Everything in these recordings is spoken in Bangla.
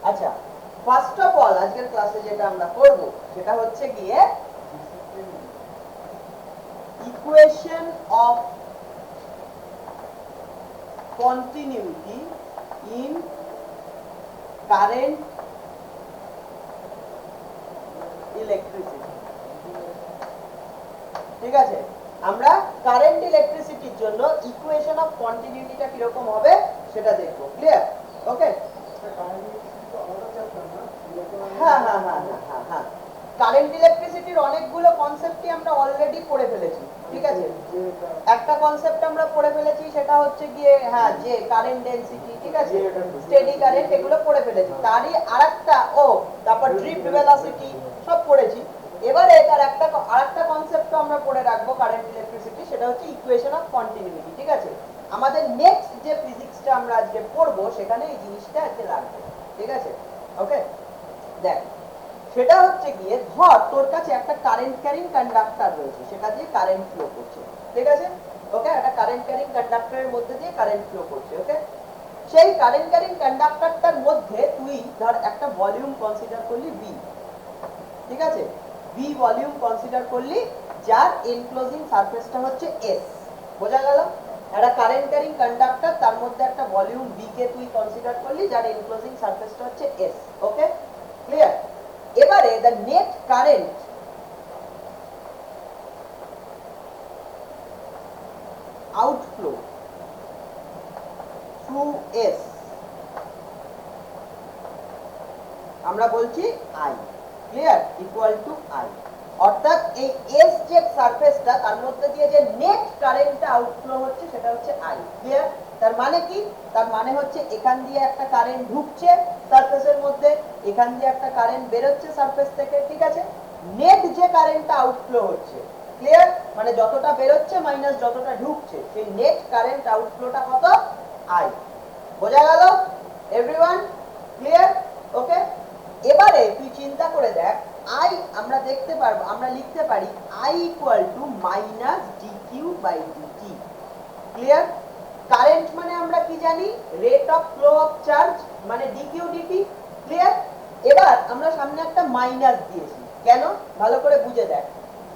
আচ্ছা, ফার্স্ট অফ অল আজকের ক্লাসে যেটা আমরা করব সেটা হচ্ছে গিয়ে equation of continuity in current electricity. ঠিক আছে, আমরা কারেন্ট ইলেকট্রিসিটির জন্য ইকুয়েশন অফ কন্টিনিউটিটা কিরকম হবে সেটা দেখব। ক্লিয়ার? ওকে। হ্যাঁ হ্যাঁ হ্যাঁ হ্যাঁ হ্যাঁ, কারেন্ট ইলেকট্রিসিটির অনেকগুলো কনসেপ্টই আমরা অলরেডি পড়ে ফেলেছি। ঠিক আছে, একটা কনসেপ্ট আমরা পড়ে ফেলেছি সেটা হচ্ছে গিয়ে হ্যাঁ যে কারেন্ট ডেনসিটি, ঠিক আছে, স্টেডি কারেন্ট, এগুলো পড়ে ফেলেছি। তারই আরেকটা তারপর ড্রিফট ভেলোসিটি সব পড়েছি। এবারে এটার আরেকটা কনসেপ্ট আমরা পড়ে রাখবো কারেন্ট ইলেকট্রিসিটি, সেটা হচ্ছে ইকুয়েশন অফ কন্টিনিউটি। ঠিক আছে, আমাদের নেক্সট যে ফিজিক্সটা আমরা আজকে পড়বো সেখানে এই জিনিসটা আজকে লাগবে। ঠিক আছে, ওকে। দেখ, সেটা হচ্ছে গিয়ে ধর তোর কাছে একটা কারেন্ট ক্যারিং কন্ডাক্টর রয়েছে, সেটা দিয়ে কারেন্ট ফ্লো করছে। ঠিক আছে, ওকে, একটা কারেন্ট ক্যারিং কন্ডাক্টরের মধ্যে দিয়ে কারেন্ট ফ্লো করছে। ওকে, সেই কারেন্ট ক্যারিং কন্ডাক্টরটার মধ্যে তুই ধর একটা ভলিউম কনসিডার করলি ভি। ঠিক আছে, ভি ভলিউম কনসিডার করলি, যার এনক্লোজিং সারফেসটা হচ্ছে এস। বোঝা গেল? একটা কারেন্ট ক্যারিং কন্ডাক্টর, তার মধ্যে একটা ভলিউম ভি কে তুই কনসিডার করলি, যার এনক্লোজিং সারফেসটা হচ্ছে এস। ওকে, ক্লিয়ার? এবারে the net current outflow through S আমরা বলছি I, clear, equal two I। অর্থাৎ এই S যে সারফেসটা, তার মধ্যে দিয়ে যে নেট কারেন্টটা আউটফ্লো হচ্ছে সেটা হচ্ছে I। ক্লিয়ার? তার মানে কি? তার মানে হচ্ছে এখান দিয়ে একটা কারেন্ট ঢুকছে সারফেসের মধ্যে, এখান দিয়ে একটা কারেন্ট বেরোচ্ছে সারফেস থেকে। ঠিক আছে, নেট যে কারেন্টটা আউটফ্লো হচ্ছে, ক্লিয়ার, মানে যতটা বেরোচ্ছে মাইনাস যতটা ঢুকছে, সেই নেট কারেন্ট আউটফ্লোটা কত? I। বোঝা গেল এভরিওয়ান? ক্লিয়ার? ওকে। এবারে তুই চিন্তা করে দেখ, I আমরা দেখতে পারবো, আমরা লিখতে পারি I equal to minus DQ by d t. Clear? Current মানে আমরা কি জানি? Rate of flow of charge, মানে ডিকিউ ডিটি। ক্লিয়ার? এবার আমরা সামনে একটা মাইনাস দিয়েছি, কেন ভালো করে বুঝে দেখ।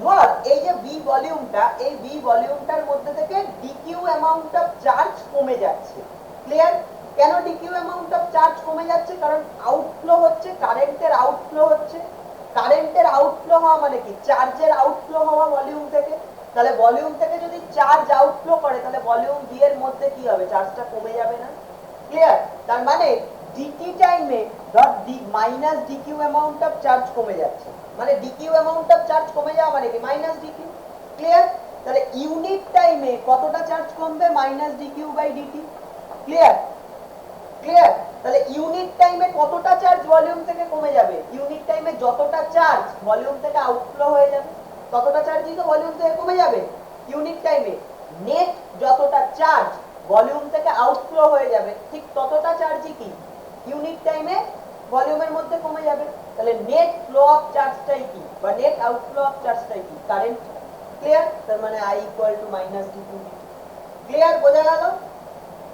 ধর এই যে ভি ভলিউমটা, এই ভি ভলিউমটার মধ্যে থেকে ডিকিউ অ্যামাউন্ট অফ চার্জ কমে যাচ্ছে। ক্লিয়ার? কেন ডিকিউ অ্যামাউন্ট অফ চার্জ কমে যাচ্ছে? কারণ আউটফ্লো হচ্ছে, কারেন্টের আউটফ্লো হচ্ছে। কারেন্টের আউটফ্লো হওয়া মানে কি? চার্জের আউটফ্লো হওয়া ভলিউম থেকে। তাহলে ভলিউম থেকে যদি চার্জ আউটফ্লো করে, তাহলে ভলিউম ভি এর মধ্যে কি হবে? চার্জটা কমে যাবে না? ক্লিয়ার? তার মানে ডিটি টাইমে ধর minus DQ amount of charge কমে যাচ্ছে, মানে ডিকিউ অ্যামাউন্ট অফ চার্জ কমে যাওয়া মানে কি? Minus d q. ক্লিয়ার? তাহলে ইউনিট টাইমে কতটা চার্জ কমবে? Minus DQ by d t. Clear? Clear? তাহলে ইউনিট টাইমে কতটা চার্জ ভলিউম থেকে কমে যাবে? ইউনিট টাইমে যতটা চার্জ ভলিউম থেকে আউটফ্লো হয়ে যাবে, ততটা চার্জই তো ভলিউম থেকে কমে যাবে ইউনিট টাইমে। নেট যতটা চার্জ ভলিউম থেকে আউটফ্লো হয়ে যাবে, ঠিক ততটা চার্জই কি ইউনিট টাইমে ভলিউমের মধ্যে কমে যাবে। তাহলে নেট ফ্লো অফ চার্জটাই কি, বা নেট আউটফ্লো অফ চার্জটাই কি? কারেন্ট। ক্লিয়ার? তার মানে I equal to minus d q. Clear? বোঝা গেল?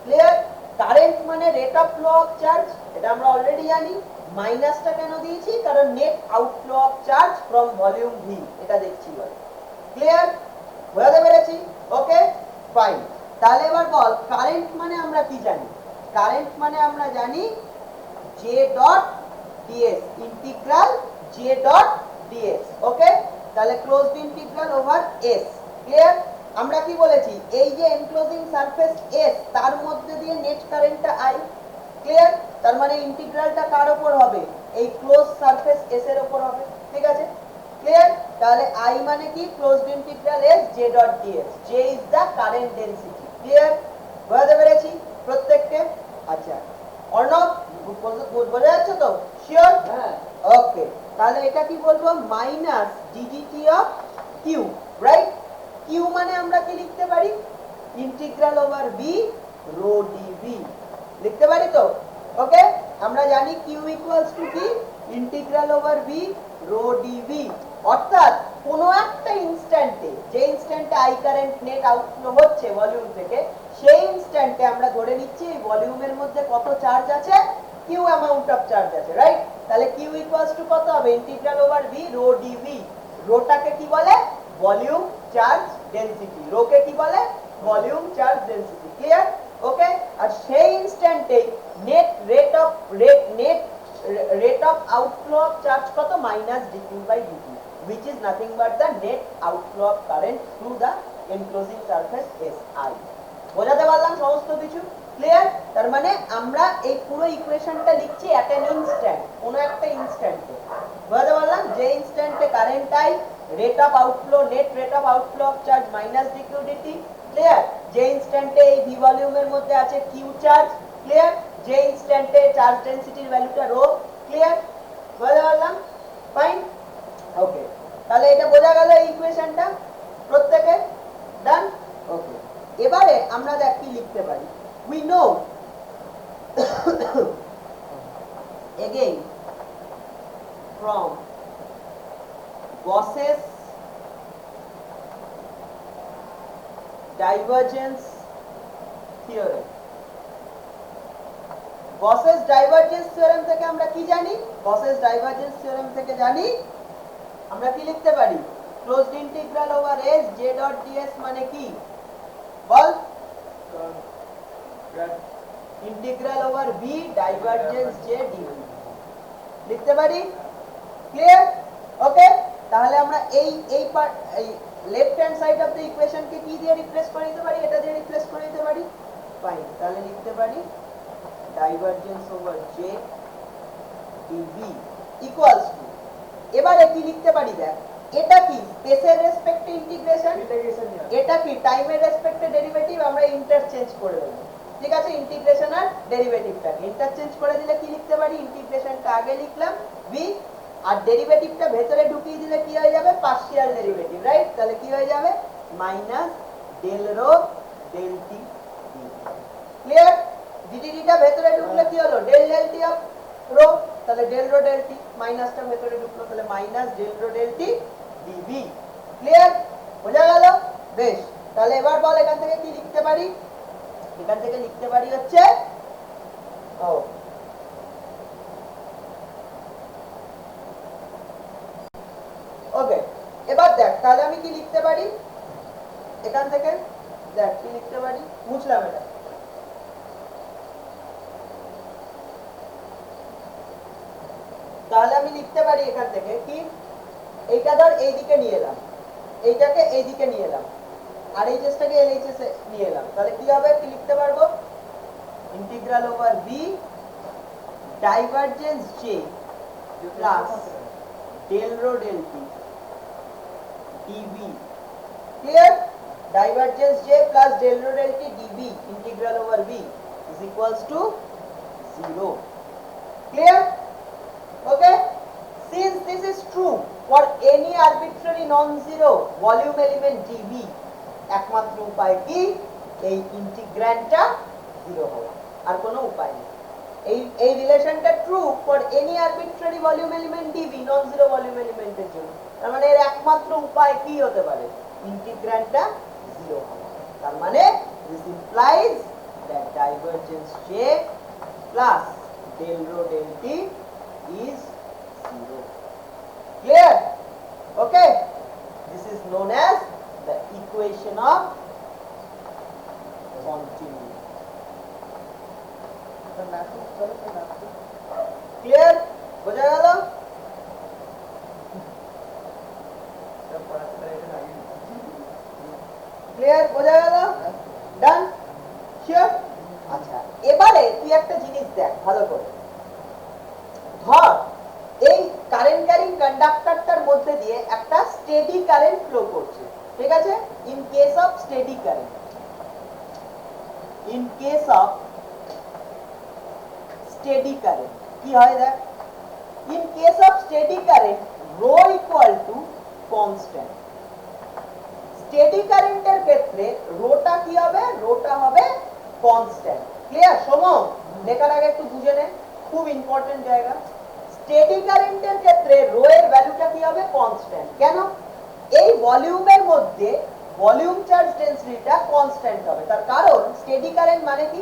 ক্লিয়ার? কারেন্ট মানে rate of flow of charge, এটা আমরা অলরেডি জানি। মাইনাসটা কেন দিয়েছি? কারণ net outflow of charge from volume V, এটা দেখছি বলে। ক্লিয়ার? বোঝাতে পেরেছি? ওকে, ফাইন। তাহলে এবার বল, কারেন্ট মানে আমরা কি জানি? কারেন্ট মানে আমরা জানি J dot ds, integral J dot ds. Okay, তাহলে closed integral over S. Clear? আমরা কি বলেছি? এই যে এনক্লোজিং সারফেস এস, তার মধ্যে দিয়ে নেট কারেন্টটা I। ক্লিয়ার? তার মানে ইন্টিগ্রালটা কার উপর হবে? এই ক্লোজ সারফেস এস এর উপর হবে। ঠিক আছে, ক্লিয়ার? তাহলে I মানে কি? Closed integral s J dot d s. J is the current density. Clear? বুঝতে পেরেছি প্রত্যেককে? আচ্ছা, অর্ণব বোঝা যাচ্ছে তো? শিওর? হ্যাঁ। ওকে, তাহলে এটা কি বলবো? Minus d d t of q, right? Q মানে আমরা কি লিখতে পারি? Integral over V rho d v লিখতে পারি তো? ওকে, আমরা জানি কিউ ইকুয়ালস টু কি? Integral over V rho d v. অর্থাৎ কোনো একটা ইনস্ট্যান্টে, যে ইনস্ট্যান্টে I কারেন্ট নেট আউটফ্লো হচ্ছে ভলিউম থেকে, সেই ইনস্ট্যান্টে আমরা ধরে নিচ্ছি এই ভলিউমের মধ্যে কত চার্জ আছে? কিউ অ্যামাউন্ট অফ চার্জ আছে, রাইট? তাহলে কিউ ইকুয়ালস টু কত হবে? Integral over V rho dV. রোটাকে কি বলে? Volume charge density. রোকে কি বলে? Volume charge density. Clear? Okay. আর সেই ইনস্ট্যান্টে net rate of outflow of charge কত? Minus DQ by dt, which is nothing but the net outflow of current through the enclosing surface SI. বোঝাতে পারলাম সমস্ত কিছু? ক্লিয়ার? তার মানে আমরা এই পুরো ইকুয়েশনটা লিখছি অ্যাট অ্যান ইনস্ট্যান্ট, কোনো একটা ইনস্ট্যান্টে। বোঝাতে পারলাম? যে ইনস্ট্যান্টে current I, rate of outflow, net rate of outflow of charge minus dQ DT. Clear? যে ইনস্ট্যান্টে এই ভি ভলিউমের মধ্যে আছে কিউ চার্জ। ক্লিয়ার? যে ইনস্ট্যান্টে চার্জ ডেনসিটির ভ্যালুটা রো। ক্লিয়ার? বোঝাতে পারলাম? ফাইন। ওকে, তাহলে এটা বোঝা গেল এই ইকুয়েশনটা প্রত্যেকে? ডান? ওকে। এবারে আমরা দেখ কি লিখতে পারি। we know again from Gauss's divergence theorem, Gauss's divergence theorem থেকে আমরা কি জানি? Gauss's divergence theorem থেকে জানি আমরা কি লিখতে পারি? Closed integral over s j dot ds মানে কি বল? Integral over v divergence j dv লিখতে পারি। ক্লিয়ার? ওকে। তাহলে আমরা এই left hand side of the equation কে কি দিয়ে রিপ্লেস করে দিতে পারি? এটা দিয়ে রিপ্লেস করে দিতে পারি। ফাইন, তাহলে লিখতে পারি divergence over j dv equals to, এবারে কি লিখতে পারি দেখ, এটা কি স্পেসের রেসপেক্টে ইন্টিগ্রেশন, এটা কি টাইমের রেসপেক্টে ডেরিভেটিভ, আমরা ইন্টারচেঞ্জ করে দেব। ঠিক আছে? ইন্টিগ্রেশন আর ডেরিভেটিভটাকে ইন্টারচেঞ্জ করে দিলে কি লিখতে পারি? ইন্টিগ্রেশনটা আগে লিখলাম v, আর ডেরিভেটিভটা ভেতরে ঢুকিয়ে দিলে কি হয়ে যাবে? Partial derivative, right? তাহলে কি হয়ে যাবে? মাইনাস ডেল রো ডেল টি। ক্লিয়ার? ডিডিটা ভেতরে ঢুকলে কি হলো? Del del T of rho, তাহলে ডেল রো ডেল টি, মাইনাসটা ভেতরে ঢুকলো, তাহলে মাইনাস ডেল রো ডেল টি ডিভি। ক্লিয়ার? বোঝা গেল? বেশ, তাহলে এবার বল এখান থেকে কি লিখতে পারি? এখান থেকে লিখতে পারি হচ্ছে ওকে। এবার দেখ তাহলে আমি কি লিখতে পারি এখান থেকে? দেখ কি লিখতে পারি, মুছলাম এটা। তাহলে আমি লিখতে পারি এখান থেকে কি, এইটা ধর এইদিকে নিয়ে এলাম, এইটাকে এইদিকে নিয়ে এলাম, আর এইচএসটাকে এলএইচএস এ নিয়ে এলাম, তাহলে কি হবে? কি লিখতে পারবো? Integral over v divergence j plus del rho del T DV. Clear? Divergence j plus del rho del T d v integral over v is equals to 0। Clear? Okay, since this is true for any arbitrary non-zero volume element dv, একমাত্র উপায় কি? এই ইন্টিগ্র্যান্ডটা 0 হওয়া, আর কোনো উপায় নেই। এই রিলেশনটা true for any arbitrary volume element dv, non zero volume এলিমেন্টের জন্য। তার মানে এর একমাত্র উপায় কি হতে পারে? ইন্টিগ্র্যান্ডটা 0 হওয়া। তার মানে this implies that divergence j plus del rho del t is 0. Clear? Okay, this is known as the equation of continuity. Clear? বোঝা গেল? ক্লিয়ার? বোঝা গেল? ডান? শিওর? আচ্ছা, এবারে তুই একটা জিনিস দেখ ভালো করে। ধর এই কারেন্ট ক্যারিং কন্ডাক্টরটার মধ্যে দিয়ে একটা স্টেডি কারেন্ট ফ্লো করছে। ঠিক আছে? In case of steady current, in case of steady current কি হয় দেখ, in case of steady current rho equal to constant. Steady কারেন্টের ক্ষেত্রে রোটা কি হবে? রোটা হবে কনস্ট্যান্ট। ক্লিয়ার? সমম লেখার আগে একটু বুঝে নে, খুব ইম্পর্টেন্ট জায়গা। স্টেডি কারেন্টের ক্ষেত্রে রো এর ভ্যালুটা কি হবে? কনস্ট্যান্ট। কেন? এই ভলিউমের মধ্যে ভলিউম চার্জ ডেনসিটিটা কনস্ট্যান্ট হবে। তার কারণ স্টেডি কারেন্ট মানে কি?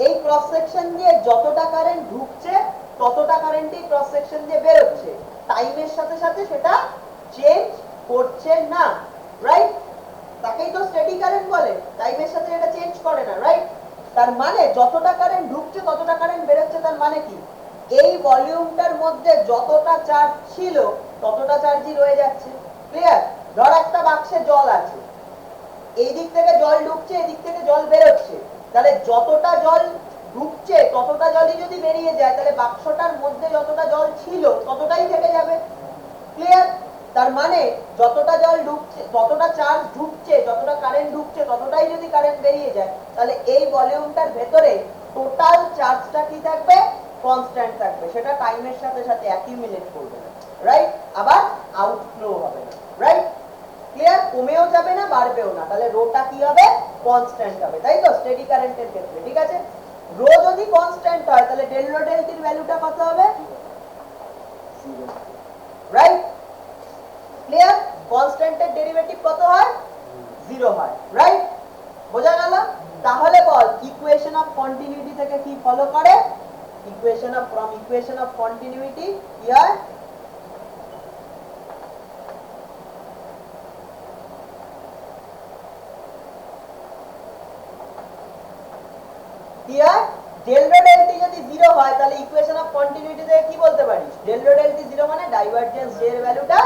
এই ক্রস সেকশন দিয়ে যতটা কারেন্ট ঢুকছে ততটা কারেন্টই ক্রস সেকশন দিয়ে বেরোচ্ছে, টাইমের সাথে সাথে সেটা চেঞ্জ করছে না, রাইট? তাকেই তো স্টেডি কারেন্ট বলে, টাইমের সাথে এটা চেঞ্জ করে না, রাইট? তার মানে যতটা কারেন্ট ঢুকছে ততটা কারেন্ট বেরোচ্ছে, তার মানে কি এই ভলিউমটার মধ্যে যতটা চার্জ ছিল ততটা চার্জই রয়ে যাচ্ছে। ক্লিয়ার? ধর একটা বাক্সে জল আছে, এই দিক থেকে জল ঢুকছে, এই দিক থেকে জল বেরোচ্ছে, তাহলে যতটা জল ঢুকছে ততটা জলই যদি বেরিয়ে যায় তাহলে বাক্সটার মধ্যে যতটা জল ছিল ততটাই থেকে যাবে। ক্লিয়ার? তার মানে যতটা জল ঢুকছে, যতটা চার্জ ঢুকছে, যতটা কারেন্ট ঢুকছে ততটাই যদি কারেন্ট বেরিয়ে যায় তাহলে এই ভলিউমটার ভেতরে টোটাল চার্জটা কি থাকবে? কনস্ট্যান্ট থাকবে, সেটা টাইমের সাথে সাথে অ্যাকিউমুলেট করবে না, রাইট? আবার আউটফ্লো হবে না, রাইট? ক্লিয়ার? কমেও যাবে না, বাড়বেও না, তাহলে রোটা কি হবে? কনস্ট্যান্ট হবে, তাই তো স্টেডি কারেন্টের ক্ষেত্রে। ঠিক আছে, রো যদি কনস্ট্যান্ট হয় তাহলে ডেল রো ডেল টির ভ্যালুটা কত হবে? 0, রাইট? ক্লিয়ার? কনস্ট্যান্টের ডেরিভেটিভ কত হয়? 0 হয়, রাইট? বোঝা গেল? তাহলে বল ইকুয়েশন অফ কন্টিনিউইটি থেকে কি ফলো করে? ফ্রম ইকুয়েশন অফ কন্টিনিউইটি কি হয়? কি হয়? ডেল রো ডেল টি যদি 0 হয় তাহলে ইকুয়েশন অফ কন্টিনিউইটি থেকে কি বলতে পারিস? ডেল রো ডেল টি 0 মানে ডাইভারজেন্স জে এর ভ্যালুটা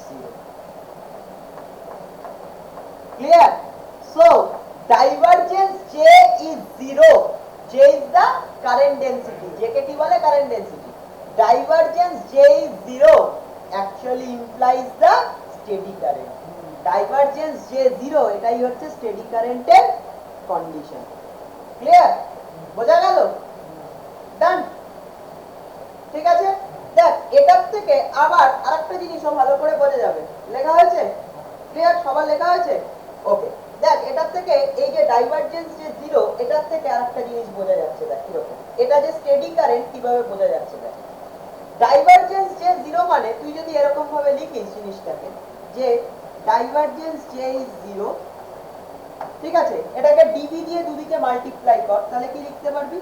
0। Clear? So divergence j is 0, j is the current density, j কে কি বলে? Current density. Divergence j is 0 actually implies the steady current. Divergence j 0 এটাই হচ্ছে স্টেডি কারেন্টের কন্ডিশন। ক্লিয়ার? বোঝা গেল? ডান? ঠিক আছে, দেখ এটার থেকে আবার আরেকটা জিনিসও ভালো করে বোঝা যাবে। লেখা হয়েছে? ক্লিয়ার? সবার লেখা হয়েছে? ওকে, দেখ এটার থেকে এই যে ডাইভারজেন্স যে 0, এটার থেকে আরেকটা জিনিস বোঝা যাচ্ছে। দেখ কিরকম, এটা যে স্টেডি কারেন্ট কিভাবে বোঝা যাচ্ছে। দেখ ডাইভারজেন্স যে 0 মানে তুই যদি এরকম ভাবে লিখিস জিনিসটাকে যে ডাইভারজেন্স জে ইজ 0, ঠিক আছে, এটাকে ডিবি দিয়ে দুদিকে মাল্টিপ্লাই কর, তাহলে কি লিখতে পারবি?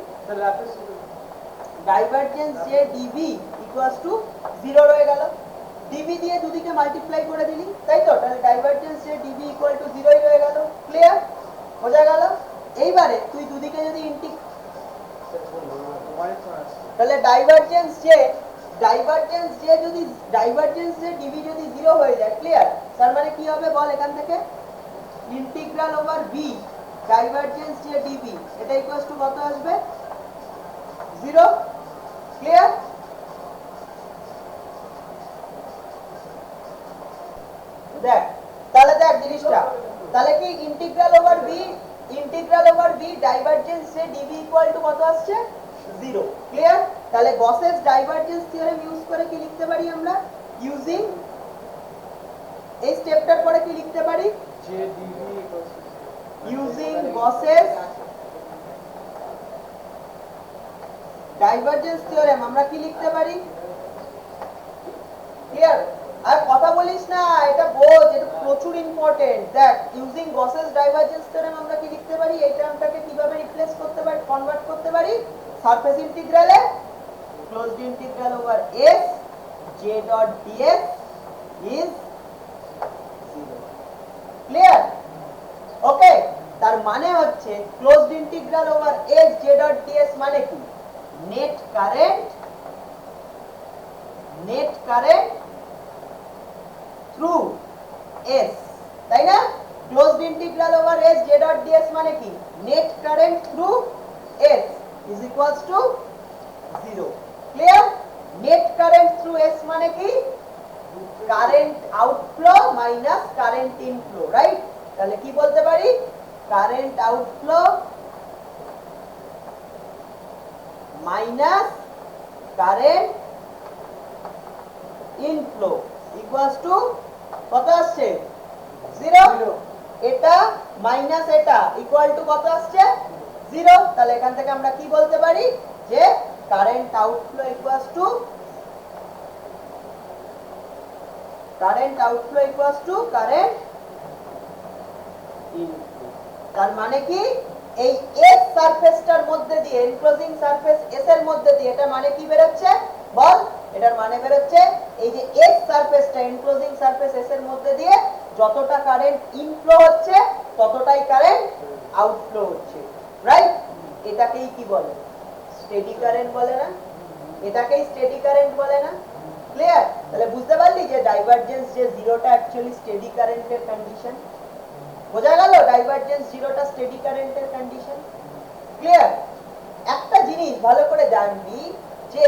Divergence J DB equals to 0 রয়ে গেল। ডিবি দিয়ে দুদিকে মাল্টিপ্লাই করে দিলি, তাই তো? তাহলে divergence J DB equal to 0 রয়ে গেল। ক্লিয়ার? বোঝা গেল? এইবারে তুই দুদিকে যদি তাহলে ডাইভারজেন্স জে ডিবি যদি 0 হয়ে যায়, ক্লিয়ার, তার মানে কি হবে বল এখান থেকে? Integral over v divergence J DB এটা ইকুয়ালস টু কত আসবে? 0। ক্লিয়ার? দেখ তাহলে দেখ জিনিসটা, তাহলে কি integral over v divergence J DB equal to কত আসছে? 0। ক্লিয়ার? তাহলে গসেস ডাইভারজেন্স থিওরেম ইউজ করে কি লিখতে পারি আমরা? ইউজিং এই স্টেপটার পরে কি লিখতে পারি? ইউজিং গসেস ডাইভারজেন্স থিওরেম আমরা কি লিখতে পারি? ক্লিয়ার? আর কথা বলিস না, এটা বোঝ, এটা প্রচুর ইম্পর্টেন্ট। দেখ ইউজিং গসেস ডাইভারজেন্স থিওরেম আমরা কি লিখতে পারি? এই টার্মটাকে কিভাবে রিপ্লেস করতে পারি, কনভার্ট করতে পারি? সারফেস ইন্টিগ্রালে closed integral over S J dot ds is 0। Clear? Okay, তার মানে হচ্ছে closed integral over S J dot ds মানে কি? নেট কারেন্ট থ্রু এস, তাই না? Closed integral over S J dot ds মানে কি? Net current through S is equals to 0। Clear? Net current through S মানে কি? Current outflow minus current inflow, right? তাহলে কি বলতে পারি? Current outflow minus current inflow equals to কত আসছে? 0। এটা মাইনাস এটা ইকুয়াল টু কত আসছে? 0। তাহলে এখান থেকে আমরা কি বলতে পারি? যে current outflow equals to current inflow. তার মানে কি এই এস সারফেসটার মধ্যে দিয়ে, এনক্লোজিং সারফেস এস এর মধ্যে দিয়ে, এটা মানে কি বেরোচ্ছে বল? এটার মানে বেরোচ্ছে এই যে এস সারফেসটা, এনক্লোজিং সারফেস এস এর মধ্যে দিয়ে যতটা কারেন্ট ইনফ্লো হচ্ছে ততটাই কারেন্ট আউটফ্লো হচ্ছে, রাইট? এটাকেই কি বলে? স্টেডি কারেন্ট বলে না? এটাকেই স্টেডি কারেন্ট বলে না? ক্লিয়ার? তাহলে বুঝতে পারলি যে ডাইভারজেন্স যে জিরোটা অ্যাকচুয়ালি স্টেডি কারেন্টের কন্ডিশন। বোঝা গেল ডাইভারজেন্স জিরোটা স্টেডি কারেন্টের কন্ডিশন? ক্লিয়ার? একটা জিনিস ভালো করে জানবি যে,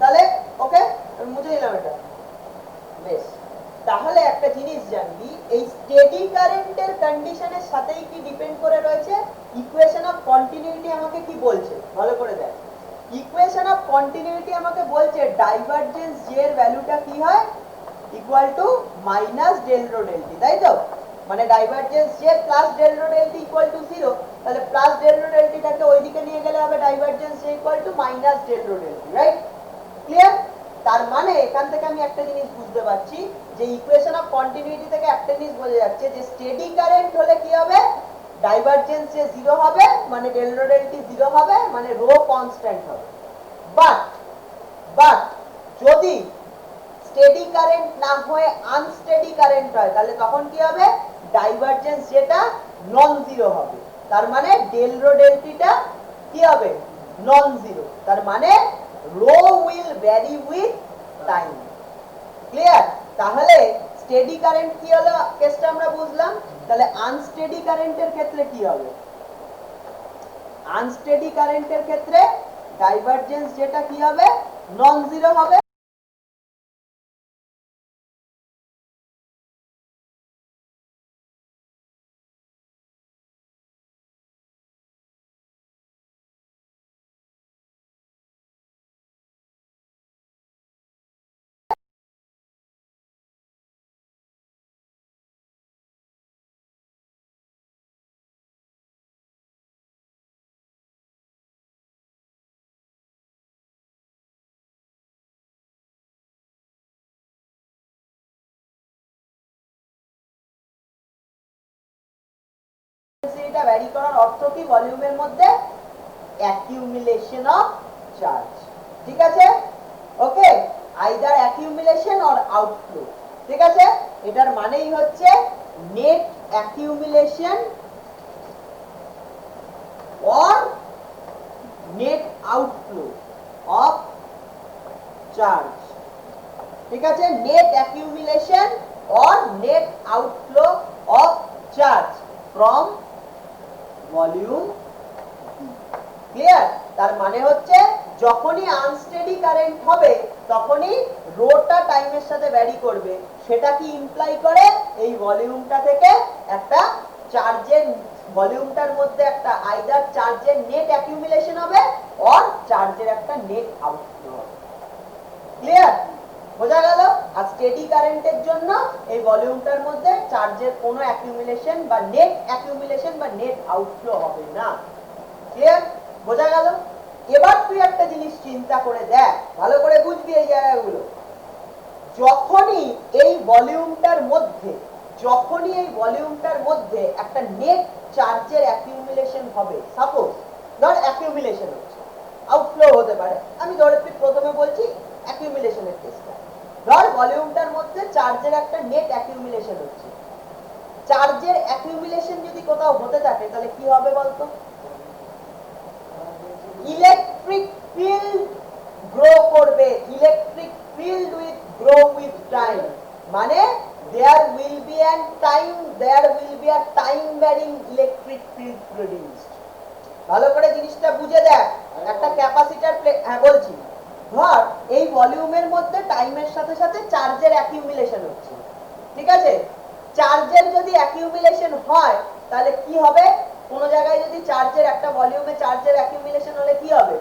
তাহলে ওকে আমি মুছে দিলাম এটা, বেশ। তাহলে একটা জিনিস জানবি, এই স্টেডি কারেন্টের কন্ডিশনের সাথেই কি ডিপেন্ড করে রয়েছে? ইকুয়েশন অফ কন্টিনিউইটি আমাকে কি বলছে ভালো করে দেখ। ইকুয়েশন অফ কন্টিনিউইটি আমাকে বলছে ডাইভারজেন্স জে এর ভ্যালুটা কি হয়? Equal to minus del rho del t, তাই তো? মানে divergence j plus del rho del t equal to 0, তাহলে প্লাস ডেল রো ডেল টিটাকে ওইদিকে নিয়ে গেলে হবে divergence j equal to minus del rho del t, right? Clear? তার মানে এখান থেকে আমি একটা জিনিস বুঝতে পারছি যে ইকুয়েশন অফ কন্টিনিউইটি থেকে একটা জিনিস বোঝা যাচ্ছে যে স্টেডি কারেন্ট হলে কি হবে? ডাইভারজেন্স যে 0 হবে, মানে ডেল রো ডেল টি 0 হবে, মানে রো কনস্ট্যান্ট হবে। বাট যদি স্টেডি কারেন্ট না হয়ে আনস্টেডি কারেন্ট হয়, তাহলে তখন কি হবে? ডাইভারজেন্স যেটা নন জিরো হবে। তার মানে ডেল রো ডেল টিটা কি হবে? Non zero. তার মানে rho will vary with time. Clear? তাহলে স্টেডি কারেন্ট কি হলো কেসটা আমরা বুঝলাম। তাহলে আনস্টেডি কারেন্টের ক্ষেত্রে কি হবে? আনস্টেডি কারেন্টের ক্ষেত্রে ডাইভারজেন্স যেটা কি হবে? নন জিরো হবে। এটা ভ্যারি করার অর্থ কি? ভলিউমের মধ্যে অ্যাকিউমুলেশন অফ চার্জ। ঠিক আছে? Okay, either accumulation or outflow. ঠিক আছে? এটার মানেই হচ্ছে net accumulation or net outflow of charge. ঠিক আছে? Net accumulation or net outflow of charge from volume. Clear? তার মানে হচ্ছে যখনই আনস্টেডি কারেন্ট হবে তখনই রোটা টাইমের সাথে ভ্যারি করবে। সেটা কি ইমপ্লাই করে? এই ভলিউমটা থেকে একটা চার্জের, ভলিউমটার মধ্যে একটা আইদার চার্জের নেট অ্যাকিউমুলেশন হবে অর চার্জের একটা নেট আউটফ্লো হবে। ক্লিয়ার? বোঝা গেল? আর স্টেডি কারেন্টের জন্য এই ভলিউমটার মধ্যে চার্জের কোনো অ্যাকিউমুলেশন বা নেট অ্যাকিউমুলেশন বা নেট আউটফ্লো হবে না। ক্লিয়ার? বোঝা গেল? এবার তুই একটা জিনিস চিন্তা করে দেখ, ভালো করে বুঝবি এই জায়গাগুলো। যখনই এই ভলিউমটার মধ্যে একটা নেট চার্জের অ্যাকিউমুলেশন হবে, সাপোজ ধর অ্যাকিউমুলেশন হচ্ছে, আউটফ্লো হতে পারে, আমি ধরে প্রথমে বলছি অ্যাকিউমুলেশনের কেসটা। ধর ভলিউমটার মধ্যে চার্জের একটা নেট অ্যাকিউমুলেশন হচ্ছে। চার্জের অ্যাকিউমুলেশন যদি কোথাও হতে থাকে তাহলে কি হবে বলতো? ইলেকট্রিক ফিল্ড গ্রো করবে। Electric filled with grow with time, মানে there will be a time varying electric field produced. ভালো করে জিনিসটা বুঝে দেখ। একটা ক্যাপাসিটর প্লেট, হ্যাঁ বলছি, ধর এই ভলিউমের মধ্যে টাইমের সাথে সাথে চার্জের অ্যাকিউমুলেশন হচ্ছে। ঠিক আছে? চার্জের যদি অ্যাকিউমুলেশন হয় তাহলে কি হবে? কোন জায়গায় যদি চার্জের, একটা ভলিউমে চার্জের অ্যাকিউমুলেশন হলে কি হবে?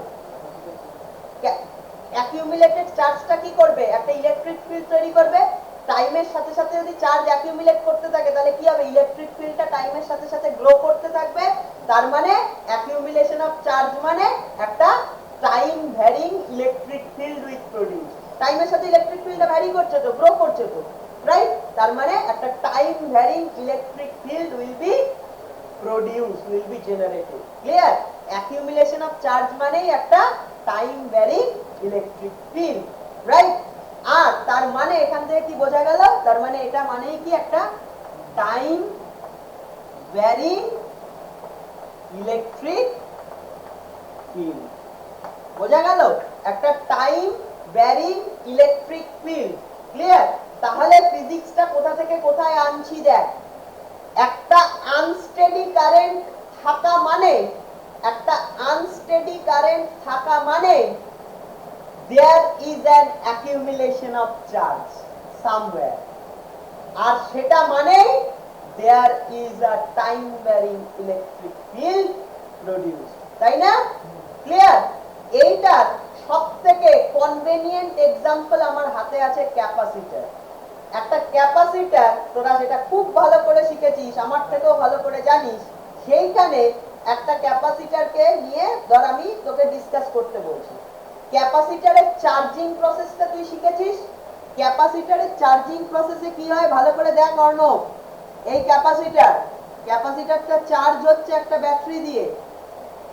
অ্যাকিউমুলেটেড চার্জটা কি করবে? একটা ইলেকট্রিক ফিল্ড তৈরি করবে। টাইমের সাথে সাথে যদি চার্জ অ্যাকিউমুলেট করতে থাকে তাহলে কি হবে? ইলেকট্রিক ফিল্ডটা টাইমের সাথে সাথে গ্রো করতে থাকবে। তার মানে অ্যাকিউমুলেশন অফ চার্জ মানে একটা time varying electric filled with produce. টাইমের সাথে ইলেকট্রিক ফিল্ডটা ভ্যারি করছে তো, গ্রো করছে তো, রাইট? তার মানে একটা time varying electric field will be produce will be generated. Clear? Accumulation of charge মানেই একটা time varying electric field, right? আর তার মানে এখান থেকে কি বোঝা গেল? তার মানে এটা মানেই কি একটা টাইম ভ্যারিং ইলেকট্রিক ফিল্ড। বোঝা গেল? একটা time varying electric field. Clear? তাহলে ফিজিক্সটা কোথা থেকে কোথায় আনছি দেখ। একটা আনস্টেডি কারেন্ট থাকা মানে, একটা আনস্টেডি কারেন্ট থাকা মানে there is an accumulation of charge somewhere, আর সেটা মানে there is a time varying electric field produced, তাই না? ক্লিয়ার? এইটার সবথেকে কনভেনিয়েন্ট এক্সাম্পল আমার হাতে আছে ক্যাপাসিটর। একটা ক্যাপাসিটর, তোরা সেটা খুব ভালো করে শিখেছিস, আমার থেকেও ভালো করে জানিস। সেইখানে একটা ক্যাপাসিটরকে নিয়ে ধর আমি তোকে ডিসকাস করতে বলছি। ক্যাপাসিটরের চার্জিং প্রসেসটা তুই শিখেছিস? ক্যাপাসিটরের চার্জিং প্রসেসে কি হয় ভালো করে দেখ অর্ণব। এই ক্যাপাসিটরটা চার্জ হচ্ছে একটা ব্যাটারি দিয়ে।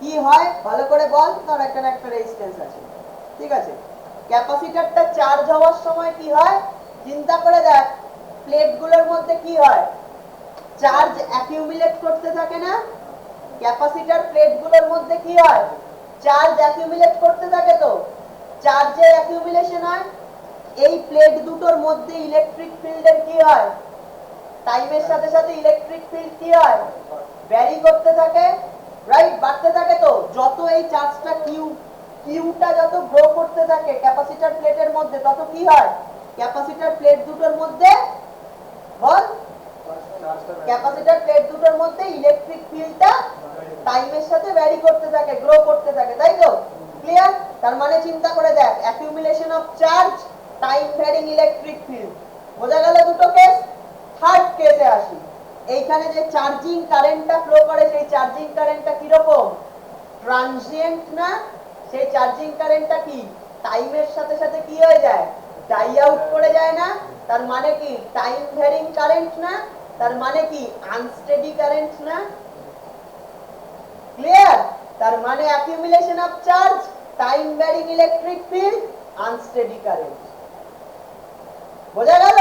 কি হয় ভালো করে বল। তোর একটা রেজিস্ট্যান্স আছে, ঠিক আছে? ক্যাপাসিটরটা চার্জ হওয়ার সময় কি হয় চিন্তা করে দেখ। প্লেটগুলোর মধ্যে কি হয়? চার্জ অ্যাকিউমুলেট করতে থাকে না? ক্যাপাসিটর প্লেটগুলোর মধ্যে কি হয়? চার্জ অ্যাকিউমুলেট করতে থাকে। তো চার্জের অ্যাকিউমুলেশন হয়। এই প্লেট দুটোর মধ্যে ইলেকট্রিক ফিল্ডের কি হয়? টাইমের সাথে সাথে ইলেকট্রিক ফিল্ড কি হয়? ভ্যারি করতে থাকে, রাইট? বাড়তে থাকে। তো যত এই চার্জটা কিউটা যত গ্রো করতে থাকে ক্যাপাসিটর প্লেটের মধ্যে, তত কি হয়? ক্যাপাসিটর প্লেট দুটোর মধ্যে বল, ক্যাপাসিটর প্লেট দুটোর মধ্যে ইলেকট্রিক ফিল্ডটা টাইমের সাথে ভ্যারি করতে থাকে, গ্রো করতে থাকে, তাই তো? ক্লিয়ার? তার মানে চিন্তা করে দেখ, accumulation of charge, time varying electric field. বোঝা গেল দুটো কেস। থার্ড কেসে আসি। এইখানে যে চার্জিং কারেন্টটা ফ্লো করে, সেই চার্জিং কারেন্টটা কি রকম? ট্রানজিয়েন্ট না? সেই চার্জিং কারেন্টটা কি টাইমের সাথে সাথে কি হয়ে যায়? ডাই আউট করে যায় না? তার মানে কি টাইম ভ্যারিং কারেন্ট না? তার মানে কি আনস্টেডি কারেন্ট না? ক্লিয়ার? তার মানে accumulation of charge, time varying electric field, unsteady current. বোঝা গেল?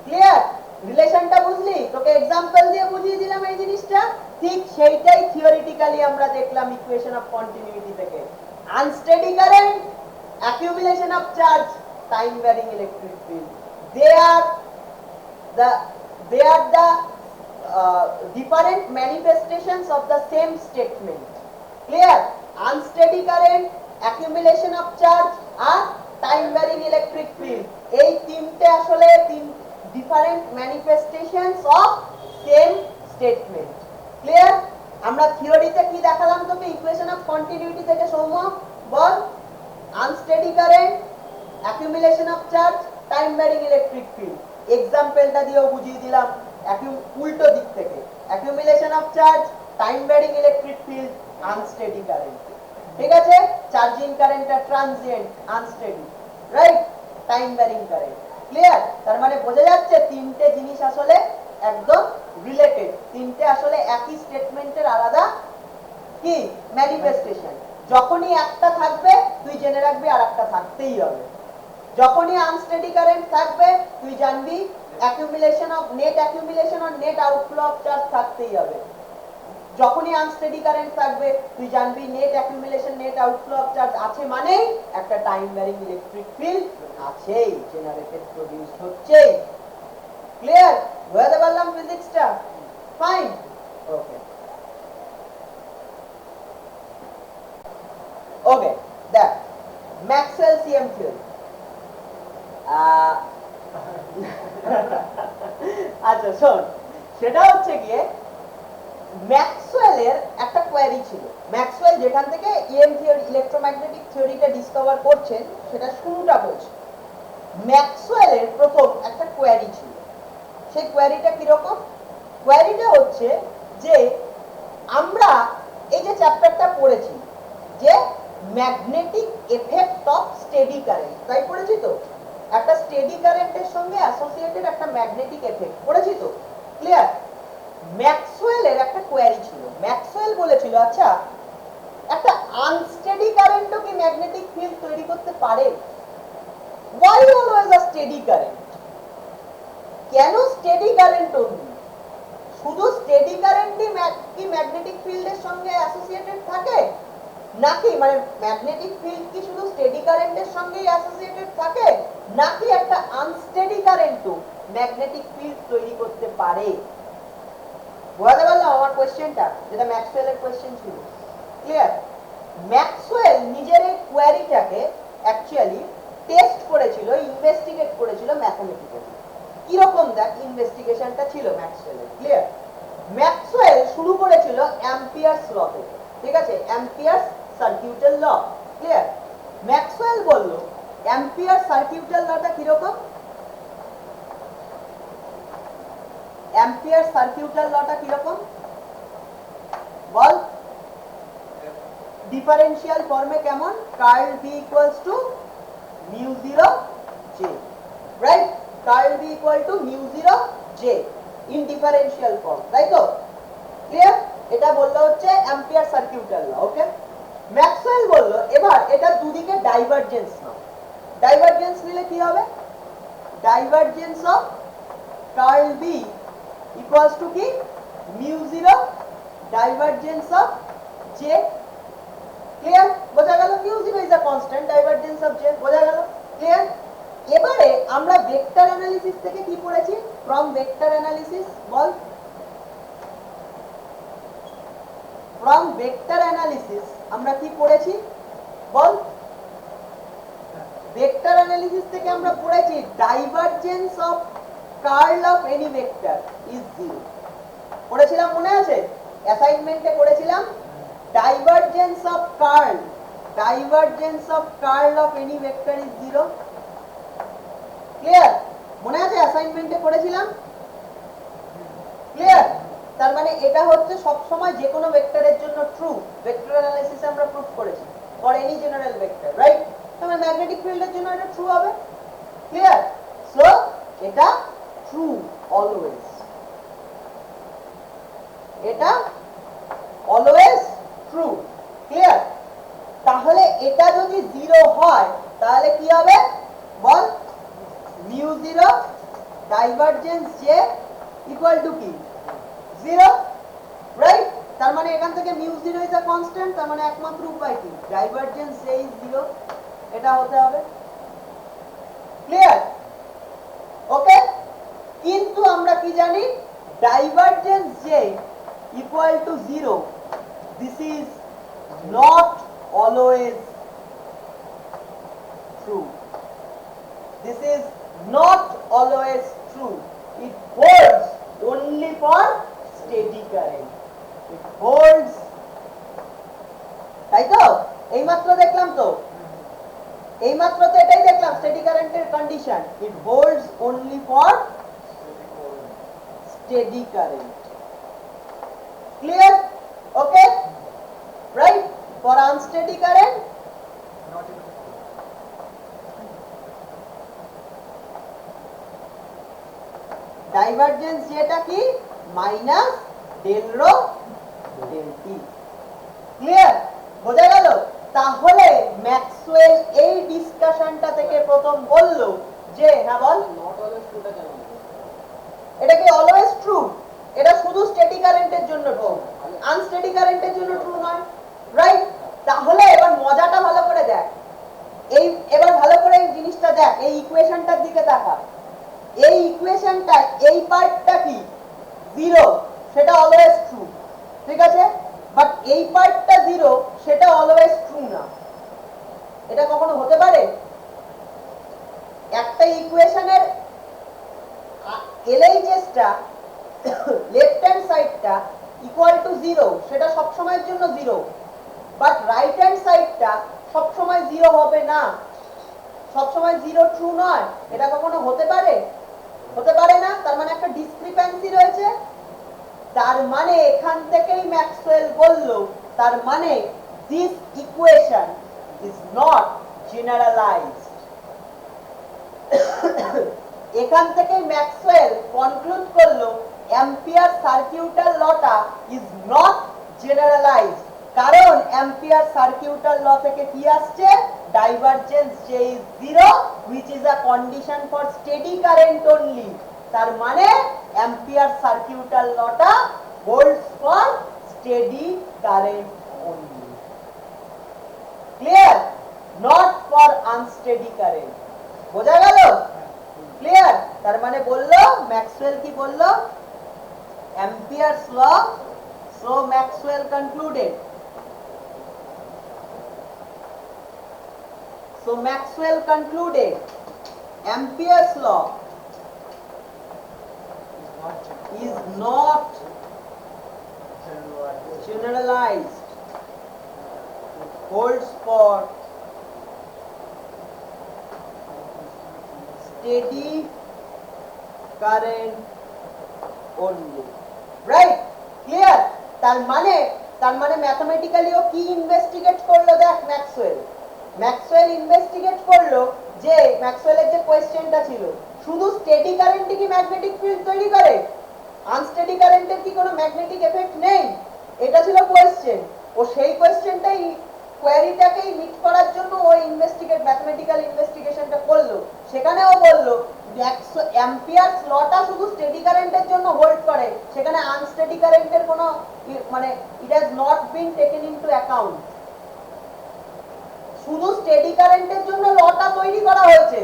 ক্লিয়ার? রিলেশনটা বুঝলি? তোকে এক্সাম্পল দিয়ে বুঝিয়ে দিলাম এই জিনিসটা। ঠিক সেইটাই থিওরিটিক্যালি আমরা দেখলাম ইকুয়েশন অফ কন্টিনিউইটি থেকে। Unsteady current, accumulation of charge, time varying electric field, they are the different manifestations of the same statement. Clear? Unsteady current, accumulation of charge and time varying electric field, এই তিনটে আসলে different manifestations of same statement. Clear? আমরা থিওরিতে কি দেখালাম তোকে ইকুয়েশন অফ কন্টিনিউইটি থেকে? সৌম্য বল। Unsteady current, accumulation of charge, time varying electric field. এক্সাম্পলটা দিয়েও বুঝিয়ে দিলাম উল্টো দিক থেকে। Accumulation of charge, time varying electric field, unsteady current. ঠিক আছে? চার্জিং কারেন্টটা transient, unsteady, right? Time varying current. Clear? তার মানে বোঝা যাচ্ছে তিনটে জিনিস আসলে একদম রিলেটেড। তিনটে আসলে একই স্টেটমেন্টের আলাদা কি ম্যানিফেস্টেশন। যখনই একটা থাকবে তুই জেনে রাখবি আর একটা থাকতেই হবে। যখনই আনস্টেডি কারেন্ট থাকবে তুই জানবি accumulation of net outflow of charge থাকতেই হবে। যখনই আনস্টেডি কারেন্ট থাকবে তুই জানবি net accumulation, net outflow of charge আছে, মানে একটা টাইম ভ্যারিং ইলেকট্রিক ফিল্ড আছেই, জেনারেটেড, প্রডিউসড হচ্ছে। ক্লিয়ার? বুঝতে পারলাম ফিজিক্সটা? ফাইন, ওকে ওকে। দেখ ম্যাক্সওয়েল সিএম থিওরি। আচ্ছা শোন, সেটা হচ্ছে গিয়ে ম্যাক্সওয়েলের একটা কোয়েরি ছিল। ম্যাক্সওয়েল যেখান থেকে ইএম থিওরি, ইলেকট্রোম্যাগনেটিক থিওরিটা ডিসকভার করছেন, সেটা শুরুটা বলছে। ম্যাক্সওয়েলের প্রথম একটা কোয়েরি ছিল। সেই কোয়েরিটা কিরকম? কোয়েরিটা হচ্ছে যে আমরা এই যে চ্যাপ্টারটা পড়েছি যে magnetic effect of steady current, তাই পড়েছি তো? একটা স্টেডি কারেন্টের সঙ্গে অ্যাসোসিয়েটেড একটা ম্যাগনেটিক এফেক্ট পড়েছি তো? ক্লিয়ার? ম্যাক্সওয়েলের একটা কোয়ারি ছিল। ম্যাক্সওয়েল বলেছিল আচ্ছা একটা আনস্টেডি কারেন্টও কি ম্যাগনেটিক ফিল্ড তৈরি করতে পারে? why always a steady current? কেন স্টেডি কারেন্ট অনলি? শুধু স্টেডি কারেন্টই কি ম্যাগনেটিক ফিল্ডের সঙ্গে অ্যাসোসিয়েটেড থাকে, নাকি মানে ম্যাগনেটিক ফিল্ড কি শুধু স্টেডি কারেন্টের সঙ্গেই অ্যাসোসিয়েটেড থাকে, নাকি একটা আনস্টেডি কারেন্টও ম্যাগনেটিক ফিল্ড তৈরি করতে পারে? বুঝতে পারলাম আমার কোশ্চেনটা, যেটা ম্যাক্সওয়েলের কোশ্চেন ছিল। ক্লিয়ার? ম্যাক্সওয়েল নিজের এই কোয়ারিটাকে অ্যাকচুয়ালি টেস্ট করেছিল, ইনভেস্টিগেট করেছিল ম্যাথমেটিক্যালি। কিরকম দেখ ইনভেস্টিগেশনটা ছিল ম্যাক্সওয়েলের। ক্লিয়ার? ম্যাক্সওয়েল শুরু করেছিল অ্যাম্পিয়ারস ল থেকে, ঠিক আছে, অ্যাম্পিয়ারস সার্কিউটাল ল। ক্লিয়ার? ম্যাক্সওয়েল বলল অ্যাম্পিয়ার সার্কিউটাল লটা কিরকম, অ্যাম্পিয়ার সার্কিউটাল লটা কিরকম বল? ডিফারেন্সিয়াল ফর্মে কেমন? Curl B equals to mu 0 j, right? Curl B equal to mu 0 j in differential form, তাই তো? ক্লিয়ার? এটা বললো হচ্ছে অ্যাম্পিয়ার সার্কিউটাল ল। ওকে, ম্যাক্সওয়েল বলল এবার এটা দুদিকে ডাইভারজেন্স নাও। ডাইভারজেন্স নিলে কি হবে? Divergence of curl B equals to কি? Mu 0 divergence of j। Clear? বোঝা গেল? Mu 0 is a constant, divergence of j বোঝা গেল? ক্লিয়ার? এবারে আমরা ভেক্টর অ্যানালিসিস থেকে কি পড়েছি? ফ্রম ভেক্টর অ্যানালিসিস বল, ফ্রম ভেক্টর অ্যানালিসিস আমরা কি পড়েছি বল? ভেক্টর অ্যানালিসিস থেকে আমরা পড়েছি divergence of curl of any vector is 0। পড়েছিলাম, মনে আছে? অ্যাসাইনমেন্টে করেছিলাম divergence of curl, divergence of curl of any vector is 0। Clear? মনে আছে অ্যাসাইনমেন্টে করেছিলাম? ক্লিয়ার? তার মানে এটা হচ্ছে সব সময় যে কোনো ভেক্টরের জন্য ট্রু। ভেক্টর অ্যানালিসিসে আমরা প্রুফ করেছি for any general vector, right? তাহলে ম্যাগনেটিক ফিল্ডের জন্য এটা ট্রু হবে। ক্লিয়ার? সো এটা ট্রু অলওয়েজ, এটা অলওয়েজ ট্রু। ক্লিয়ার? তাহলে এটা যদি 0 হয় তাহলে কি হবে বল? Mu 0 divergence j equal to কি? 0, রাইট? তার মানে এখান থেকে মিউ 0 ইজ আ কনস্ট্যান্ট, তার মানে একমাত্র উপায় কি? ডাইভারজেন্স j ইজ 0, এটা হতে হবে। ক্লিয়ার? ওকে, কিন্তু আমরা কি জানি? Divergence j equal to 0, this is not always true. This is not always true. It holds only for steady current. It holds, তাই তো? এইমাত্র দেখলাম তো, এইমাত্র তো এটাই দেখলাম স্টেডি কারেন্টের condition. It holds only for steady current. Clear? Okay? Right? For unsteady current, not able to divergence যেটা কি? মাইনাস ডেল রো ডেল টি। ক্লিয়ার? বোঝা গেল? তাহলে ম্যাক্সওয়েল এই ডিসকাশনটা থেকে প্রথম বলল যে হ্যাঁ বল, নট অলওয়েজ ট্রুটা কেন? এটা কি অলওয়েজ ট্রু? এটা শুধু স্টেডি কারেন্টের জন্য ট্রু, আনস্টেডি কারেন্টের জন্য ট্রু নয়, রাইট? তাহলে এবার মজাটা ভালো করে দেখ, এই এবার ভালো করে এই জিনিসটা দেখ, এই ইকুয়েশনটার দিকে তাকা। এই ইকুয়েশনটা এই পার্টটা কি? 0, সেটা অলওয়েজ ট্রু, ঠিক আছে? বাট এই পার্টটা 0, সেটা অলওয়েজ ট্রু না। এটা কখনো হতে পারে? একটা ইকুয়েশনের এলএইচএসটা লেফট হ্যান্ড সাইডটা ইকুয়াল টু 0, সেটা সব সময়ের জন্য 0, বাট রাইট হ্যান্ড সাইডটা সব সময় 0 হবে না, সব সময় 0 ট্রু নয়। এটা কখনো হতে পারে? হতে পারে না। তার মানে একটা ডিসক্রিপেন্সি রয়েছে। তার মানে এখান থেকেই ম্যাক্সওয়েল বলল, তার মানে this equation is not generalised. এখান থেকে ম্যাক্সওয়েল কনক্লুড করলো অ্যাম্পিয়ার সার্কিউটাল লটা ইজ নট জেনারেলাইজড, কারণ অ্যাম্পিয়ার সার্কিউটাল ল থেকে কি আসছে, divergence j is 0 which is a condition for steady current only. তার মানে অ্যাম্পিয়ার সার্কিউটাল লটা holds for steady current only, clear, not for unsteady current. বোঝা গেল? ক্লিয়ার? তার মানে বললো ম্যাক্সওয়েল কি বললো, Ampere's law, so Maxwell concluded, so Maxwell concluded Ampere's law is not generalized, holds for steady current only, right? Clear? তার মানে ম্যাথমেটিক্যালিও কি ইনভেস্টিগেট করলো, দেখ ম্যাক্সওয়েল ইনভেস্টিগেট করলো যে ম্যাক্সওয়েলের যে কোয়েশ্চেনটা ছিল, শুধু স্টেডি কারেন্টে কি ম্যাগনেটিক ফিল্ড তৈরি করে, আনস্টেডি কারেন্টের কি কোনো ম্যাগনেটিক এফেক্ট নেই, এটা ছিল কোয়েশ্চেন। ও সেই কোয়েশ্চেনটাই কোয়ারিটাকেই মিট করার জন্য ও ম্যাথমেটিক্যাল ইনভেস্টিগেশনটা করলো। সেখানেও বললো অ্যাম্পিয়ারস লটা শুধু স্টেডি কারেন্টের জন্য হোল্ড করে, সেখানে আনস্টেডি কারেন্টের কোনো মানে it has not been taken into account. শুধু স্টেডি কারেন্টের জন্য লটা তৈরি করা হয়েছে,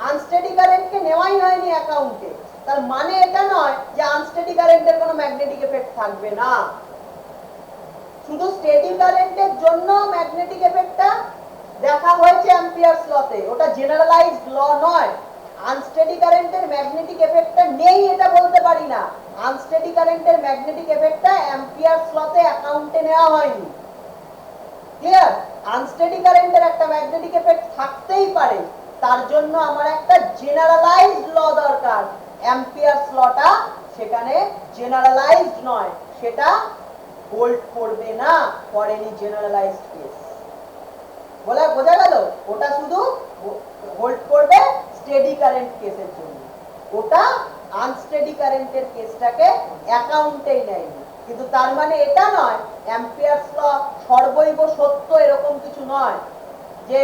আনস্টেডি কারেন্টকে নেওয়াই হয়নি অ্যাকাউন্টে। তার মানে এটা নয় যে আনস্টেডি কারেন্টের কোনো ম্যাগনেটিক এফেক্ট থাকবে না, শুধু স্টেডি কারেন্টের জন্য ম্যাগনেটিক এফেক্টটা দেখা হয়েছে অ্যাম্পিয়ারস লতে, ওটা জেনারেলাইজড ল নয়। আনস্টেডি কারেন্টের ম্যাগনেটিক এফেক্টটা নেই এটা বলতে পারি না, আনস্টেডি কারেন্টের ম্যাগনেটিক এফেক্টটা অ্যাম্পিয়ারস লতে অ্যাকাউন্টে নেওয়া হয়নি, ক্লিয়ার? আনস্টেডি কারেন্টের একটা ম্যাগনেটিক এফেক্ট থাকতেই পারে, তার জন্য আমার একটা জেনারেলাইজড ল দরকার। অ্যাম্পিয়ারস লটা সেখানে জেনারেলাইজড নয়, সেটা হোল্ড করবে না ফর এনি জেনারেলাইজড কেস। বোঝা গেল? ওটা শুধু হোল্ড করবে স্টেডি কারেন্ট কেসের জন্য, ওটা আনস্টেডি কারেন্টের কেসটাকে অ্যাকাউন্টেই নেয়নি। কিন্তু তার মানে এটা নয় অ্যাম্পিয়ারস ল সর্বৈব সত্য, এরকম কিছু নয় যে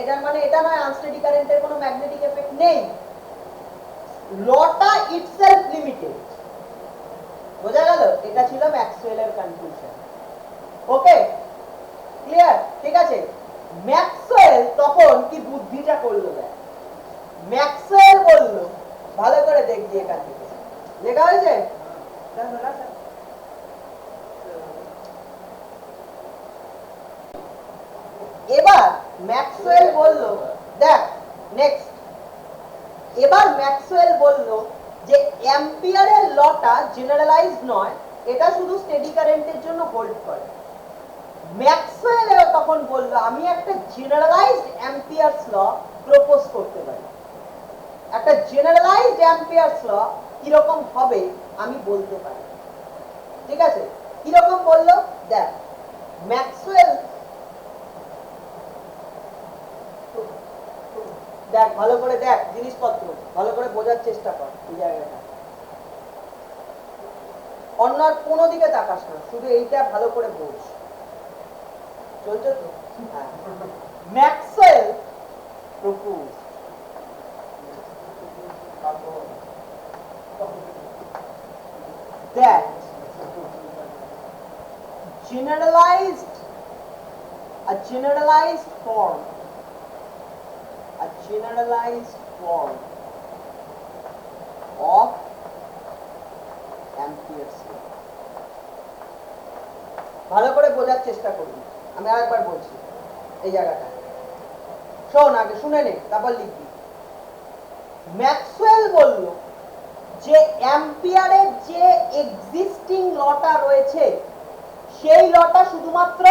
এটার মানে এটা নয় আনস্টেডি কারেন্টের কোনো ম্যাগনেটিক এফেক্ট নেই, লটা ইটসেলফ লিমিটেড। বোঝা গেল? এটা ছিল ম্যাক্সওয়েলের কনক্লুশন। ওকে, ক্লিয়ার? ঠিক আছে। ম্যাক্সওয়েল তখন কি বুদ্ধিটা করলো, দেখ ম্যাক্সওয়েল বলল, ভালো করে দেখবি এখান থেকে লেখা হয়েছে, এবার ম্যাক্সওয়েল বলল, দেখ নেক্সট, এবার ম্যাক্সওয়েল বলল যে অ্যাম্পিয়ারের লটা জেনারেলাইজড নয়, এটা শুধু স্টেডি কারেন্টের জন্য হোল্ড করে। ম্যাক্সওয়েল তখন বলল আমি একটা জেনারেলাইজড অ্যাম্পিয়ারস ল প্রপোজ করতে পারি। একটা জেনারেলাইজড অ্যাম্পিয়ারস ল কিরকম হবে আমি বলতে পারি, ঠিক আছে? কিরকম বলল, দেখ ম্যাক্সওয়েল, দেখ ভালো করে দেখ জিনিসপত্র, ভালো করে বোঝার চেষ্টা কর এই জায়গাটা, অন্য আর কোনো দিকে তাকাস না, শুধু এইটা ভালো করে বোঝ। চলছে তো? Maxwell propose that a generalized form of Ampere's law। ভালো করে বোঝার চেষ্টা করবি, আমি আরেকবার বলছি এই জায়গাটা, শোন আগে, শুনে নে তারপর লিখবি। ম্যাক্সওয়েল বলল যে অ্যাম্পিয়ারের যে এক্সিস্টিং লটা রয়েছে সেই লটা শুধুমাত্র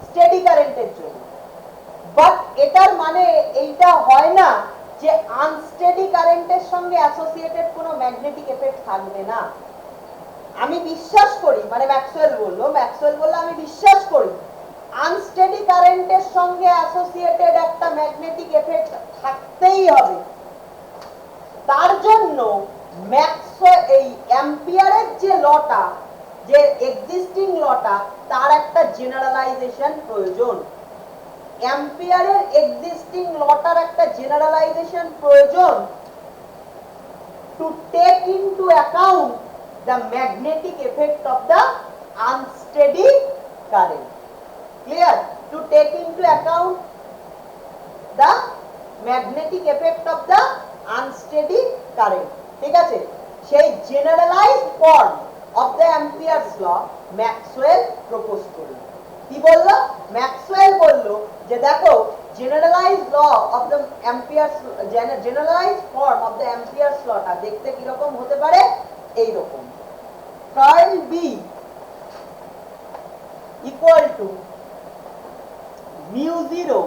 স্টেডি কারেন্টের জন্য, বাট এটার মানে এইটা হয় না যে আনস্টেডি কারেন্টের সঙ্গে অ্যাসোসিয়েটেড কোনো ম্যাগনেটিক এফেক্ট থাকবে না। আমি বিশ্বাস করি, মানে ম্যাক্সওয়েল বলল আমি বিশ্বাস করি আনস্টেডি কারেন্টের সঙ্গে অ্যাসোসিয়েটেড একটা ম্যাগনেটিক এফেক্ট থাকতেই হবে। তার জন্য এই অ্যাম্পিয়ারের যে লটা, যে এক্সিস্টিং লটা, তার একটা জেনারেলাইজেশন প্রয়োজন। অ্যাম্পিয়ারের এক্সিস্টিং লটার একটা জেনারেলাইজেশন প্রয়োজন to take into account the magnetic effect of the unsteady current. Clear? To take into account the magnetic effect of the unsteady current. ঠিক আছে? সেই generalized form of the Ampere's law Maxwell propose করলেন। কি বললো? ম্যাক্সওয়েল বললো যে দেখো, generalized law of the Ampere's generalized form of the Ampere's law টা দেখতে কি রকম হতে পারে? এই রকম। Curl b equal to mu 0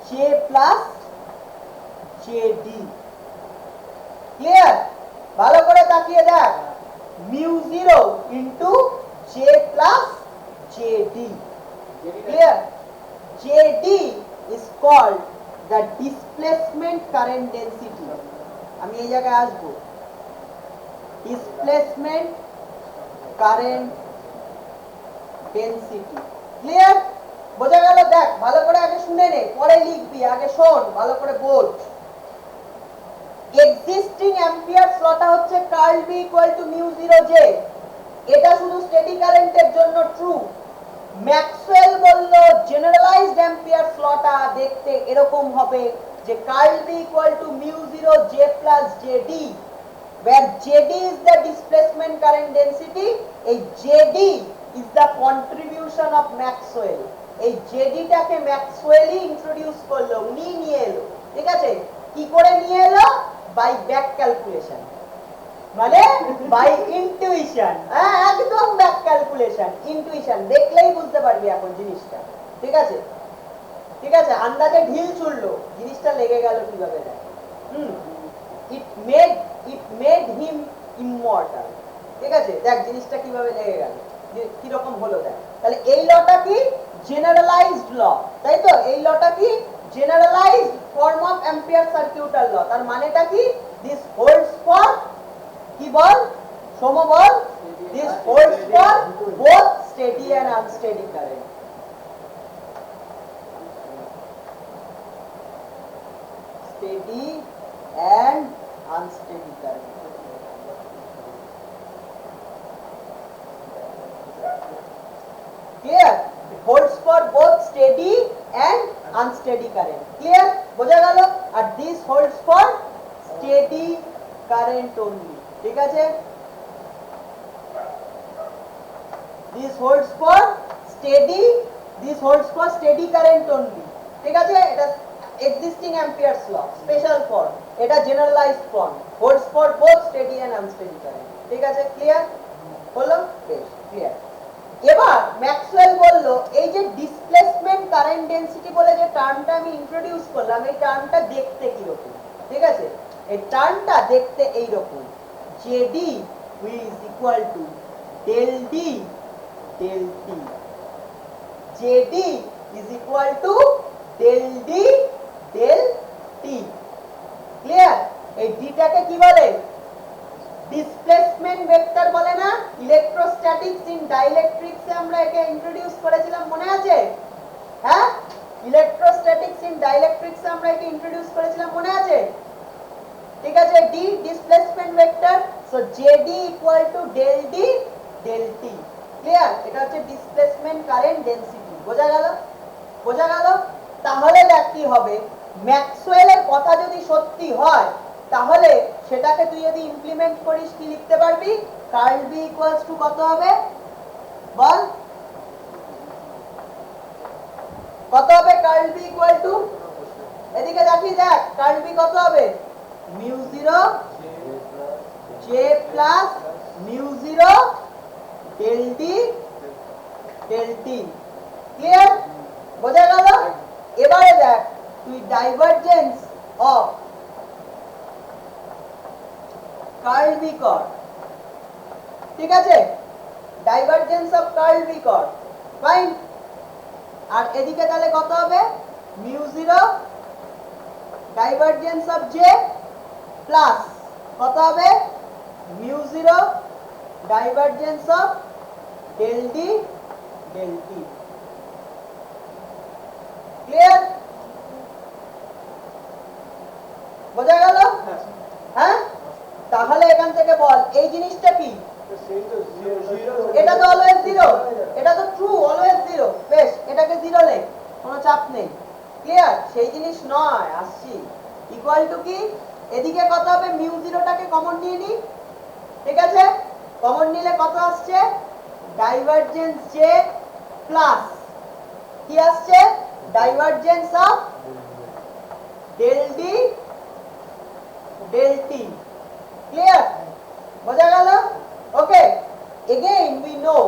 J plus JD। Clear? ভালো করে তাকিয়ে দেখ, mu 0 into J plus JD। Clear? JD is called the displacement current density। আমি এই জায়গায় আসবো, displacement current density। ক্লিয়ার? বোঝা গেল? দেখ ভালো করে, আগে শুনে নে, পরে লিখবি, আগে শোন ভালো করে, বোঝ। এক্সিস্টিং অ্যাম্পিয়ারস লটা হচ্ছে curl B equal to mu 0 j. এটা শুধু স্টেডি কারেন্টের জন্য ট্রু। ম্যাক্সওয়েল বলল জেনারেলাইজড অ্যাম্পিয়ারস লটা দেখতে এরকম হবে যে curl B equal to mu 0 J plus j d, where JD is the displacement current density। এই JD is the contribution of Maxwell। এই JD টাকে ম্যাক্সওয়েলই ইন্ট্রোডিউস করলো, উনি নিয়ে এলো। ঠিক আছে? কি করে নিয়ে এলো? বাই ব্যাক ক্যালকুলেশন, মানে বাই ইনটুইশন। হ্যাঁ, একদম ব্যাক ক্যালকুলেশন, ইনটুইশন। দেখলেই বুঝতে পারবি এখন জিনিসটা। ঠিক আছে? ঠিক আছে, আন্দাজে ঢিল ছুড়লো, জিনিসটা লেগে গেল কিভাবে দেখ। It made him immortal. ঠিক আছে? দেখ জিনিসটা কিভাবে লেগে গেল, কি রকম হলো দেখ। তাহলে এই লটা কি? জেনারেলাইজড ল, তাই তো? এই লটা কি? Generalized form of Ampere circuital law. তার মানেটা কি? দিস হোল্ডস ফর, কি বল সোম বল, this holds for both steady and unsteady current. Steady and unsteady current। Clear? It holds for both steady and unsteady current। Clear? বোঝা গেল? আর this holds for steady current only। ঠিক আছে? this holds for steady current only। ঠিক আছে? এটা existing Ampere's law special form, এটা generalized form, holds for both steady and unsteady current। ঠিক আছে? ক্লিয়ার হলো? বেশ ক্লিয়ার। এবার ম্যাক্সওয়েল বলল এই যে ডিসপ্লেসমেন্ট কারেন্ট ডেনসিটি বলে যে টার্মটা আমি ইন্ট্রোডিউস করলাম, এই টার্মটা দেখতে কি রকম? ঠিক আছে? এই টার্মটা দেখতে এই রকম, JD is equal to del D del T। JD is equal to del D del T। Clear? এই ডিটাকে কি বলে? ডিসপ্লেসমেন্ট ভেক্টর বলে না? ইলেকট্রোস্ট্যাটিক্স ইন ডাইইলেকট্রিক্সে আমরা একে ইন্ট্রোডিউস করেছিলাম, মনে আছে? হ্যাঁ, ইলেকট্রোস্ট্যাটিক্স ইন ডাইইলেকট্রিক্সে আমরা একে ইন্ট্রোডিউস করেছিলাম, মনে আছে? ঠিক আছে? D displacement vector, so JD equal to del D del T। Clear? এটা হচ্ছে ডিসপ্লেসমেন্ট কারেন্ট ডেনসিটি। বোঝা গেল? বোঝা গেল? তাহলে দেখ কি হবে, ম্যাক্সওয়েলের কথা যদি সত্যি হয় তাহলে সেটাকে তুই যদি ইমপ্লিমেন্ট করিস কি লিখতে পারবি? কার্ল বি ইকুয়ালস টু কত হবে বল? কত হবে কার্ল বি ইকুয়াল টু? এদিকে দেখিয়ে দেখ, কার্ল বি কত হবে? Mu 0 J plus mu 0 del D del টি। ক্লিয়ার? বোঝা গেল? এবারে দেখ তুই ডাইভারজেন্স অফ কার্ল বি কর। ঠিক আছে? ডাইভারজেন্স অফ কার্ল বি কর, ফাইন। আর এদিকে তাহলে কত হবে? Mu 0 divergence of j plus কত হবে mu zero divergence of del D del T. Clear? বোঝা গেল? হ্যাঁ, তাহলে এখান থেকে বল এই জিনিসটা কি? এটা তো অলওয়েজ জিরো, এটা তো ট্রু, অলওয়েজ জিরো। বেশ, এটাকে জিরো লেখ, কোনো চাপ নেই। ক্লিয়ার? সেই জিনিস নয়, আসছি। ইকুয়াল টু কি? এদিকে কত হবে মিউ জিরোটাকে কমন নিয়ে নি, ঠিক আছে? কমন নিলে কত আসছে? ডাইভারজেন্স জে প্লাস কি আসছে? Divergence of del D del T. Clear? বোঝা গেল? ওকে, again we know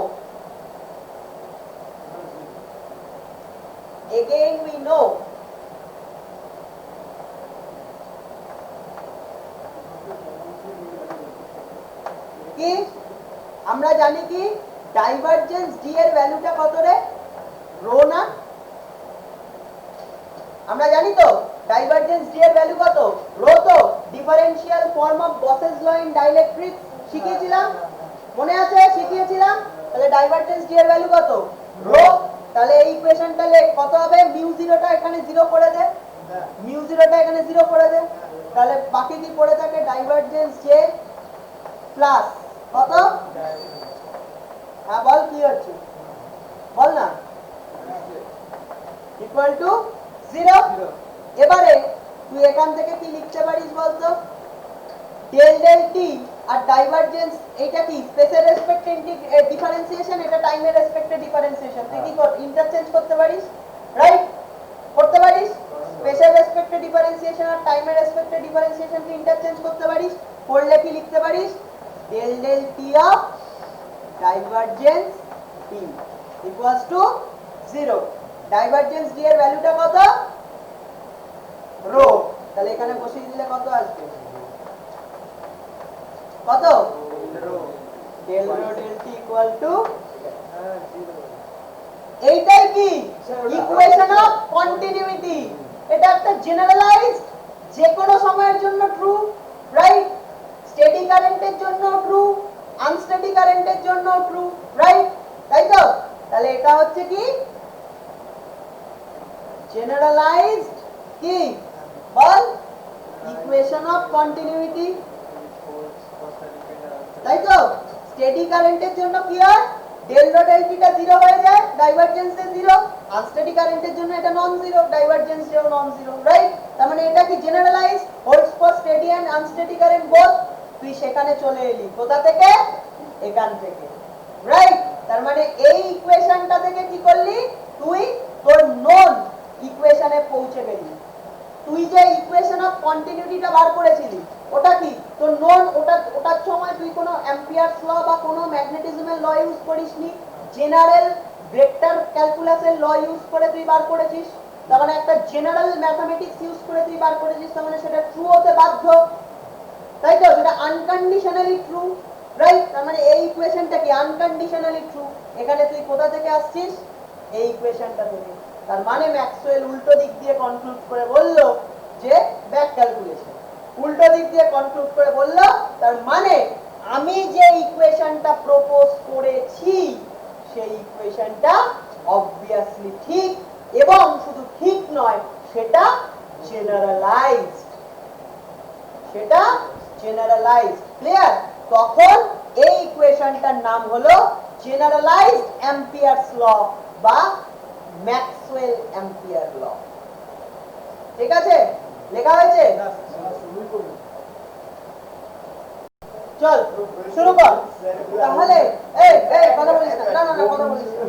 কি আমরা জানি কি ডাইভারজেন্স ডি এর ভ্যালুটা কত রে? রো না? আমরা জানি তো ডাইভারজেন্স ডি এর ভ্যালু কত? রো। তো differential form of Gauss's law in dielectrics শিখিয়েছিলাম, মনে আছে? শিখিয়েছিলাম। তাহলে ডাইভারজেন্স ডি এর ভ্যালু কত? রো। তাহলে এই ইকুয়েশনটা লেখ, কত হবে? মিউ জিরোটা এখানে জিরো করে দে, মিউ জিরোটা এখানে জিরো করে দে। তাহলে বাকি কি পড়ে থাকে? ডাইভারজেন্স জে প্লাস কত? হ্যাঁ বল, কি হচ্ছে বল না। Equal to zero. এবারে তুই এখান থেকে কি লিখতে পারিস বলতো? ডেল ডেল টি আর ডাইভারজেন্স, এটা কি স্পেসের রেসপেক্টে ডিফারেন্সিয়েশন, এটা টাইমের রেসপেক্টে ডিফারেন্সিয়েশন। তুই কি ইন্টারচেঞ্জ করতে পারিস, রাইট? করতে পারিস। স্পেসের রেসপেক্টে ডিফারেন্সিয়েশন আর টাইমের রেসপেক্টে ডিফারেন্সিয়েশন কি ইন্টারচেঞ্জ করতে পারিস। করলে কি লিখতে পারিস? Del del T of divergence t equals to zero. Divergence D এর ভ্যালুটা কত? রো। তাহলে এখানে বসিয়ে দিলে কত আসবে? কত? Del rho del t equal to এইটাই কি ইকুয়েশন অফ কন্টিনিউইটি। এটা একটা জেনারেলাইজড, যে কোনো সময়ের জন্য ট্রু, রাইট? স্টেডি কারেন্টের জন্য ট্রু, আনস্টেডি কারেন্টের জন্য ট্রু, রাইট? তাই তো? তাহলে এটা হচ্ছে কি জেনারেলাইজড কি বল ইকুয়েশন অফ কন্টিনিউইটি, তাই তো? স্টেডি কারেন্টের জন্য কি হয়? ডেল রো ডেল টিটা জিরো হয়ে যায়, ডাইভারজেন্স এ জিরো। আনস্টেডি কারেন্টের জন্য এটা নন জিরো, ডাইভারজেন্স এও নন জিরো, রাইট? তার মানে এটা কি generalize, holds for steady and unsteady current both. তুই সেখানে চলে এলি, কোথা থেকে? এখান থেকে, রাইট? তার মানে এই ইকুয়েশনটা থেকে কি করলি? তুই তোর নন ইকুয়েশনে পৌঁছে গেলি। তুই যে ইকুয়েশন অফ কন্টিনিউইটিটা বার করেছিলি, ওটা কি তোর নন? ওটার সময় তুই কোনো অ্যাম্পিয়ারস ল বা কোনো ম্যাগনেটিজমের ল ইউজ করিসনি, জেনারেল ভেক্টর ক্যালকুলাসের ল ইউজ করে তুই বার করেছিস। তার মানে একটা জেনারেল ম্যাথমেটিক্স ইউজ করে তুই বার করেছিস, তার মানে সেটা ট্রু হতে বাধ্য, তাই তো? সেটা আনকন্ডিশনালি ট্রু, রাইট? তার মানে এই ইকুয়েশনটা কি আনকন্ডিশনালি ট্রু। এখানে তুই কোথা থেকে আসছিস? এই ইকুয়েশনটা থেকে। তার মানে ম্যাক্সওয়েল উল্টো দিক দিয়ে কনক্লুড করে বলল যে ব্যাক ক্যালকুলেশন, উল্টো দিক দিয়ে কনক্লুড করে বলল তার মানে আমি যে ইকুয়েশনটা প্রপোজ করেছি সেই ইকুয়েশনটা অবভিয়াসলি ঠিক, এবং শুধু ঠিক নয়, সেটা জেনারেলাইজড, সেটা জেনারেলাইজড। ক্লিয়ার? তখন এই ইকুয়েশনটার নাম হলো জেনারেলাইজড অ্যাম্পিয়ারস ল বা ম্যাক্সওয়েল অ্যাম্পিয়ার ল। ঠিক আছে? লেখা হয়েছে? চল শুরু কর। তাহলে এই এই কথা বলিস না, না না না কথা বলিস না,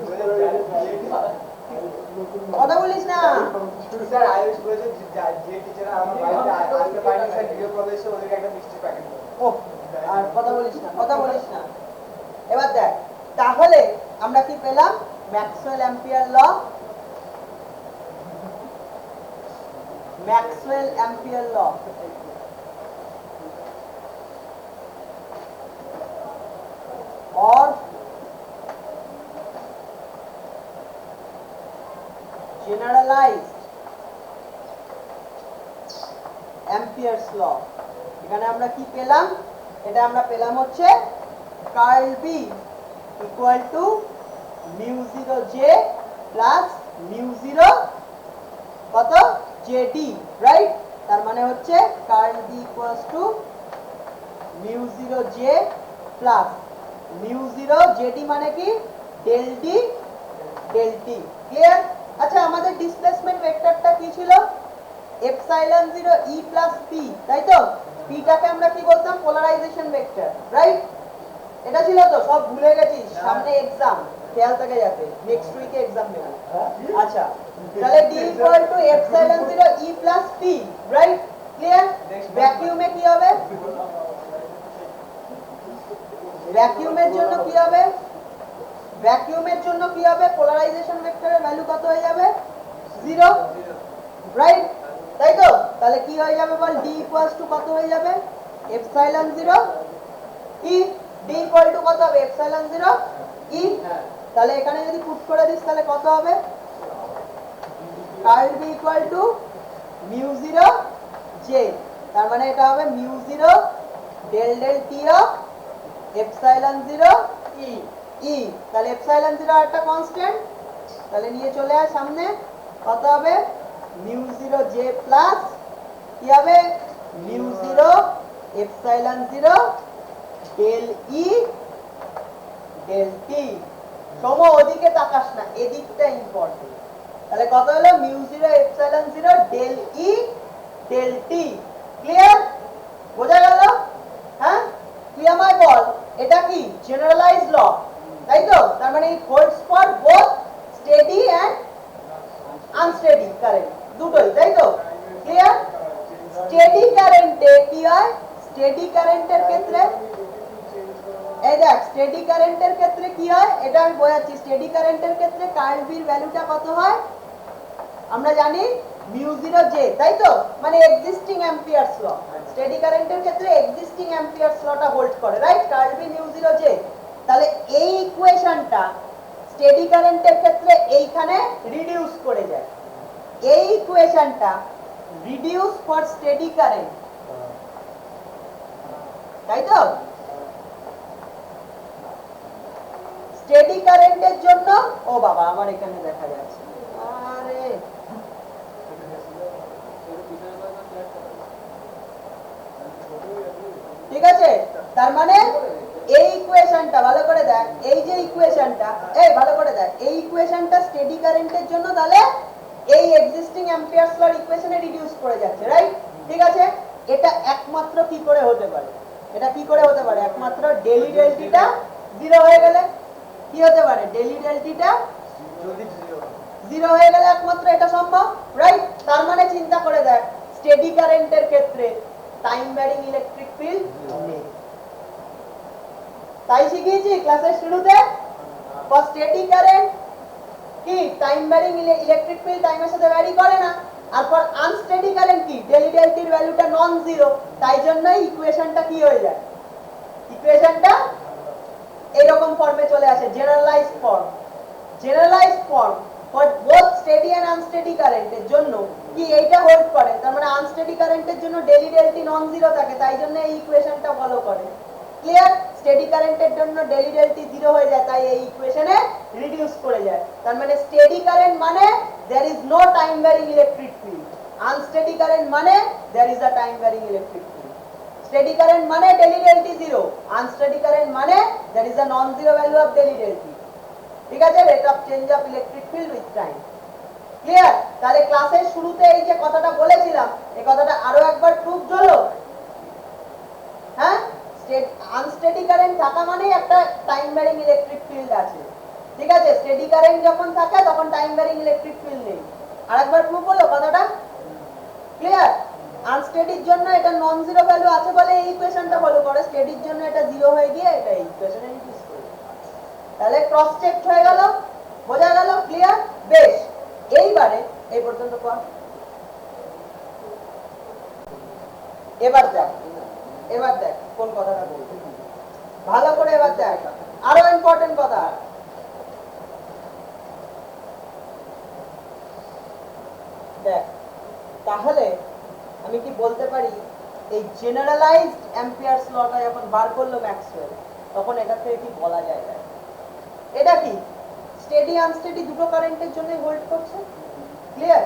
কথা বলিস না। স্যার আয়ুষ বলেছে যে টিচার আমার বাড়িতে আজকে পাইনি স্যার ভিডিও কল এসে ওদেরকে একটা মিষ্টি প্যাকেট দেবো। ও আর কথা বলিস না, কথা বলিস না। এবার দেখ, তাহলে আমরা কি পেলাম? Maxwell Ampere law, Maxwell Ampere law or generalized Ampere's law এখানে আমরা কি পেলাম, এটা আমরা পেলাম হচ্ছে curl B equal to mu zero j plus mu zero কত জেডি, রাইট? তার মানে হচ্ছে curl B equals to mu zero j plus mu zero j d মানে কি ডেল ডি ডেল টি। ক্লিয়ার? আচ্ছা, আমাদের ডিসপ্লেসমেন্ট ভেক্টরটা কি ছিল? এপসাইলন 0 ই প্লাস পি, তাই তো? পিটাকে আমরা কি বলতাম? Polarisation vector, right? এটা ছিল তো, সব ভুলে গেছিস, সামনে এক্সাম, খেয়াল থাকে যাতে নেক্সট উইকে এক্সাম দেবে। আচ্ছা, তাহলে D equal to epsilon 0 E plus P, right? Clear? ভ্যাকুয়ামে কি হবে? ভ্যাকুয়ামের জন্য কি হবে? ভ্যাকুয়ামের জন্য কি হবে? পোলারাইজেশন ভেক্টরের ভ্যালু কত হয়ে যাবে? 0, রাইট? তাই তো? তাহলে কি হয়ে যাবে বল? ডি ইকুয়ালস টু কত হয়ে যাবে? Epsilon 0 e. D equal to কত হবে? Epsilon 0 e. তাহলে এখানে যদি পুট করে দিস তাহলে কত হবে? Curl B equal to mu 0 j, তার মানে এটা হবে mu 0 del del T of epsilon 0 e e. তাহলে এপসাইলন 0 একটা কনস্ট্যান্ট, তাহলে নিয়ে চলে আয় সামনে, কত হবে? মিউ 0 জে প্লাস কি হবে? মিউ 0 এপসাইলন 0 ডেল ই ডেল টি। সম ওদিকে তাকাস না, এদিকটা ইম্পর্টেন্ট। তাহলে কত হলো? মিউ 0 এপসাইলন 0 ডেল ই ডেল টি। ক্লিয়ার? বোঝা গেল? হ্যাঁ, তুই আমায় বল এটা কি জেনারেলাইজ ল, তাই তো? তার মানে it holds for both steady and unsteady current, দুটোই, তাই তো? ক্লিয়ার? স্টেডি কারেন্টে কি হয়? স্টেডি কারেন্টের ক্ষেত্রে এই দেখ, স্টেডি কারেন্টের ক্ষেত্রে কি হয় এটা আমি বোঝাচ্ছি। স্টেডি কারেন্টের ক্ষেত্রে কার্ল বির ভ্যালুটা কত হয় আমরা জানি? মিউ 0 জে, তাই তো? মানে এক্সিস্টিং অ্যাম্পিয়ারস ল। স্টেডি কারেন্টের ক্ষেত্রে এক্সিস্টিং অ্যাম্পিয়ারস লটা হোল্ড করে, right? Curl b mu 0 j. তাহলে এই ইকুয়েশনটা স্টেডি কারেন্টের ক্ষেত্রে এইখানে রিডিউস করে যায়। এই ইকুয়েশনটা রিডিউস ফর স্টেডি কারেন্ট, তাই তো? স্টেডি কারেন্টের জন্য, ও বাবা আমার এখানে দেখা যাচ্ছে, আরে ঠিক আছে। তার মানে এই ইকুয়েশনটা ভালো করে দেখ, এই যে ইকুয়েশনটা, এই ভালো করে দেখ, এই ইকুয়েশনটা স্টেডি কারেন্টের জন্য তাহলে এই এক্সিস্টিং অ্যাম্পিয়ারস লর ইকুয়েশনে রিডিউস করে যাচ্ছে, রাইট? ঠিক আছে। এটা একমাত্র কি করে হতে পারে? এটা কি করে হতে পারে? একমাত্র ডেলি ডেলটিটা 0 হয়ে গেলে কি হতে পারে? ডেলি ডেলটিটা যদি 0 হয়ে গেলে একমাত্র এটা সম্ভব, রাইট? তার মানে চিন্তা করে দেখ, স্টেডি কারেন্টের ক্ষেত্রে টাইম ভ্যারিং ইলেকট্রিক ফিল্ড নেই। তাই শিখিয়েছি ক্লাসের শুরুতে, ফর স্টেডি কারেন্ট কি টাইম ভ্যারিং ইলেকট্রিক ফিল্ড টাইমের সাথে ভ্যারি করে না। আর ফর আনস্টেডি কারেন্ট কি ডেলি ডেলটির ভ্যালুটা নন জিরো, তাই জন্যই ইকুয়েশনটা কি হয়ে যায়? ইকুয়েশনটা এরকম ফর্মে চলে আসে, generalized form. Generalized form for both steady and unsteady কারেন্টের জন্য কি এইটা হোল্ড করে। তার মানে আনস্টেডি কারেন্টের জন্য ডেলি ডেলটি নন জিরো থাকে, তাই জন্য এই ইকুয়েশনটা ফলো করে। ক্লিয়ার? স্টেডি কারেন্টের জন্য ডেলি ডেলটি 0 হয়ে যায়, তাই এই ইকুয়েশনে রিডিউস করে যায়। তার মানে স্টেডি কারেন্ট মানে there is no time varying electric field, unsteady current মানে there is a time varying electric field। Steady current মানে ডেলি ডেলটি 0, আনস্টেডি কারেন্ট মানে there is a non zero value of daily delta। ঠিক আছে? Rate of change of electric filled with time. Clear? তাহলে ক্লাসের শুরুতে এই যে কথাটা বলেছিলাম, এই কথাটা আরো একবার প্রুফ হলো। হ্যাঁ, আনস্টেডি কারেন্ট থাকা মানেই একটা টাইম ভ্যারিং ইলেকট্রিক ফিল্ড আছে। ঠিক আছে? স্টেডি কারেন্ট যখন থাকে তখন টাইম ভ্যারিং ইলেকট্রিক ফিল্ড নেই। আরেকবার প্রুফ হলো কথাটা? ক্লিয়ার? আনস্টেডির জন্য এটা নন জিরো ভ্যালু আছে বলে এই ইকুয়েশনটা ফলো করে, স্টেডির জন্য এটা 0 হয়ে গিয়ে এটা এই ইকুয়েশনে রিডিউস করে। তাহলে ক্রস চেক হয়ে গেল, বোঝা গেল? ক্লিয়ার? বেশ, এইবারে এই পর্যন্ত কর। এবার দেখ কোন কথাটা বলছি ভালো করে, এবার দেখ আরো ইম্পর্টেন্ট কথা। দেখ, তাহলে আমি কি বলতে পারি এই জেনারেলাইজড অ্যাম্পিয়ারস লটা যখন বার করলো ম্যাক্সওয়েল, তখন এটা থেকে কি বলা যায়? এটা কি স্টেডি আনস্টেডি দুটো কারেন্টের জন্য হোল্ড করছে। ক্লিয়ার?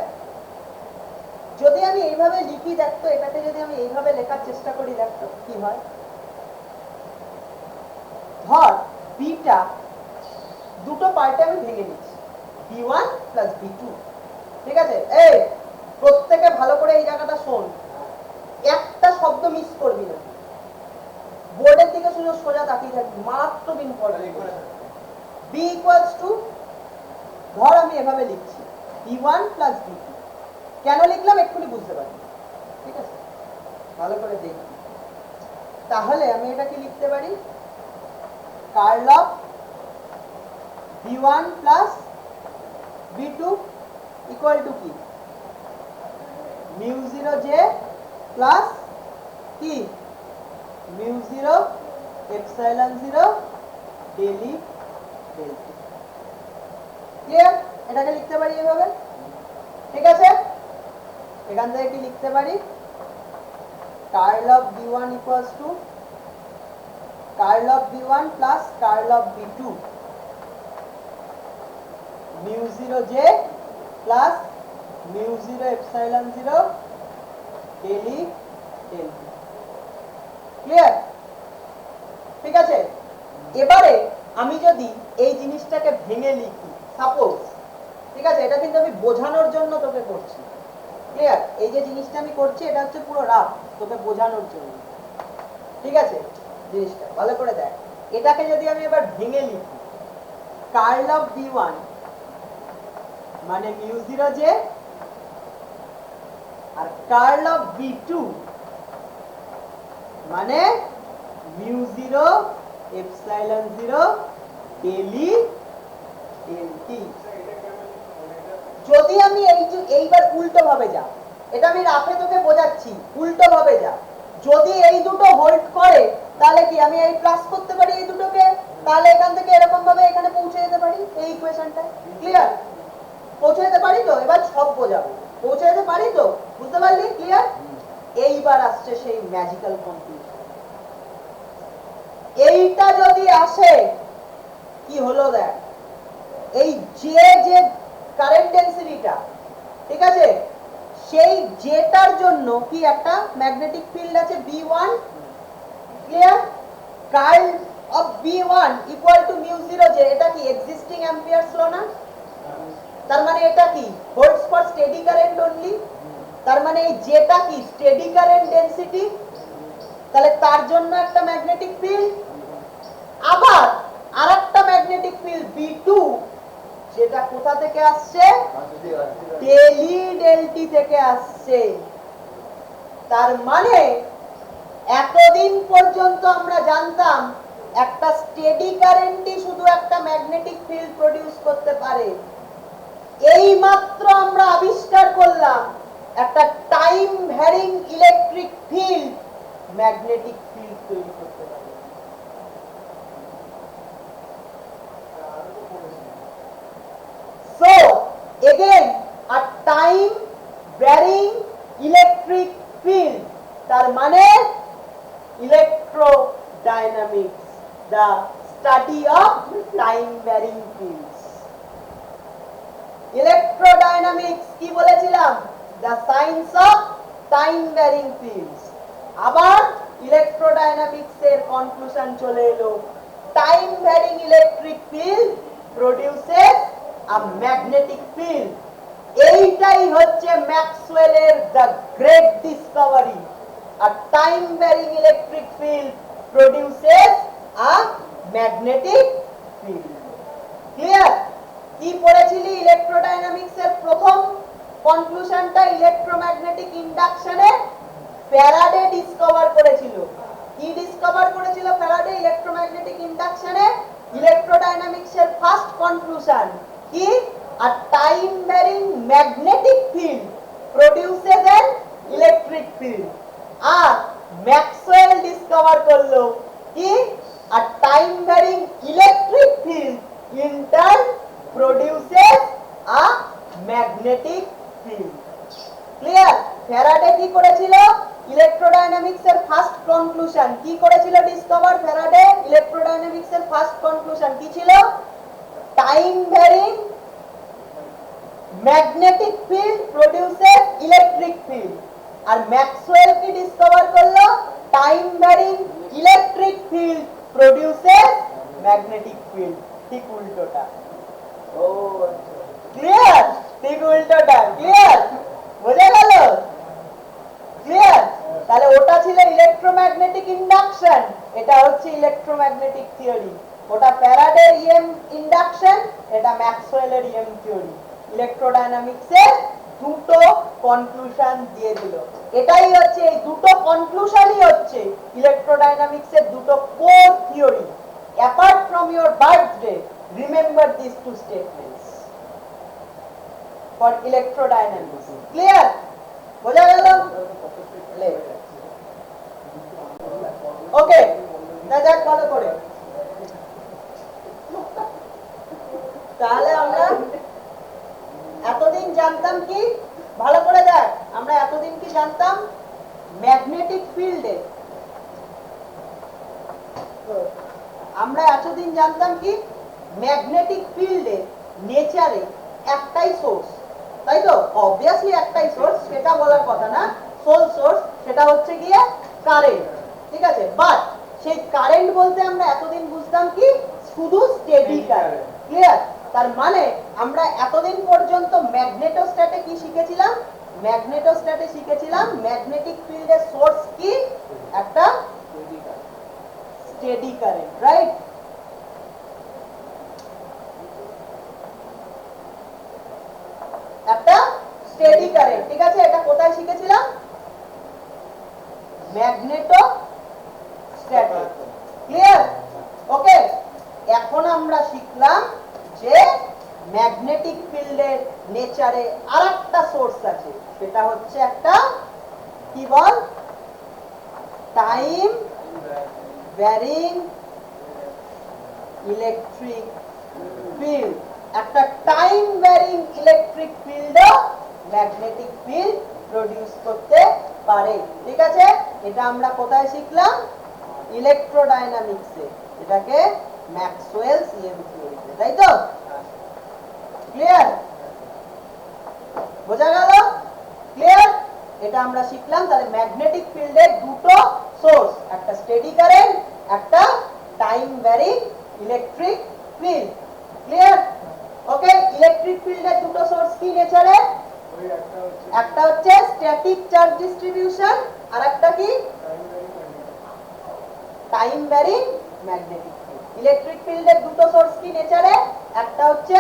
যদি আমি এইভাবে লিখি, দেখতো এটাকে যদি আমি এইভাবে লেখার চেষ্টা করি, দেখতো কি হয়। ধর বিটা দুটো পার্টে আমি ভেঙে নিচ্ছি, b1 প্লাস b2। ঠিক আছে? এই প্রত্যেকে ভালো করে এই জায়গাটা শোন, একটা শব্দ মিস করবি না, বোর্ডের দিকে শুধু সোজা তাকিয়ে থাকবি, মারাত্মক ইম্পর্টেন্ট। b ইকুয়ালস টু, ধর আমি এভাবে লিখছি b1 প্লাস b2। কেন লিখলাম এক্ষুনি বুঝতে পারবি। ঠিক আছে, ভালো করে দেখি। তাহলে আমি এটাকে লিখতে পারি curl of b1 plus b2 equal to কি, মিউ 0 j প্লাস কি, মিউ 0 এপসাইলন 0 ডেল ই ডেল টি। ক্লিয়ার? এটাকে লিখতে পারি এভাবে। ঠিক আছে, এখান থেকে কি লিখতে পারি, curl of b1 equals to curl of b1 plus curl of b2 mu 0 j plus mu 0 epsilon 0 del E del T. Clear? ঠিক আছে, এবারে আমি যদি এই জিনিসটাকে ভেঙে লিখি, সাপোজ, ঠিক আছে, এটা কিন্তু আমি বোঝানোর জন্য তোকে করছি। ক্লিয়ার? এই যে জিনিসটা আমি করছি এটা হচ্ছে পুরো রাফ, তোকে বোঝানোর জন্য। ঠিক আছে, জিনিসটা ভালো করে দেখ। এটাকে যদি আমি এবার ভেঙে লিখি, কার্ল অফ b1 মানে মিউ 0 j আর কার্ল অফ b2 মানে মিউ 0 এপসাইলন 0 ডেল ই ডেল টি। যদি আমি এইবার উল্টো ভাবে যা, এটা আমি রাফে তোকে বোঝাচ্ছি, উল্টো ভাবে যা। যদি এই দুটো হোল্ড করে তাহলে কি আমি এই প্লাস করতে পারি এই দুটোকে, তাহলে এখান থেকে এরকম ভাবে এখানে পৌঁছে যেতে পারি এই ইকুয়েশনটা। ক্লিয়ার? পৌঁছে যেতে পারি তো? এবার সব বোঝাবো, পৌঁছে যেতে পারি তো? বুঝতে পারলি? ক্লিয়ার? এইবার আসছে সেই ম্যাজিক্যাল কনক্লুশন। এইটা যদি আসে কি হলো দেখ, এই যে কারেন্ট ডেনসিটিটা, ঠিক আছে, সেই জেটার জন্য কি একটা ম্যাগনেটিক ফিল্ড আছে b1। Clear? Curl of b1 equal to mu 0 j, এটা কি এক্সিস্টিং অ্যাম্পিয়ারস ল না? তার মানে এটা কি holds for steady current only. তার মানে এই জেটা কি স্টেডি কারেন্ট ডেনসিটি, তাহলে তার জন্য একটা ম্যাগনেটিক ফিল্ড। আবার আরেকটা ম্যাগনেটিক ফিল্ড b2, যেটা কোথা থেকে আসছে, ডেল ই ডেল টি থেকে আসছে। তার মানে এতদিন পর্যন্ত আমরা জানতাম একটা স্টেডি কারেন্টই শুধু একটা ম্যাগনেটিক ফিল্ড প্রডিউস করতে পারে। এই মাত্র আমরা আবিষ্কার করলাম একটা time varying electric field magnetic field তৈরি করতে পারে। So again a time varying electric field, তার মানে electrodynamics, the study of time varying fields. Electrodynamics কি বলেছিলাম, the science of time varying fields। আবার electrodynamics এর কনক্লুশন চলে এলো, time varying electric field produces a magnetic field। এইটাই হচ্ছে ম্যাক্সওয়েলের the great Discovery. A time varying electric field produces a magnetic field। Clear? কি পড়েছিলি ইলেকট্রোডাইনামিক্স এর প্রথম কনক্লুশনটা ইলেকট্রোম্যাগনেটিক ইন্ডাকশনে ফ্যারাডে ডিসকভার করেছিল। কি ডিসকভার করেছিল ফ্যারাডে ইলেকট্রোম্যাগনেটিক ইন্ডাকশনে? ইলেকট্রোডাইনামিক্স এর ফার্স্ট কনক্লুশন কি, a time varying magnetic field produces an electric field। আর ম্যাক্সওয়েল ডিসকভার করলো কি, a time varying electric field in turn produces a magnetic field। Clear? Faraday কি করেছিল, ইলেকট্রোডাইনামিক্স এর ফার্স্ট কনক্লুশন কি করেছিল ডিসকভার ফ্যারাডে? ইলেকট্রোডাইনামিক্স এর ফার্স্ট কনক্লুশন কি ছিল? Time varying magnetic field produces electric field. আর ম্যাক্সওয়েল কি ডিসকভার করলো? Time varying electric field produces magnetic field. ঠিক উল্টোটা। ও ক্লিয়ার? ঠিক উল্টোটা। ক্লিয়ার? বোঝা গেল? ক্লিয়ার? তাহলে ওটা ছিল ইলেকট্রোম্যাগনেটিক ইন্ডাকশন, এটা হচ্ছে ইলেকট্রোম্যাগনেটিক থিওরি। ওটা ফ্যারাডের ইএম ইন্ডাকশন, এটা ম্যাক্সওয়েলের ইএম থিওরি। ইলেকট্রোডাইনামিক্সের দুটো কনক্লুশন দিয়ে দিল। এটাই হচ্ছে, এই দুটো কনক্লুশনই হচ্ছে ইলেকট্রোডাইনামিক্সের দুটো core theory. Apart from your birthday, remember this two statements for electrodynamics. Clear? বোঝা গেল? ওকে, না যাক ভালো করে। তাহলে আমরা এতদিন জানতাম কি, ভালো করে দেখ, আমরা এতদিন কি জানতাম? ম্যাগনেটিক ফিল্ডে আমরা এতদিন জানতাম কি, ম্যাগনেটিক ফিল্ডে নেচারে একটাই সোর্স, তাই তো? অবভিয়াসলি একটাই সোর্স, সেটা বলার কথা না, সোল সোর্স, সেটা হচ্ছে গিয়ে কারেন্ট। ঠিক আছে, বাট সেই কারেন্ট বলতে আমরা এতদিন বুঝতাম কি, শুধু স্টেডি কারেন্ট। ক্লিয়ার? তার মানে আমরা এতদিন পর্যন্ত ম্যাগনেটোস্ট্যাটে কি শিখেছিলাম? ম্যাগনেটোস্ট্যাটে শিখেছিলাম ম্যাগনেটিক ফিল্ডের সোর্স কি, একটা স্টেডি কারেন্ট, রাইট? একটা স্টেডি কারেন্ট। ঠিক আছে, এটা কোথায় শিখেছিলাম? ম্যাগনেটোস্ট্যাটে। ক্লিয়ার? ওকে, এখন আমরা শিখলাম যে ম্যাগনেটিক ফিল্ডের নেচারে আরেকটা সোর্স আছে, সেটা হচ্ছে একটা কি বল, টাইম ভ্যারিং ইলেকট্রিক ফিল্ড। একটা টাইম ভ্যারিং ইলেকট্রিক ফিল্ডও ম্যাগনেটিক ফিল্ড প্রডিউস করতে পারে। ঠিক আছে, এটা আমরা কোথায় শিখলাম? ইলেকট্রোডাইনামিক্সে, এটাকে ম্যাক্সওয়েলস ইএম থিওরিতে, তাই তো? ক্লিয়ার? বোঝা গেল? ক্লিয়ার? এটা আমরা শিখলাম। তাহলে ম্যাগনেটিক ফিল্ডের দুটো সোর্স, একটা স্টেডি কারেন্ট, একটা time varying electric field. Clear? Okay, electric ফিল্ডের দুটো সোর্স কি নেচারে? একটা হচ্ছে স্ট্যাটিক চার্জ ডিস্ট্রিবিউশন, আর একটা কি, time varying magnetic field. Electric ফিল্ডের দুটো সোর্স কি নেচারে? একটা হচ্ছে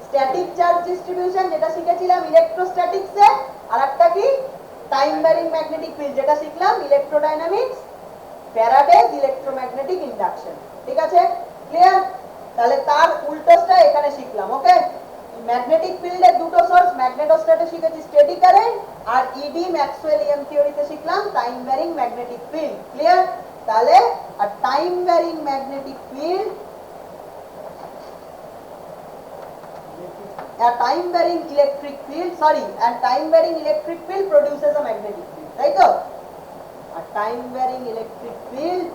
স্ট্যাটিক চার্জ ডিস্ট্রিবিউশন, যেটা শিখেছিলাম ইলেকট্রোস্ট্যাটিক্সে, আর একটা কি, টাইম ভ্যারিং ম্যাগনেটিক ফিল্ড, যেটা শিখলাম ইলেকট্রোডাইনামিক্স, ফ্যারাডেজ ইলেকট্রোম্যাগনেটিক ইন্ডাকশন। ঠিক আছে? ক্লিয়ার? তাহলে তার উল্টোটা এখানে শিখলাম। ওকে, ম্যাগনেটিক ফিল্ডের দুটো সোর্স, ম্যাগনেটোস্ট্যাটে শিখেছি স্টেডি কারেন্ট, আর ইডি ম্যাক্সওয়েল ইএম থিওরিতে শিখলাম time varying magnetic field. Clear? তাহলে আর time varying magnetic field, a time varying electric field, sorry, and time varying electric field produces a magnetic field, right? So a time varying electric field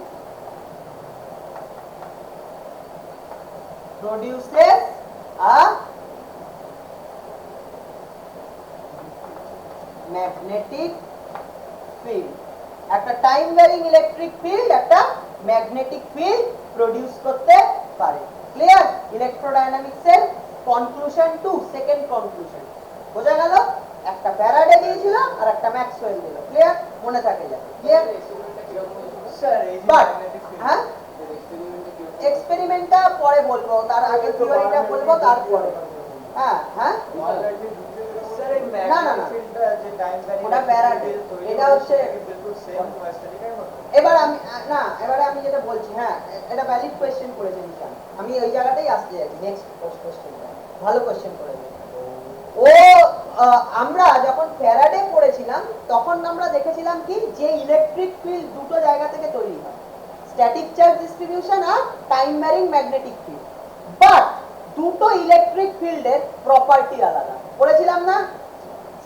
produces a magnetic field. একটা টাইম ভ্যারিং ইলেকট্রিক ফিল্ড একটা ম্যাগনেটিক ফিল্ড প্রডিউস করতে পারে। ক্লিয়ার? ইলেকট্রোডাইনামিক্সের কনক্লুশন 2, সেকেন্ড কনক্লুশন। বোঝা গেল? একটা ফ্যারাডে দিয়েছিল আর একটা ম্যাক্সওয়েল দিল। ক্লিয়ার? মনে থাকে যাবে। ক্লিয়ার? স্যার এই বাট হ্যাঁ, এক্সপেরিমেন্টটা পরে বলবো, তার আগে থিওরিটা বলবো, তারপরে। হ্যাঁ হ্যাঁ, স্যার এই না, না, না। ম্যাগনেটিক ফিল্ডটা যে টাইম ভ্যারিং ওটা ফ্যারাডে, এটা হচ্ছে বিলকুল সেম স্ট্যাটিক এর মতো। এবার আমি না, এবারে আমি যেটা বলছি, হ্যাঁ এটা ভ্যালিড কোশ্চেন করেছেন নিশান, আমি ওই জায়গাটাই আসতে যাচ্ছি। নেক্সট কোশ্চেনটা ভালো কোশ্চেন করেছেন ও। আমরা যখন ফ্যারাডে পড়েছিলাম তখন আমরা দেখেছিলাম কি, যে ইলেকট্রিক ফিল্ড দুটো জায়গা থেকে তৈরি হয়, স্ট্যাটিক চার্জ ডিস্ট্রিবিউশন আর time varying magnetic field. But দুটো ইলেকট্রিক ফিল্ডের প্রপার্টি আলাদা, পড়েছিলাম না?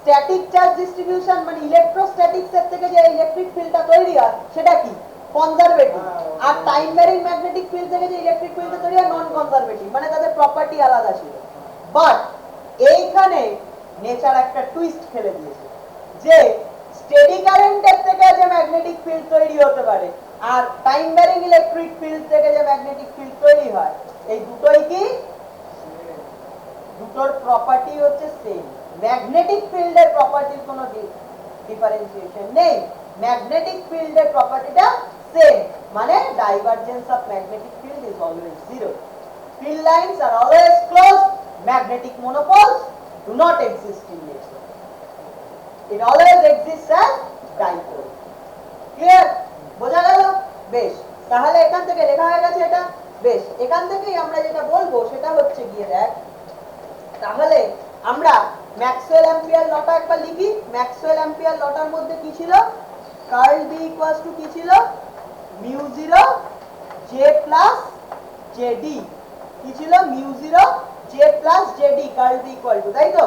স্ট্যাটিক চার্জ ডিস্ট্রিবিউশন মানে ইলেকট্রোস্ট্যাটিক্স এর থেকে যে ইলেকট্রিক ফিল্ডটা তৈরি হয় সেটা কি কনজারভেটিভ, আর টাইম ভ্যারিং ম্যাগনেটিক ফিল্ড থেকে যে ইলেকট্রিক ফিল্ডটা তৈরি হয় নন কনজারভেটিভ, মানে তাদের প্রপার্টি আলাদা ছিল। বাট এইখানে নেচার একটা টুইস্ট ফেলে দিয়েছে যে স্টেডি কারেন্টের থেকে যে ম্যাগনেটিক ফিল্ড তৈরি হতে পারে আর টাইম ভ্যারিং ইলেকট্রিক ফিল্ড থেকে যে ম্যাগনেটিক ফিল্ড তৈরি হয় এই দুটোই কি দুটোর প্রপার্টি হচ্ছে সেম। ম্যাগনেটিক ফিল্ডের প্রপার্টির কোনো ডিফারেন্সিয়েশন নেই, ম্যাগনেটিক ফিল্ডের প্রপার্টিটা সেম, মানে divergence of magnetic field is always zero, field lines are always closed, magnetic monopoles do not exist in nature, it always exists as dipole. Clear? বোঝা গেল? বেশ, তাহলে এখান থেকে লেখা হয়ে গেছে এটা। বেশ, এখান থেকেই আমরা যেটা বলবো সেটা হচ্ছে গিয়ে দেখ, তাহলে আমরা ম্যাক্সওয়েল অ্যাম্পিয়ার লটা একবার লিখি। ম্যাক্সওয়েল অ্যাম্পিয়ার লটার মধ্যে কি ছিল? কার্ল বি ইকুয়ালস টু কি ছিল? Mu 0 J plus JD. কি ছিল? Mu 0 J plus JD curl B equal to, তাই তো?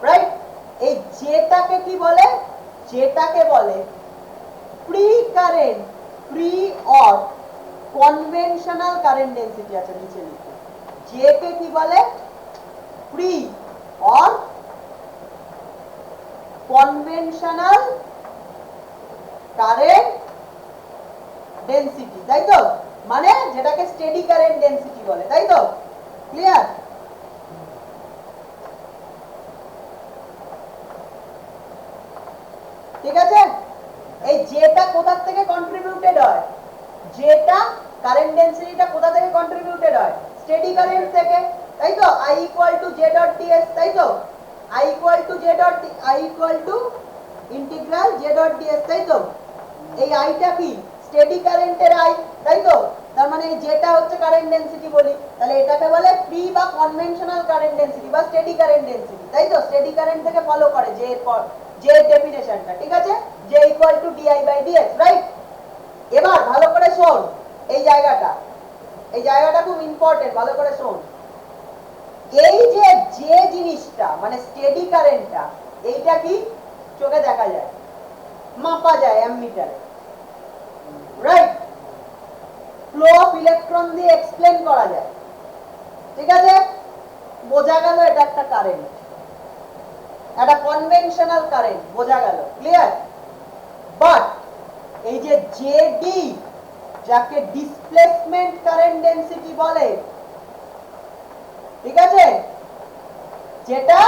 রাইট। এই জেটাকে কি বলে? জেটাকে বলে free current, free or conventional current density আছে নিচে লিখে। জে কে কি বলে? Free or conventional current density, তাই তো? মানে যেটাকে স্টেডি কারেন্ট ডেনসিটি বলে, তাই তো? ক্লিয়ার? ঠিক আছে। এই জেটা কোথা থেকে কন্ট্রিবিউটেড হয়? জেটা কারেন্ট ডেনসিটিটা কোথা থেকে কন্ট্রিবিউটেড হয়? স্টেডি কারেন্ট থেকে, তাই তো? I equal to J dot ds, তাই তো? I equal to integral J dot ds, তাই তো? এই আইটা কি স্টেডি কারেন্টের আই, তাই তো? তার মানে এই জেটা হচ্ছে কারেন্ট ডেনসিটি বলি, তাহলে এটাকে বলে ফ্রি বা কনভেনশনাল কারেন্ট ডেনসিটি বা স্টেডি কারেন্ট ডেনসিটি, তাই তো? স্টেডি কারেন্ট থেকে ফলো করে যে যে ডেফিনেশনটা, ঠিক আছে? J equal to di by dx, right? এবার ভালো করে শোন এই জায়গাটা খুব ইম্পর্টেন্ট, ভালো করে শোন। এই যে জিনিসটা মানে স্টেডি কারেন্টটা, এইটা কি চোখে দেখা যায়, মাপা যায় অ্যামমিটারে, রাইট? ফ্লো অফ ইলেকট্রন দিয়ে এক্সপ্লেন করা যায়, ঠিক আছে? বোঝা গেল এটা একটা কারেন্ট, একটা কনভেনশনাল কারেন্ট, বোঝা গেল? ক্লিয়ার? বাট এই যে জেডি, যাকে ডিসপ্লেসমেন্ট কারেন্ট ডেনসিটি বলে, ঠিক আছে, যেটা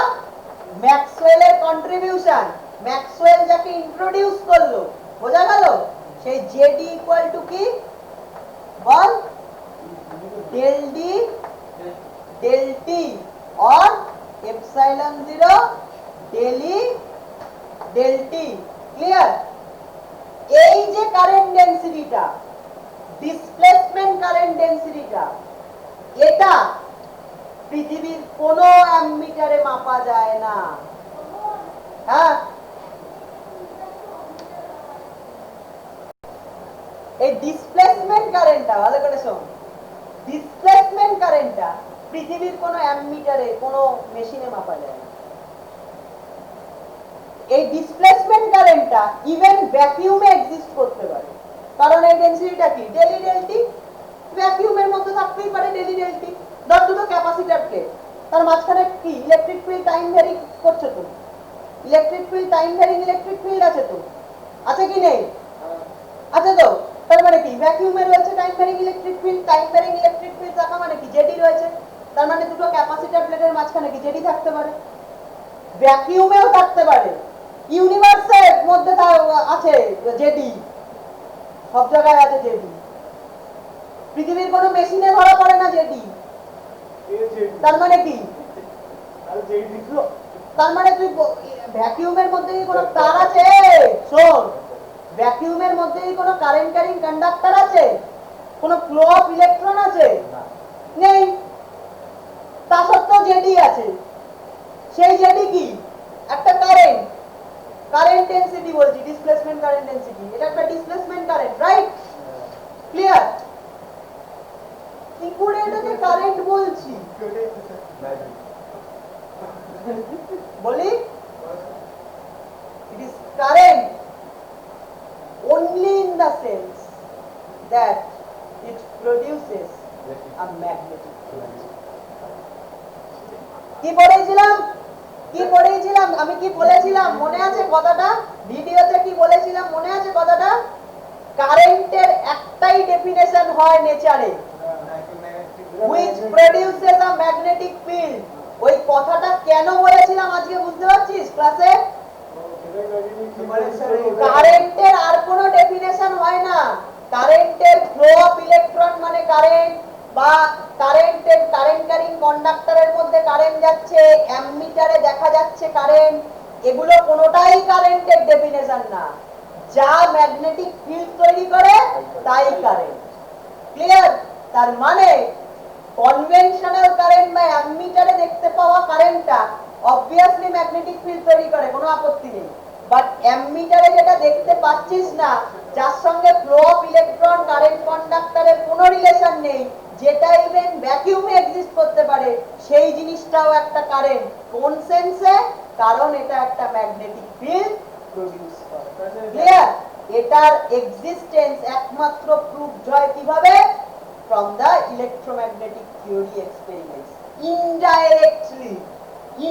ম্যাক্সওয়েলের কন্ট্রিবিউশন, ম্যাক্সওয়েল যাকে ইন্ট্রোডিউস করলো, বোঝা গেল? সেই জেডি ইকুয়াল টু কি বল? Del D del t or epsilon 0 del E del T. Clear? এই যে কারেন্ট ডেনসিটিটা, ডিসপ্লেসমেন্ট কারেন্ট ডেনসিটিটা, এটা পৃথিবীর কোনো অ্যামমিটারে মাপা যায় না। হ্যাঁ, এই ডিসপ্লেসমেন্ট কারেন্টটা ভালো করে শোন, ডিসপ্লেসমেন্ট কারেন্টটা পৃথিবীর কোনো অ্যামমিটারে কোনো মেশিনে মাপা যায় না। এই ডিসপ্লেসমেন্ট কারেন্টটা ইভেন ভ্যাকুয়ামে এক্সিস্ট করতে পারে, কারণ এই ডেনসিটিটা কি ডেলি ডেলটি, ভ্যাকুয়ামের মধ্যে থাকতেই পারে ডেলি ডেলটি। ধর দুটো ক্যাপাসিটর প্লেট, তার মাঝখানে কি ইলেকট্রিক ফিল্ড টাইম ভ্যারি করছে, তো electric field time varying electric field আছে, তো আছে কি নেই? আছে তো। তার মানে কি ভ্যাকুয়ামে রয়েছে time varying electric field, time varying electric field থাকা মানে কি জেডি রয়েছে, তার মানে দুটো ক্যাপাসিটর প্লেটের মাঝখানে কি জেডি থাকতে পারে, ভ্যাকুয়ামেও থাকতে পারে, ইউনিভার্সের মধ্যে আছে জেডি, সব জায়গায় আছে জেডি, পৃথিবীর কোনো মেশিনে ধরা পড়ে না জেডি। তার মানে কি? তার মানে তুই ভ্যাকুয়ামের মধ্যে কি কোনো তার আছে? শোন, ভ্যাকুয়ামের মধ্যে কি কোনো কারেন্ট ক্যারিং কন্ডাক্টর আছে? কোনো ফ্লো অফ ইলেকট্রন আছে? নেই। তা সত্ত্বেও জেডি আছে। সেই জেডি কি একটা কারেন্ট, কারেন্ট ডেনসিটি বলছি, ডিসপ্লেসমেন্ট কারেন্ট ডেনসিটি, এটা একটা ডিসপ্লেসমেন্ট কারেন্ট, রাইট? ক্লিয়ার? কি করে এটাকে কারেন্ট বলছি বলি? is current only in the sense that it produces a magnetic field. কি পড়েছিলাম আমি কি বলেছিলাম মনে আছে কথাটা? ভিডিওতে কি বলেছিলাম মনে আছে কথাটা? কারেন্টের একটাই ডেফিনেশন হয় নেচারে, which produces a magnetic field. ওই কথাটা কেন বলেছিলাম আজকে বুঝতে পারছিস ক্লাসে? কারেন্টের আর কোনো ডেফিনেশন হয় না। কারেন্টের ফ্লো অফ ইলেকট্রন মানে কারেন্ট, বা কারেন্টের কারেন্ট ক্যারিং কন্ডাক্টরের মধ্যে কারেন্ট যাচ্ছে, অ্যামমিটারে দেখা যাচ্ছে কারেন্ট, এগুলো কোনোটাই কারেন্টের ডেফিনেশন না। যা ম্যাগনেটিক ফিল্ড তৈরি করে তাই কারেন্ট। ক্লিয়ার? তার মানে কনভেনশনাল কারেন্ট বা অ্যামমিটারে দেখতে পাওয়া কারেন্টটা অবভিয়াসলি ম্যাগনেটিক ফিল্ড তৈরি করে, কোনো আপত্তি নেই। বাট অ্যামমিটারে যেটা দেখতে পাচ্ছিস না, যার সঙ্গে ফ্লো অফ ইলেকট্রন কারেন্ট কন্ডাক্টরের কোনো রিলেশন নেই, যেটা ইভেন ভ্যাকুয়ামে এক্সিস্ট করতে পারে, সেই জিনিসটাও একটা কারেন্ট। কোন সেন্সে? কারণ এটা একটা ম্যাগনেটিক ফিল্ড প্রডিউস করে। ক্লিয়ার? এটার এক্সিস্টেন্স একমাত্র প্রুফ হয় কিভাবে? from the electromagnetic theory experiments.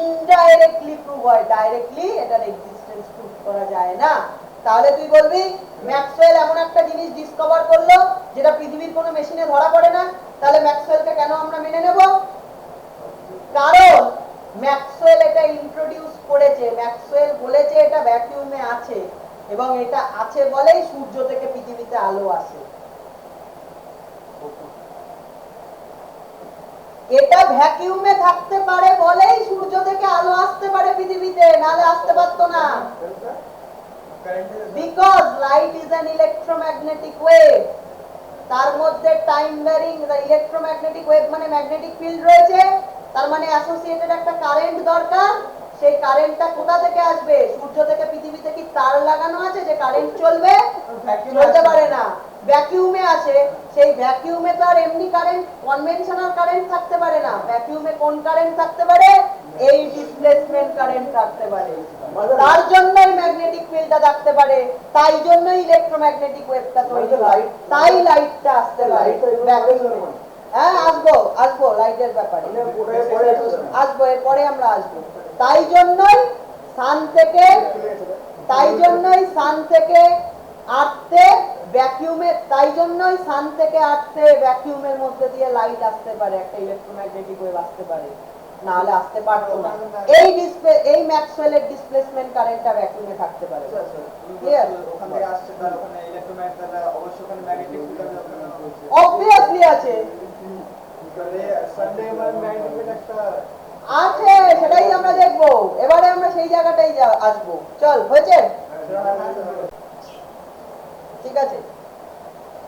indirectly prove হয়, ডাইরেক্টলি এটার এক্সিস্টেন্স প্রুফ করা যায় না। তাহলে তুই বলবি ম্যাক্সওয়েল এমন একটা জিনিস ডিসকভার করলো যেটা পৃথিবীর কোনো মেশিনে ধরা পড়ে না, তাহলে ম্যাক্সওয়েলকে কেন আমরা মেনে নেব? কারণ ম্যাক্সওয়েল এটা ইন্ট্রোডিউস করেছে, ম্যাক্সওয়েল বলেছে এটা ভ্যাকুয়ামে আছে, এবং এটা আছে বলেই সূর্য থেকে পৃথিবীতে আলো আসে। এটা ভ্যাকুয়ামে থাকতে পারে বলেই সূর্য থেকে আলো আসতে পারে পৃথিবীতে, নালে আসতে পারতো না। Because light is an electromagnetic wave, তার মধ্যে টাইম ভ্যারিং ইলেকট্রোম্যাগনেটিক ওয়েভ মানে ম্যাগনেটিক ফিল্ড রয়েছে, তার মানে অ্যাসোসিয়েটেড একটা কারেন্ট দরকার। সেই কারেন্টটা কোথা থেকে আসবে? সূর্য থেকে পৃথিবীতে কি তার লাগানো আছে যে কারেন্ট চলবে? চলতে পারে না, ভ্যাকুয়ামে আছে। সেই ভ্যাকুয়ামে তো আর এমনি কারেন্ট কনভেনশনাল কারেন্ট থাকতে পারে না। ভ্যাকুয়ামে কোন কারেন্ট থাকতে পারে? এই ডিসপ্লেসমেন্ট কারেন্ট থাকতে পারে। তার জন্যই ম্যাগনেটিক ফিল্ডটা থাকতে পারে, তাই জন্যই ইলেকট্রোম্যাগনেটিক ওয়েভটা তৈরি হয়, তাই লাইটটা আসতে পারে ভ্যাকুয়ামে। হ্যাঁ, আসবো লাইটের ব্যাপারে আসবো, এরপরে আমরা আসবো। তাই জন্যই সান থেকে আর্থে ভ্যাকুয়ামে, তাই জন্যই সান থেকে আর্থে ভ্যাকুয়ামের মধ্যে দিয়ে লাইট আসতে পারে, একটা ইলেকট্রোম্যাগনেটিক ওয়েভ আসতে পারে, না হলে আসতে পারতো না। এই ম্যাক্সওয়েলের ডিসপ্লেসমেন্ট কারেন্টটা ভ্যাকুয়ামে থাকতে পারে। ক্লিয়ার? ওখান থেকে আসছে, তার ওখানে ইলেকট্রোম্যাগনেটিক অবশ্যই ওখানে ম্যাগনেটিক ফিল্ড অবভিয়াসলি আছে, সানডে ম্যাগনেটিক ফিল্ড একটা আছে, সেটাই আমরা দেখবো। এবারে আমরা সেই জায়গাটাই আসবো। চল, হয়েছে? ঠিক আছে,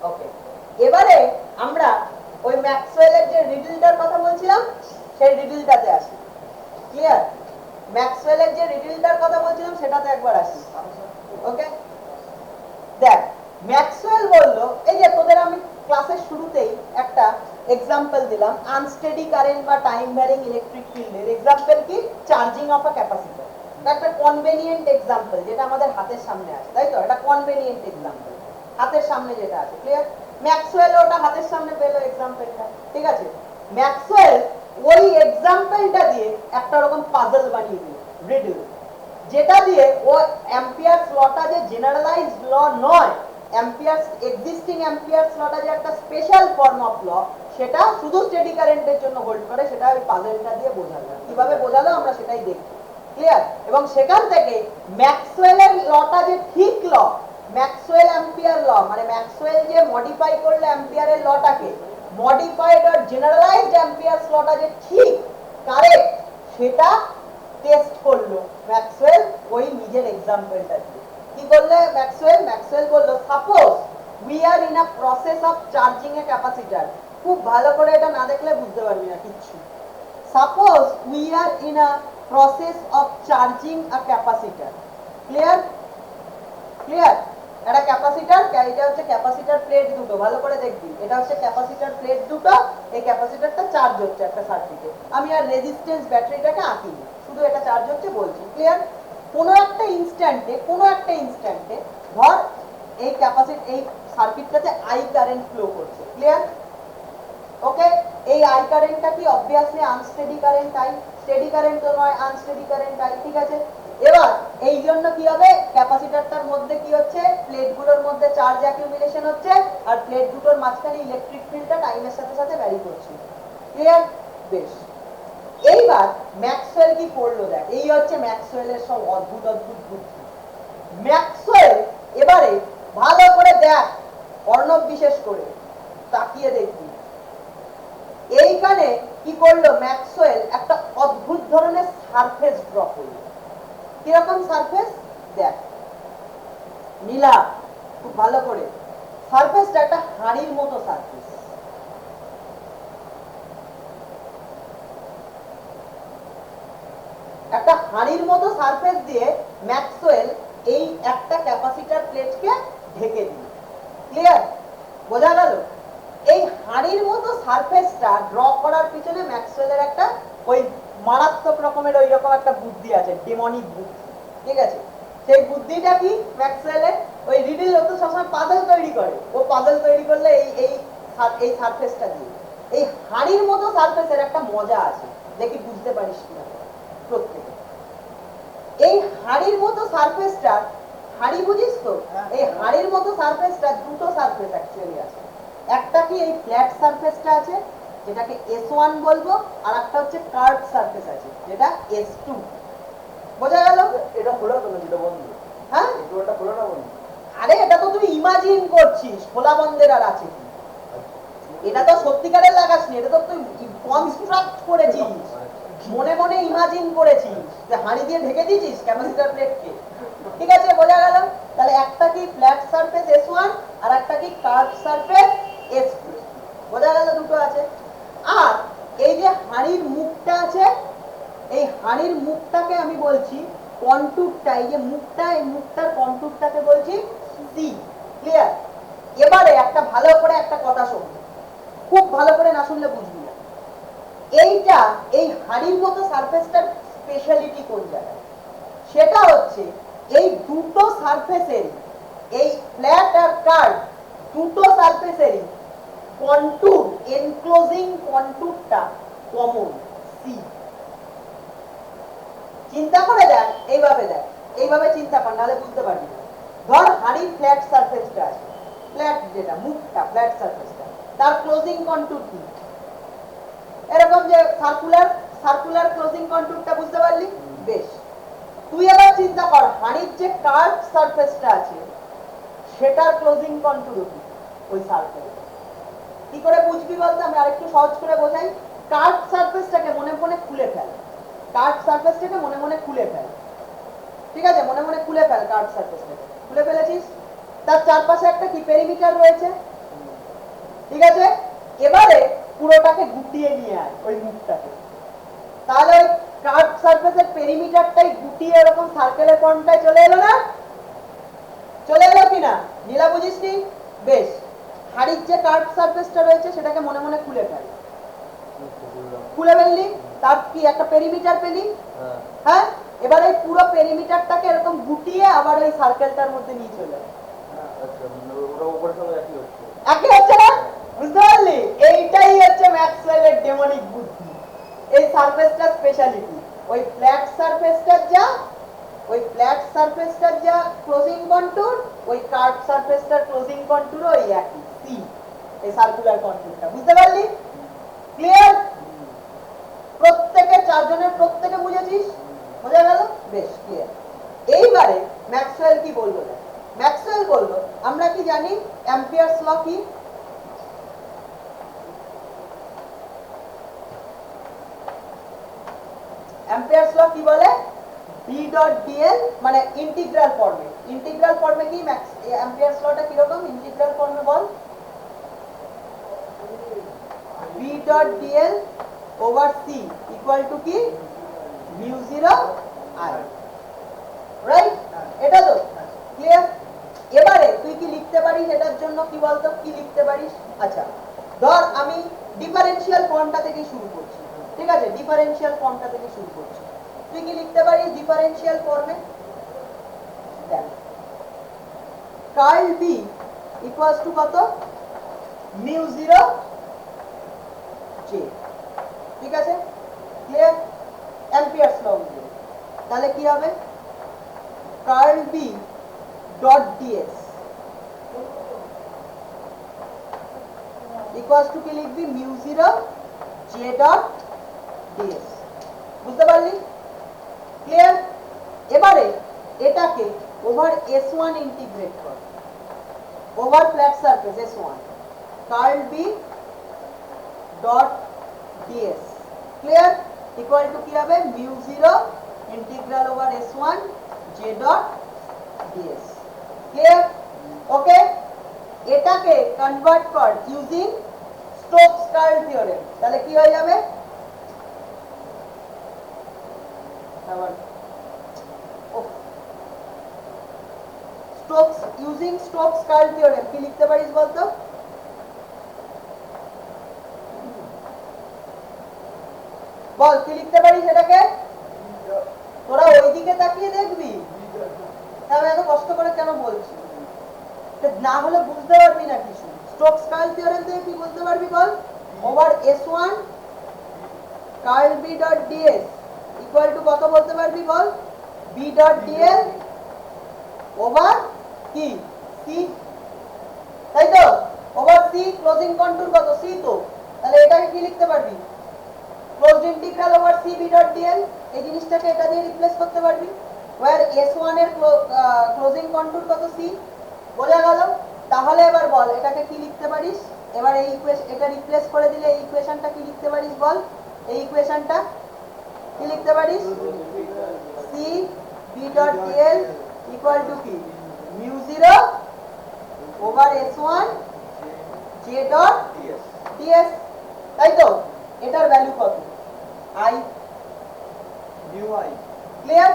ওকে। এবারে আমরা ওই ম্যাক্সওয়েলের যে রিডলটার কথা বলছিলাম সেই রিডলটাতে আসি। ক্লিয়ার? ম্যাক্সওয়েলের যে রিডলটার কথা বলছিলাম সেটাতে একবার আসি। ওকে, দেখ ম্যাক্সওয়েল বললো, এই যে তোদের আমি ক্লাসের শুরুতেই একটা এক্সাম্পল দিলাম আনস্টেডি কারেন্ট বা টাইম ভ্যারিং ইলেকট্রিক ফিল্ডের এক্সাম্পল কি? Charging of a capacitor. একটা কনভেনিয়েন্ট এক্সাম্পল যেটা আমাদের হাতের সামনে আছে, তাই তো? এটা কনভেনিয়েন্ট এক্সাম্পল, হাতের সামনে যেটা আছে। ক্লিয়ার? ম্যাক্সওয়েল ওটা হাতের সামনে পেলো এক্সাম্পলটা, ঠিক আছে? ম্যাক্সওয়েল ওই এক্সাম্পলটা দিয়ে একটা রকম পাজল বানিয়ে দিল, রিডল, যেটা দিয়ে ও অ্যাম্পিয়ারস লটা যে জেনারেলাইজড ল নয়, অ্যাম্পিয়ারস এক্সিস্টিং অ্যাম্পিয়ারস লটা যে একটা স্পেশাল ফর্ম অফ ল, সেটা শুধু স্টেডি কারেন্টের জন্য হোল্ড করে, সেটা ওই পাজলটা দিয়ে বোঝালো। কিভাবে বোঝালো আমরা সেটাই দেখব। ক্লিয়ার? এবং সেখান থেকে ম্যাক্সওয়েলের লটা যে ঠিক ল, ম্যাক্সওয়েল অ্যাম্পিয়ার ল, মানে ম্যাক্সওয়েল যে মডিফাই করলো অ্যাম্পিয়ারের লটাকে, মডিফাইড আর জেনারেলাইজড অ্যাম্পিয়ারস লটা যে ঠিক কারেক্ট, সেটা টেস্ট করলো ম্যাক্সওয়েল ওই নিজের এক্সাম্পলটা দিয়ে। কি করলে ম্যাক্সওয়েল বললো, suppose we are in a process of charging A capacitor. খুব ভালো করে এটা না দেখলে বুঝতে পারবি না কিচ্ছু। Suppose we are in a process of charging a capacitor. Clear? একটা ক্যাপাসিটর, এটা হচ্ছে ক্যাপাসিটর প্লেট দুটো, ভালো করে দেখবি। এটা হচ্ছে ক্যাপাসিটর প্লেট দুটো, এই ক্যাপাসিটরটা চার্জ হচ্ছে একটা সার্কিটে। আমি আর রেজিস্ট্যান্স ব্যাটারিটাকে আঁকিনি, শুধু এটা চার্জ হচ্ছে বলছি। ক্লিয়ার? কোনো একটা ইনস্ট্যান্টে ধর এই ক্যাপাসিটি এই সার্কিটটাতে আই কারেন্ট ফ্লো করছে, ক্লিয়ার? ওকে, এই আই কারেন্টটা কি obviously unsteady current I, steady current তো নয়, আনস্টেডি কারেন্ট আই, ঠিক আছে? এবার এই জন্য কি হবে, ক্যাপাসিটরটার মধ্যে কি হচ্ছে, প্লেটগুলোর মধ্যে চার্জ অ্যাকিউমুলেশন হচ্ছে আর প্লেট দুটোর মাঝখানে ইলেকট্রিক ফিল্ডটা টাইমের সাথে সাথে ভ্যারি করছে, ক্লিয়ার? বেশ, এইবার ম্যাক্সওয়েল কি করলো দেখ, এই হচ্ছে ম্যাক্সওয়েলের সব অদ্ভুত অদ্ভুত বুদ্ধি। ম্যাক্সওয়েল এবারে ভালো করে দেখ, অর্ণব বিশেষ করে তাকিয়ে দেখবি, এইখানে কি করলো ম্যাক্সওয়েল, একটা অদ্ভুত ধরনের সারফেস ড্র করলো। কিরকম সারফেস দেখ নীলা, খুব ভালো করে, সারফেসটা একটা হাড়ির মতো সারফেস, একটা হাড়ির মতো সারফেস দিয়ে ম্যাক্সওয়েল এই একটা ক্যাপাসিটর প্লেটকে ঢেকে দিল, ক্লিয়ার? বোঝা গেল? এই হাড়ির মতো সারফেসটা ড্র করার পিছনে ম্যাক্সওয়েলের একটা ওই মারাত্মক রকমের ওই রকম একটা বুদ্ধি আছে, ডেমনিক বুদ্ধি, ঠিক আছে? সেই বুদ্ধিটা কি ম্যাক্সওয়েলের, ওই রিডল তো সবসময় পাজল তৈরি করে, ও পাজল তৈরি করলে এই এই এই সারফেসটা দিয়ে, এই হাড়ির মতো সারফেসের একটা মজা আছে, দেখি বুঝতে পারিস কিনা প্রত্যেকে। এই হাড়ির মতো সারফেসটা, হাড়ি বুঝিস তো, এই হাড়ির মতো সারফেসটা দুটো সারফেস অ্যাকচুয়ালি আছে, একটা কি এই ফ্ল্যাট সারফেসটা আছে যেটাকে S1 বলবো, আর একটা হচ্ছে কার্ভ সারফেস আছে যেটা S2, বোঝা গেল? এটা খোলা তো না, যেটা বন্ধ, হ্যাঁ এটা খোলা না বন্ধ? আরে এটা তো তুই ইমাজিন করছিস, খোলা বন্ধের আর আছে কি, এটা তো সত্যিকারের লাগাসনি, এটা তো তুই কনস্ট্রাক্ট করেছিস, মনে মনে ইমাজিন করেছিস যে হাঁড়ি দিয়ে ঢেকে দিয়েছিস ক্যাপাসিটর প্লেটকে, ঠিক আছে? বোঝা গেল? তাহলে একটা কি ফ্ল্যাট সারফেস S1 আর একটা কি কার্ভ সারফেস S2, বোঝা গেল? দুটো আছে। আর এই যে হাঁড়ির মুখটা আছে, এই হাঁড়ির মুখটাকে আমি বলছি কন্টুরটা, এই যে মুখটা, এই মুখটার কন্টুরটাকে বলছি সি, ক্লিয়ার? এবারে একটা ভালো করে একটা কথা শোন, খুব ভালো করে না শুনলে বুঝবি না, এইটা এই হাড়ির মতো সারফেসটার স্পেশালিটি কোন জায়গায়, সেটা হচ্ছে এই দুটো সারফেসের, এই ফ্ল্যাট আর কার্ভ দুটো সারফেসেরই কন্টুর, এনক্লোজিং কন্টুরটা কমন সি। চিন্তা করে দেখ, এইভাবে দেখ, এইভাবে চিন্তা কর, নাহলে বুঝতে পারবি না। ধর হাড়ির ফ্ল্যাট সারফেসটা আছে, ফ্ল্যাট যেটা মুখটা, ফ্ল্যাট সারফেসটা, তার ক্লোজিং কন্টুর কি এরকম যে সার্কুলার, সার্কুলার ক্লোজিং কন্টুরটা, বুঝতে পারলি? বেশ, তুই এবার চিন্তা কর হাড়ির যে কার্ভ সারফেসটা আছে সেটার ক্লোজিং কন্টুর কি, ওই সার্কেল। কি করে বুঝবি বলতে, আমি আরেকটু সহজ করে বোঝাই। কার্ভ সারফেসটাকে মনে মনে খুলে ফেল, কার্ভ সারফেসটাকে মনে মনে খুলে ফেল, ঠিক আছে? মনে মনে খুলে ফেল, কার্ভ সারফেসটাকে খুলে ফেলেছিস, তার চারপাশে একটা কি পেরিমিটার রয়েছে, ঠিক আছে? এবারে পুরোটাকে গুটিয়ে নিয়ে আয় ওই মুখটাকে, তাহলে ওই কার্ভ সারফেসের পেরিমিটারটাই গুটিয়ে এরকম সার্কেলের ফর্মটায় চলে এলো না? চলে এলো কিনা নীলা, বুঝিস নি? বেশ, হাড়ির যে কার্ভ সারফেসটা রয়েছে সেটাকে মনে মনে খুলে ফেল, খুলে ফেললি, তার কি একটা পেরিমিটার পেলি, হ্যাঁ? এবার এই পুরো পেরিমিটারটাকে এরকম গুটিয়ে আবার ওই সার্কেলটার মধ্যে নিয়ে চলে একই হচ্ছে না, বুঝতে পারলি? এইটাই হচ্ছে ম্যাক্সওয়েলের ডেমনিক বুদ্ধি, এই সারফেসটার স্পেশালিটি। ওই ফ্ল্যাট সারফেসটার যা ক্লোজিং কন্টুর, ওই কার্ভ সারফেসটার ক্লোজিং কন্টুর ওই একই সি, এই সার্কুলার কন্টুরটা, বুঝতে পারলি? ক্লিয়ার? প্রত্যেকে, চারজনের প্রত্যেকে বুঝেছিস? বোঝা গেল? বেশ, ক্লিয়ার। এইবারে ম্যাক্সওয়েল কি বললো দেখ, ম্যাক্সওয়েল বললো, আমরা কি জানি অ্যাম্পিয়ারস ল কি? অ্যাম্পিয়ারস ল কি বলে? বি ডট ডিএল, মানে ইন্টিগ্রাল ফর্মে, ইন্টিগ্রাল ফর্মে কি অ্যাম্পিয়ারস লটা কি রকম ইন্টিগ্রাল ফর্মে বল? B dot dl over C equal to কি মিউ 0 আই, রাইট? এটা তো ক্লিয়ার? এবারে তুই কি লিখতে পারিস এটার জন্য, কি বলতো, কি লিখতে পারিস? আচ্ছা, ধর আমি ডিফারেনশিয়াল ফর্মটা থেকে শুরু করছি, ঠিক আছে? ডিফারেনশিয়াল ফর্মটা থেকে শুরু করছি, তুই কি লিখতে পারিস ডিফারেনশিয়াল ফর্মে? দেখ কার্ল বি ইকুয়ালস টু কত মিউ 0 জে, ঠিক আছে ক্লিয়ার অ্যাম্পিয়ারস ল অনুযায়ী। তাহলে কি হবে curl B dot DS equals to কি লিখবি মিউ 0 জে ডট ডিএস, বুঝতে পারলি ক্লিয়ার। এবারে এটাকে ওভার S1 ইন্টিগ্রেট কর, over flat surface S1 curl B dot DS clear equal to কি হবে mu 0 integral over S1 J dot DS, clear okay. এটাকে কনভার্ট কর ইউজিং স্টোকস কার্ল থিওরেম, তাহলে কি হয়ে যাবে Stokes using Stokes curl theorem কি লিখতে পারিস বলতো বল কি লিখতে পারিস এটাকে, তোরা ওইদিকে তাকিয়ে দেখবি তাহলে এত কষ্ট করে কেন বলছি, না হলে বুঝতে পারবি না কিছু। স্টোকস কার্ল থিওরেম থেকে কি বলতে পারবি বল over S1 curl B dot DS equal to কত বলতে পারবি বল বি ডট ডিএল ওভার কি সি, তাই তো ওভার সি ক্লোজিং কন্টুর কত সি, তো তাহলে এটাকে কি লিখতে পারবি closed integral over C B dot DL, এই জিনিসটাকে এটা দিয়ে রিপ্লেস করতে পারবি ওয়্যার S1 এর ক্লোজিং কন্টুর কত সি, বোঝা গেল। তাহলে এবার বল এটাকে কি লিখতে পারিস, এবার এই ইকুয়েশন এটা রিপ্লেস করে দিলে এই ইকুয়েশনটা কি লিখতে পারিস বল, এই ইকুয়েশনটা কি লিখতে পারিস C B dot dl equal to কি mu 0 over S1 J dot ds, তাই তো এটার ভ্যালু কত I mu I clear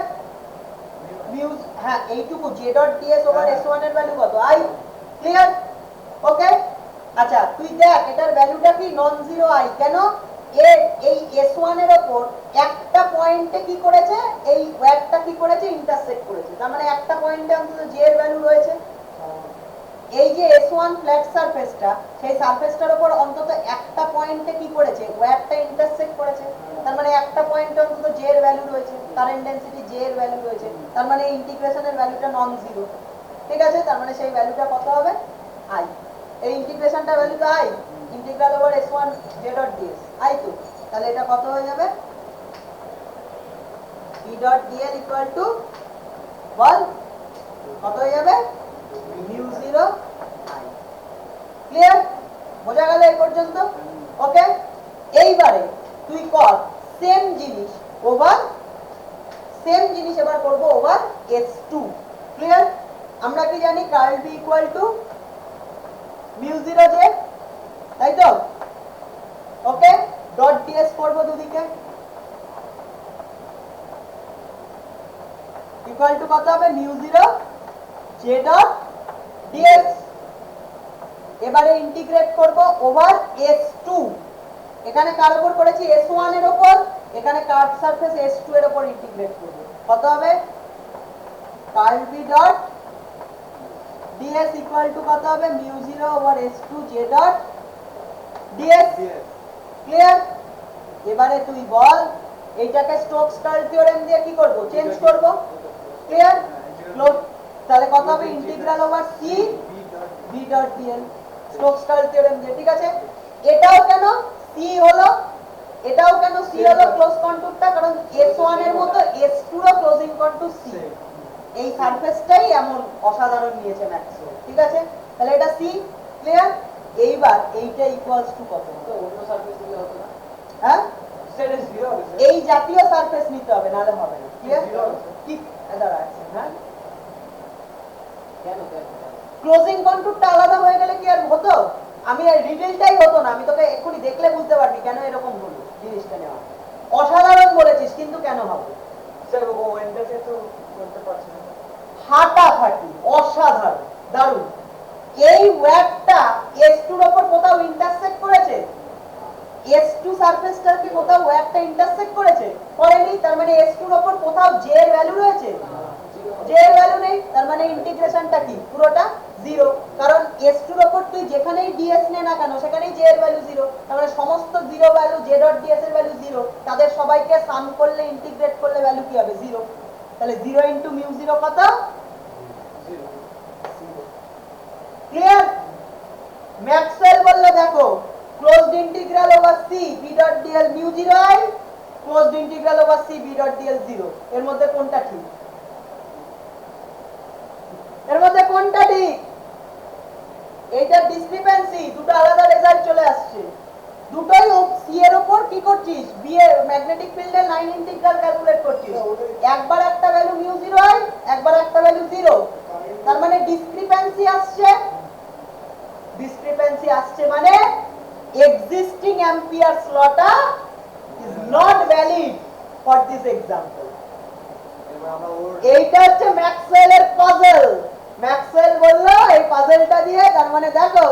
mu, হ্যাঁ এইটুকু J dot DS over S1 এর ভ্যালু কত আই, ক্লিয়ার ওকে। আচ্ছা তুই দেখ এটার ভ্যালুটা কি নন জিরো আই, কেন এই S1 এর উপর একটা পয়েন্টে কি করেছে এই ওয়্যারটা কি করেছে ইন্টারসেক্ট করেছে, তার মানে একটা পয়েন্টে অন্তত জে এর ভ্যালু রয়েছে। এই যে S1 ফ্ল্যাট সারফেসটা সেই সারফেসটার উপর অন্তত একটা পয়েন্টে কি করেছে ওয়্যারটা ইন্টারসেক্ট করেছে, তার মানে একটা পয়েন্টে অন্তত জে এর ভ্যালু রয়েছে, কারেন্ট ডেনসিটি জে এর ভ্যালু রয়েছে, তার মানে ইন্টিগ্রেশনের ভ্যালুটা নন জিরো, ঠিক আছে। তার মানে সেই ভ্যালুটা কত হবে আই, এই ইন্টিগ্রেশনটা ভ্যালু তো I integral over S1 J dot ds I, তো তাহলে এটা কত হয়ে যাবে B dot dl equal to বল কত হয়ে যাবে মিউ 0 আই, ক্লিয়ার বোঝা গেল এই পর্যন্ত ওকে। এইবারে তুই কর সেম জিনিস ওভার, সেম জিনিস এবার করব ওভার S2, ক্লিয়ার। আমরা কি জানি curl B equal to mu 0 J, তাই তো ওকে ডট ডিএস করব দুদিকে ইকুয়াল টু কত হবে মিউ 0 জে ডট ডিএস, এবারে ইন্টিগ্রেট করব ওভার S2, এখানে কার উপর করেছি S1 এর উপর, এখানে কার্ভ সারফেস S2 এর উপর ইন্টিগ্রেট করব, কত হবে curl B dot DS equal to কত হবে mu 0 over S2 J dot DS, clear. এবারে তুই বল এইটাকে স্টোকস কার্ল থিওরেম দিয়ে কি করব চেঞ্জ করব, ক্লিয়ার। তাহলে কত হবে integral over C B dot DL Stokes curl theorem দিয়ে, ঠিক আছে। এটাও কেন সি হলো, এটাও কেন সি হলো ক্লোজ কন্টুরটা, কারণ S1 এর মতো S2 এর ক্লোজিং কন্টুর সি, এই সারফেসটাই এমন অসাধারণ নিয়েছে ম্যাক্সওয়েল, ঠিক আছে। তাহলে এটা সি, ক্লিয়ার। এইবার এইটা ইকুয়ালস টু কত, তো অন্য সারফেস দিলে হতো না, হ্যাঁ সেটা 0 হবে স্যার, এই জাতীয় সারফেস নিতে হবে নালে হবে না, ক্লিয়ার। 0 হবে কি দাঁড়া আছে, হ্যাঁ কেন কেন ক্লোজিং কন্টুরটা আলাদা হয়ে গেলে কি আর হতো, আমি আর রিভিলটাই হতো না, আমি তোকে এক্ষুনি দেখলে বুঝতে পারবি কেন এরকম হলো জিনিসটা নেওয়া। অসাধারণ বলেছিস কিন্তু কেন হবে স্যার ও ইন্টারসেক্ট তো করতে পারছে না, ফাটাফাটি অসাধারণ দারুণ। এই ওয়্যারটা S2 এর উপর কোথাও ইন্টারসেক্ট করেছে, S2 সারফেসটার কি কোথাও ওয়্যারটা ইন্টারসেক্ট করেছে, করেনি, তার মানে S2 এর উপর কোথাও J এর ভ্যালু রয়েছে, জে এর ভ্যালু নেই, তার মানে ইন্টিগ্রেশনটা কি পুরোটা জিরো, কারণ s2 এর উপর তুই যেখানেই ds নে না কেন সেখানেই j এর ভ্যালু জিরো, তার মানে সমস্ত zero value j dot ds এর ভ্যালু জিরো, তাদের সবাইকে সাম করলে ইন্টিগ্রেট করলে ভ্যালু কি হবে জিরো, তাহলে 0 ইনটু মিউ 0 কত ক্লিয়ার। ম্যাক্সওয়েল বললে দেখো closed integral over c b dot dl mu 0 i closed integral over c b dot dl 0, এর মধ্যে কোনটা ঠিক, এর মধ্যে কোনটা ঠিক, এইটা ডিসক্রিপেন্সি, দুটো আলাদা রেজাল্ট চলে আসছে, দুটোই সি এর উপর কি করছিস বি এর ম্যাগনেটিক ফিল্ডের লাইন ইন্টিগ্রাল ক্যালকুলেট করছিস, একবার একটা ভ্যালু মিউ 0 হয় একবার একটা ভ্যালু 0, তার মানে ডিসক্রিপেন্সি আসছে, ডিসক্রিপেন্সি আসছে মানে এক্সিস্টিং অ্যাম্পিয়ারস লটা is not valid for this example. এইটা হচ্ছে ম্যাক্সওয়েলের পাজল, ম্যাক্সওয়েল বললো এই পাজলটা দিয়ে, তার মানে দেখো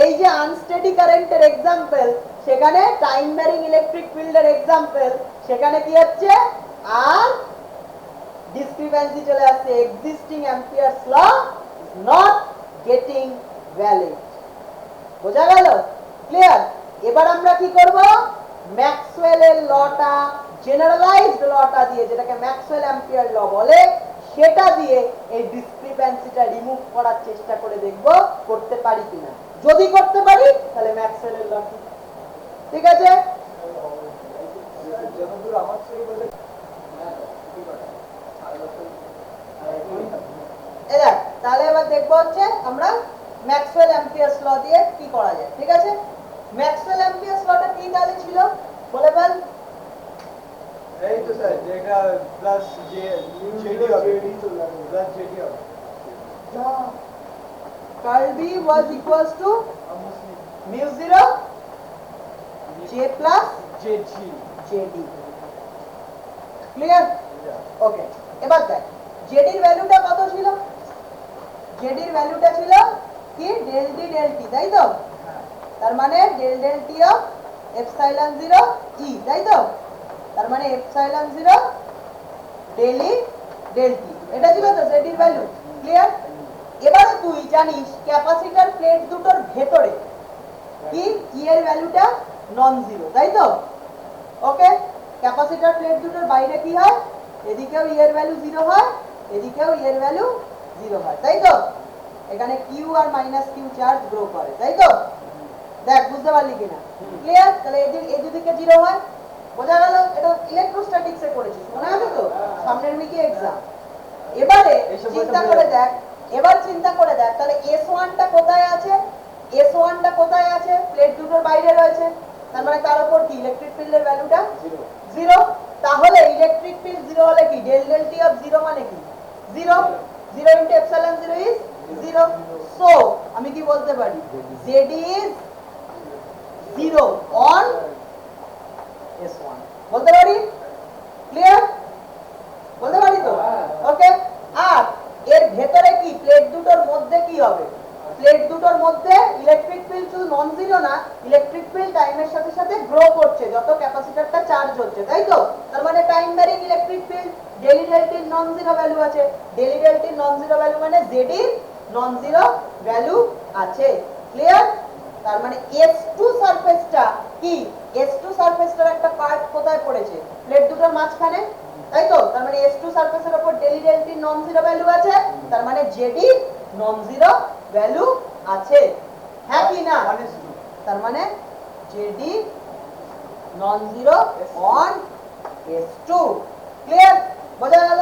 এই যে আনস্টেডি কারেন্টের एग्जांपल, সেখানে টাইম ভ্যারিং ইলেকট্রিক ফিল্ডের एग्जांपल, সেখানে কি হচ্ছে আর ডিসক্রিপেন্সি চলে আসছে, existing ampere's law is not getting valid. বোঝা গেল ক্লিয়ার। এবার আমরা কি করব, ম্যাক্সওয়েলের লটা জেনারেলাইজড লটা দিয়ে, যেটাকে ম্যাক্সওয়েল অ্যাম্পিয়ার ল বলে, সেটা দিয়ে এই ডিসক্রিপেন্সিটা রিমুভ করার চেষ্টা করে দেখব করতে পারি কিনা, যদি করতে পারি তাহলে ম্যাক্সওয়েলের ল ঠিক আছে। যতদূর আমার থেকে বলে এবার তাহলে এবার দেখব হচ্ছে আমরা ম্যাক্সওয়েল অ্যাম্পিয়ারস ল দিয়ে কি করা যায়, ঠিক আছে। ম্যাক্সওয়েল অ্যাম্পিয়ারস লটা কি তাহলে ছিল বলে বল, এই তো স্যার যেটা প্লাস জে জেডি হবে প্লাস জেডি হবে curl B was equals to mu 0 j plus JD JD, clear okay. এবার দেখ জেডির ভ্যালুটা কত ছিল, জেডির ভ্যালুটা ছিল কি ডেল ডি ডেল টি, তাই তো, তার মানে del del T of epsilon 0 E, তাই তো, তার মানে এপসাইলন 0 ডেল ই ডেল টি, এটা ছিল তো জেডির ভ্যালু, ক্লিয়ার। এবারে তুই জানিস ক্যাপাসিটর প্লেট দুটোর ভেতরে কি ই এর ভ্যালুটা নন জিরো, তাই তো, ওকে। ক্যাপাসিটর প্লেট দুটোর বাইরে কি হয়, এদিকেও ই এর ভ্যালু 0 হয় এদিকেও ই এর ভ্যালু 0 হয়, তাই তো, এখানে Q R minus Q charge grow করে, তাই তো, দেখ বুঝতে পারলি কিনা ক্লিয়ার। তাহলে এই দুদিকে 0 হয়, বোঝা গেল, এটা ইলেকট্রোস্ট্যাটিক্সে করেছিস মনে আছে তো, সামনের উইকে এক্সাম। এবারে চিন্তা করে দেখ, এবার চিন্তা করে দেখ তাহলে S1 টা কোথায় আছে, S1 টা কোথায় আছে, প্লেট দুটোর বাইরে রয়েছে, তার মানে তার উপর কি ইলেকট্রিক ফিল্ডের ভ্যালুটা 0, তাহলে ইলেকট্রিক ফিল্ড 0 হলে কি ডেল ডেল টি অফ 0 মানে কি 0, 0 ইনটু এপসাইলন 0 ইজ 0, সো আমি কি বলতে পারি ZD ইজ 0 অন S1, বলতে পারি, ক্লিয়ার, বলতে পারি তো, ওকে। আর এর ভেতরে কি প্লেট দুটোর মধ্যে কি হবে, প্লেট দুটোর মধ্যে ইলেকট্রিক ফিল্ড শুধু নন জিরো না, ইলেকট্রিক ফিল্ড টাইমের সাথে সাথে গ্রো করছে যত ক্যাপাসিটরটা চার্জ হচ্ছে, তাই তো, তার মানে time varying electric field del ই del t non zero value আছে, ডেল ই del t non zero value মানে জেড এর নন জিরো ভ্যালু আছে, ক্লিয়ার। তার মানে S2 সারফেসটা কি, S2 সারফেসটার একটা পার্ট কোথায় পড়েছে, প্লেট দুটোর মাঝখানে, তাই তো, তার মানে S2 সারফেসের উপর ডেল ই del t non zero value আছে, তার মানে ZD নন জিরো ভ্যালু আছে, হ্যাঁ কি না, তার মানে ZD non zero on S2, clear, বোঝা গেল।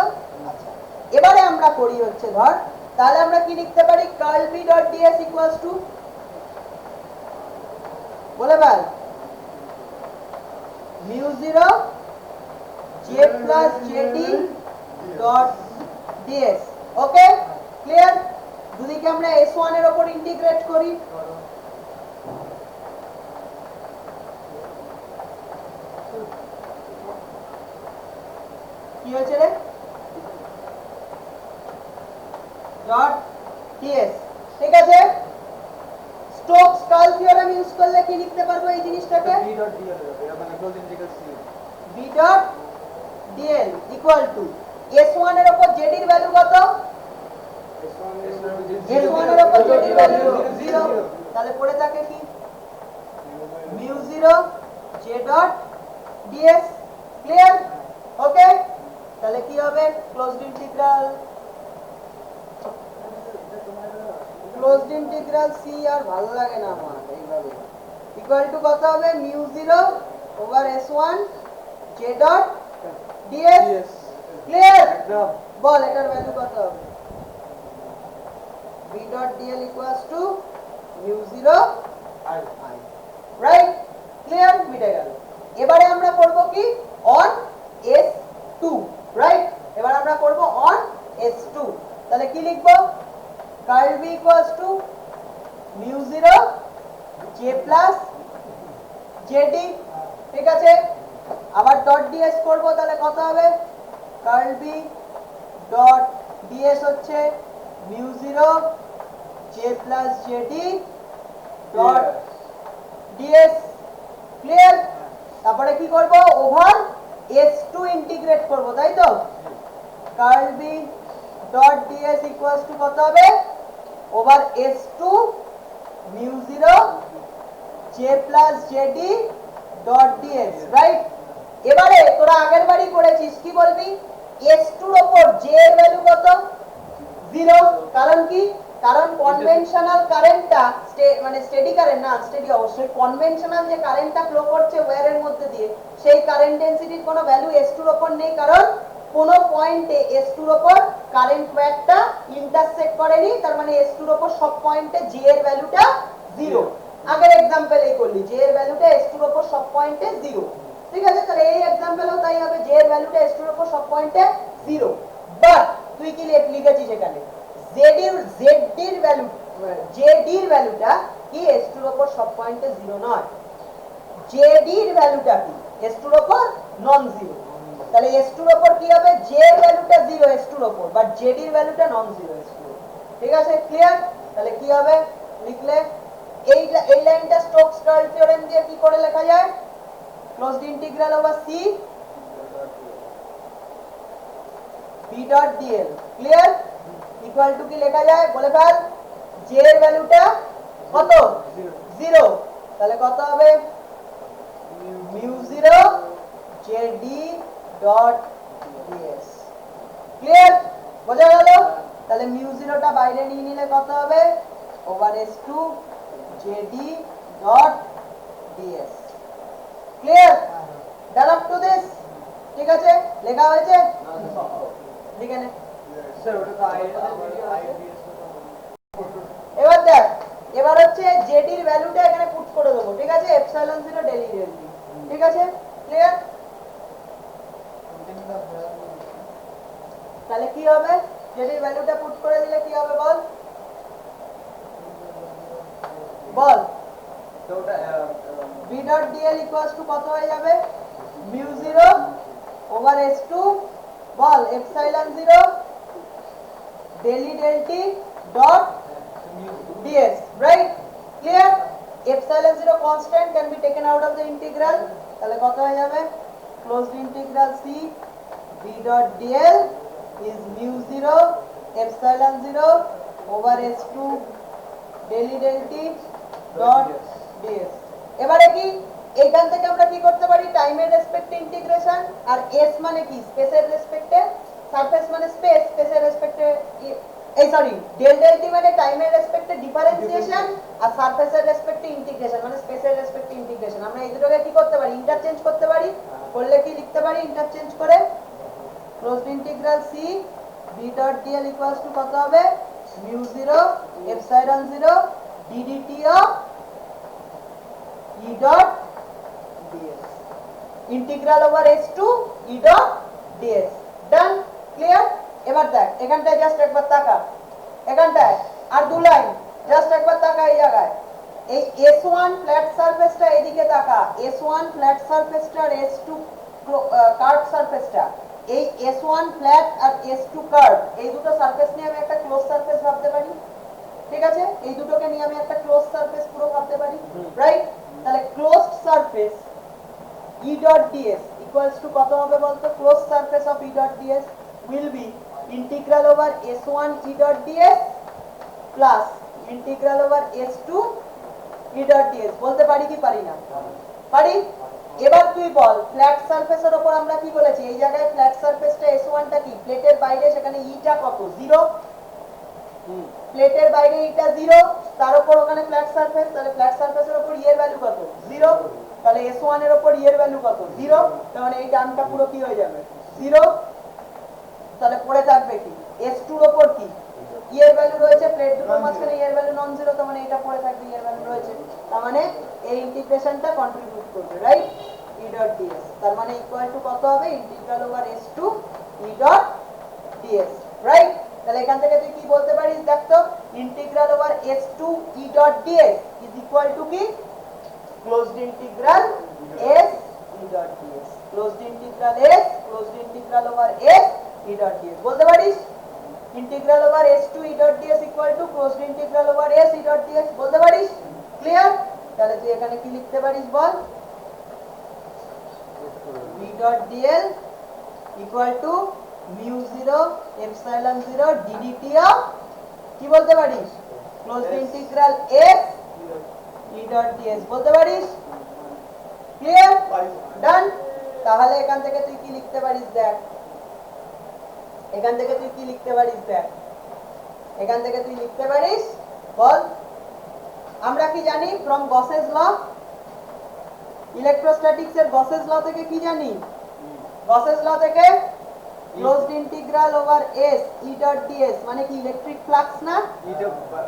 আচ্ছা এবারে আমরা করি হচ্ছে ধর, তাহলে আমরা কি লিখতে পারি, curl B dot ds equals to বলে বল mu 0 j plus ZD dot ds, okay clear. দুদিকে আমরা S1 এর উপর ইন্টিগ্রেট করি, কি হয়েছে রে ডট ds, ঠিক আছে। স্টোকস কার্ল থিওরেম ইউজ করলে কি লিখতে পারবো এই জিনিসটাকে, বি ডট ডিএল হবে মানে close integral C b dot dl equal to S1 এর উপর ZD এর ভ্যালু কত? S1 এর উপর ZD এর ভ্যালু 0, তাহলে পড়ে থাকে কি mu 0 j dot ds। Clear? Okay, তাহলে কি হবে? ক্লোজড ইন্টিগ্রাল c আর ভালো লাগে না আমার এইভাবে, ইকুয়াল টু কত হবে? mu 0 over s1 j dot ds। Clear? বল এটার ভ্যালু কত হবে? b dot dl equals to mu 0 i, right? Clear? মিটে গেল। এবারে আমরা করব কি অন s2, রাইট? এবার আমরা করব অন s2। তাহলে কি লিখব? Curl b equals to mu 0 j plus jd, ঠিক আছে? আবার ডট ds করব, তাহলে কত হবে? কার্ল b ডট ds হচ্ছে mu 0 j plus jd dot ds। Clear? তারপরে কি করব? ওভার s2 ইন্টিগ্রেট করব, তাই তো? Curl b dot ds equals to কত হবে? Over s2 mu 0 j plus jd dot ds, right? এবারে তোরা আগের বারই করেছিস, কি বলবি? s2 এর উপর j এর ভ্যালু কত? 0। কারণ কি? কারণ কনভেনশনাল কারেন্টটা মানে স্টেডি কারেন্ট না, আনস্টেডি অবশ্যই। কনভেনশনাল যে কারেন্টটা ফ্লো করছে ওয়্যারের মধ্যে দিয়ে, সেই কারেন্ট ডেনসিটির কোনো ভ্যালু s2 এর উপর নেই, কারণ কোন পয়েন্টে s2 এর উপর কারেন্ট ওয়্যারটা ইন্টারসেক্ট করেনি, তার মানে s2 এর উপর সব পয়েন্টে j এর ভ্যালুটা 0। আগের এক্সাম্পলেই করলি j এর ভ্যালুটা s2 এর উপর সব পয়েন্টে 0, ঠিক আছে? তাহলে এই এক্সাম্পলেও তাই হবে, j এর ভ্যালুটা s2 এর উপর সব পয়েন্টে 0। বাট তুই কি লিখেছিস এখানে? ZD এর ভ্যালু, ZD এর ভ্যালুটা কি s2 এর উপর সব পয়েন্টে 0 নয়। ZD এর ভ্যালুটা কি s2 এর উপর নন জিরো। তাহলে s2 এর উপর কি হবে? j এর ভ্যালুটা 0 s2 এর উপর, বাট ZD এর ভ্যালুটা নন জিরো s2 এর উপর। ঠিক আছে? ক্লিয়ার? তাহলে কি হবে? লিখলে এই লাইনটা স্টোকস কার্ল থিওরেম দিয়ে কি করে লেখা যায়? Closed integral over c b dot dl। Clear? Equal to কি লেখা যায়? বলে ফেল। j এর ভ্যালুটা কত? 0। তাহলে কত হবে? mu 0 jd dot ds। Clear? বোঝা গেল? তাহলে mu 0 টা বাইরে নিয়ে নিলে কত হবে? Over s2 jd dot ds। Clear? Done up to this? ঠিক আছে? লেখা হয়েছে? লিখে নে। স্যার ওটা তো এবার দেখ, এবার হচ্ছে ZD এর ভ্যালুটা এখানে পুট করে দেবো, ঠিক আছে? এপসাইলন 0 ডেলি ডেলি, ঠিক আছে? ক্লিয়ার? তাহলে কি হবে? ZD এর ভ্যালুটা পুট করে দিলে কি হবে বল? বল। তো ওটা b dot dl equals to কত হয়ে যাবে? mu 0 ওভার s2 বল epsilon 0 del E del t dot ds, right? Clear? Epsilon 0 constant can be taken out of the integral, তাহলে কত হয়ে যাবে? closed integral c b dot dl is mu 0 epsilon 0 over s2 daily delta dot ds। এবারে কি এইখান থেকে আমরা কি করতে পারি? টাইমের রেসপেক্টে ইন্টিগ্রেশন, আর s মানে কি? স্পেসের রেসপেক্টে, সারফেস মানে স্পেস, স্পেসের রেসপেক্টে এই সরি ডেল ডেল টি মানে টাইমের রেসপেক্টে ডিফারেন্সিয়েশন, আর সারফেসের রেসপেক্টে ইন্টিগ্রেশন মানে স্পেসের রেসপেক্টে ইন্টিগ্রেশন। আমরা এই দুটোকে কি করতে পারি? ইন্টারচেঞ্জ করতে পারি। করলে কি লিখতে পারি ইন্টারচেঞ্জ করে? Closed integral c b dot dl equals to কত হবে? mu 0 epsilon 0 ddt of e dot ds integral over s2 e dot ds। Done? Clear? এবার দেখ এখানটায় জাস্ট একবার তাকা, এখানটায় আর দু লাইন জাস্ট একবার তাকা এই জায়গায়। এই s1 ফ্ল্যাট সারফেসটা এদিকে তাকা, s1 ফ্ল্যাট সারফেসটা আর s2 কার্ভ সারফেসটা, এই s1 ফ্ল্যাট আর s2 কার্ভ, এই দুটো সারফেস নিয়ে আমি একটা ক্লোজ সারফেস ভাবতে পারি, ঠিক আছে? এই দুটোকে নিয়ে আমি একটা ক্লোজ সারফেস পুরো ভাবতে পারি, রাইট? তাহলে closed surface e dot ds equals to কত হবে বলতো? Close surface of e dot ds will be integral over s1 e dot ds plus integral over s2 e dot ds বলতে পারি কি পারি না পারি এবার তুই বল ফ্ল্যাট সারফেসের উপর আমরা কি বলেছি এই জায়গায় ফ্ল্যাট সারফেসটা s1 টা কি প্লেটের বাইরে সেখানে e টা কত 0 প্লেটের বাইরে এটা 0 তার উপর ওখানে ফ্ল্যাট সারফেস তাহলে ফ্ল্যাট সারফেসের উপর e এর ভ্যালু কত 0 তাহলে s1 এর উপর e এর ভ্যালু কত 0 তার মানে এই টার্মটা পুরো কি হয়ে যাবে 0 তাহলে পড়ে থাকবে কি s2 এর উপর কি e এর ভ্যালু রয়েছে প্লেট দুটোর মাঝখানে e এর ভ্যালু নন জিরো তার মানে এটা পড়ে থাকবে e এর ভ্যালু রয়েছে তার মানে এই ইন্টিগ্রেশনটা কন্ট্রিবিউট করবে রাইট e ডট ds তার মানে ইকুয়াল টু কত হবে integral over s2 e dot ds right তাহলে এখান থেকে তুই কি বলতে পারিস দেখ তো integral over s2 e dot ds is equal to কি closed integral s e dot ds closed integral s closed integral over s e dot ds বলতে পারিস integral over s2 e dot ds equal to closed integral over s e dot ds বলতে পারিস ক্লিয়ার তাহলে তুই এখানে কি লিখতে পারিস বল v dot dl equal two mu 0 epsilon 0 ddt of কি বলতে পারিস closed integral s e dot ds বলতে পারিস ক্লিয়ার ডান তাহলে এখান থেকে তুই কি লিখতে পারিস দেখ এখান থেকে তুই কি লিখতে পারিস দেখ এখান থেকে তুই লিখতে পারিস বল আমরা কি জানি ফ্রম গসেস ল ইলেকট্রোস্ট্যাটিক্স এর গসেস ল থেকে কি জানি গসেস ল থেকে closed integral over s e dot ds মানে কি ইলেকট্রিক ফ্লাক্স না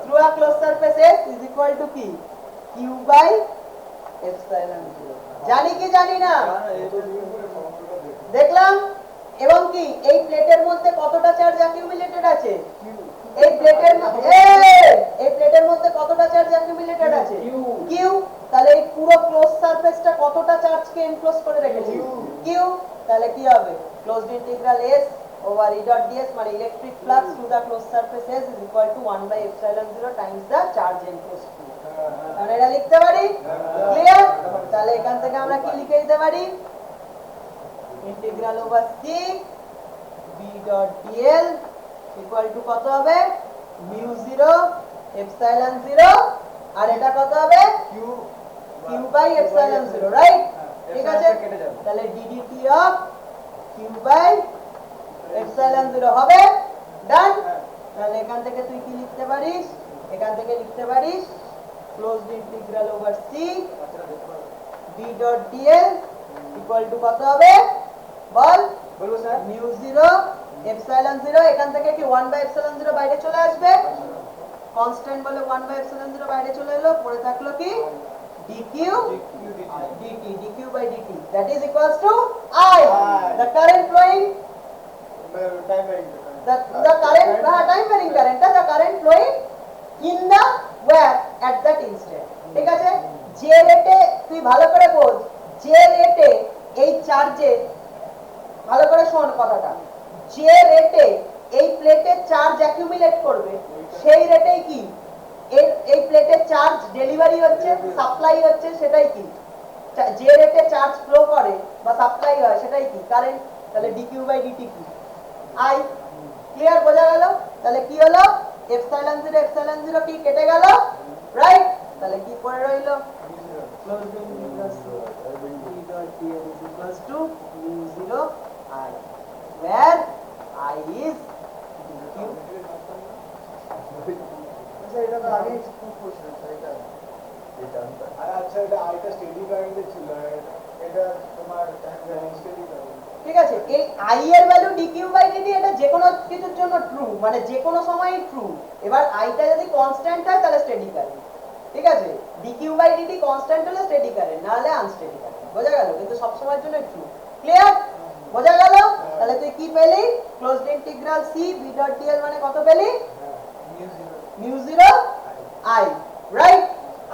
through a close surface s is equal to কি q বাই এপসাইলন 0 জানি কি জানি না দেখলাম এবং কি এই প্লেটের মধ্যে কতটা চার্জ অ্যাকিউমুলেটেড আছে এই প্লেটের মধ্যে কতটা চার্জ অ্যাকিউমুলেটেড আছে q তাহলে এই পুরো ক্লোজ সারফেসটা কতটা চার্জকে এনক্লোজ করে রেখেছে q তাহলে কি হবে closed integral s over e dot ds মানে electric flux through the close surface s is equal to 1 by epsilon 0 times the charge enclose আমরা এটা লিখতে পারি ক্লিয়ার তাহলে এখান থেকে আমরা কি লিখে দিতে পারি integral over c b dot dl equal to কত হবে mu 0 epsilon 0 আর এটা কত হবে q বাই epsilon 0 রাইট ঠিক আছে তাহলে ddt of q by epsilon 0 হবে ডান তাহলে এখান থেকে তুই কি লিখতে পারিস এখান থেকে লিখতে পারিস closed integral over c b dot dl equal to কত হবে বল বলবো স্যার mu 0 epsilon 0 এখান থেকে কি 1 বাই epsilon 0 বাইরে চলে আসবে কনস্ট্যান্ট বলে 1 বাই epsilon 0 বাইরে চলে এলো পড়ে থাকলো কি dq dq by dt that is equals to I the current flowing the current time varying current the current flowing in the where at that instant ঠিক আছে যে রেটে তুই ভালো করে বোঝ যে রেটে এই চার্জে ভালো করে শোন কথাটা যে রেটে এই প্লেটে চার্জ অ্যাকিউমুলেট করবে সেই রেটেই কি এই প্লেটে চার্জ ডেলিভারি হচ্ছে সাপ্লাই হচ্ছে সেটাই কি যে রেটে চার্জ ফ্লো করে বা সাপ্লাই হয় সেটাই কি কারেন্ট তাহলে dq বাই dt কি I ক্লিয়ার বোঝা গেল তাহলে কি হলো epsilon 0 কি কেটে গেল রাইট তাহলে কি পড়ে রইল close integral c dot dl is equals to mu 0 I where I is dq এটা তো আগে খুব কোশ্চেন এটা আর আচ্ছা এটা আইটা স্টেডি কারেন্টে ছিল এটা তোমার স্টেডি কারেন্ট ঠিক আছে এই I এর ভ্যালু dq বাই dt এটা যে কোনো কিছুর জন্য ট্রু মানে যে কোনো সময়ই ট্রু এবার I টা যদি কনস্ট্যান্ট হয় তাহলে স্টেডি কারেন্ট ঠিক আছে dq বাই dt কনস্ট্যান্ট হলে স্টেডি কারেন্ট না হলে আনস্টেডি কারেন্ট বোঝা গেল কিন্তু সব সময়ের জন্য ট্রু ক্লিয়ার বোঝা গেল তাহলে তুই কি পেলি closed integral c b dot dl মানে কত পেলি mu 0 I রাইট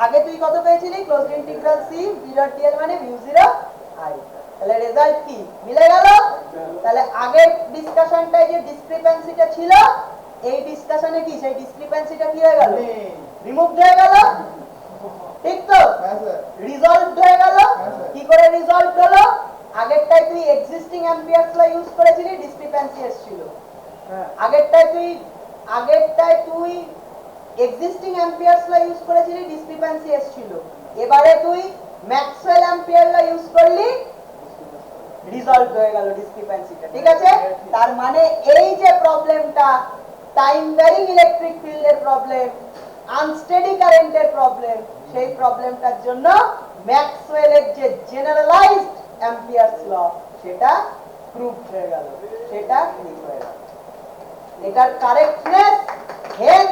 আগে তুই কত পেয়েছিলি closed integral c b dot dl মানে mu 0 I তাহলে রেজাল্ট কি মিলে গেল তাহলে আগের ডিসকাশনটায় যে ডিসক্রিপেন্সিটা ছিল এই ডিসকাশনে কি সেই ডিসক্রিপেন্সিটা কি হয়ে গেল রিমুভড হয়ে গেল ঠিক তো হ্যাঁ স্যার রিজলভড হয়ে গেল হ্যাঁ, স্যার। কি করে রিজলভ হলো আগেরটায় তুই এক্সিস্টিং অ্যাম্পিয়ারস ল ইউজ করেছিলি, ডিসক্রিপেন্সি এসেছিল। হ্যাঁ আগেরটায় তুই এক্সিস্টিং অ্যাম্পিয়ারস ল ইউজ করেছিলি, ডিসক্রিপেন্সি এসেছিল। এবারে তুই ম্যাক্সওয়েল অ্যাম্পিয়ার ল ইউজ করলি, রিজলভ হয়ে গেল ডিসক্রিপেন্সিটা। ঠিক আছে, তার মানে এই যে প্রবলেমটা, টাইম ভ্যারিং ইলেকট্রিক ফিল্ডের প্রবলেম, আনস্টেডি কারেন্টের প্রবলেম, সেই প্রবলেমটার জন্য ম্যাক্সওয়েলের যে জেনারেলাইজড অ্যাম্পিয়ারস ল সেটা প্রুভড হয়ে গেল, সেটা ঠিক হয়ে গেল। এটার কারেক্টনেস হেন্স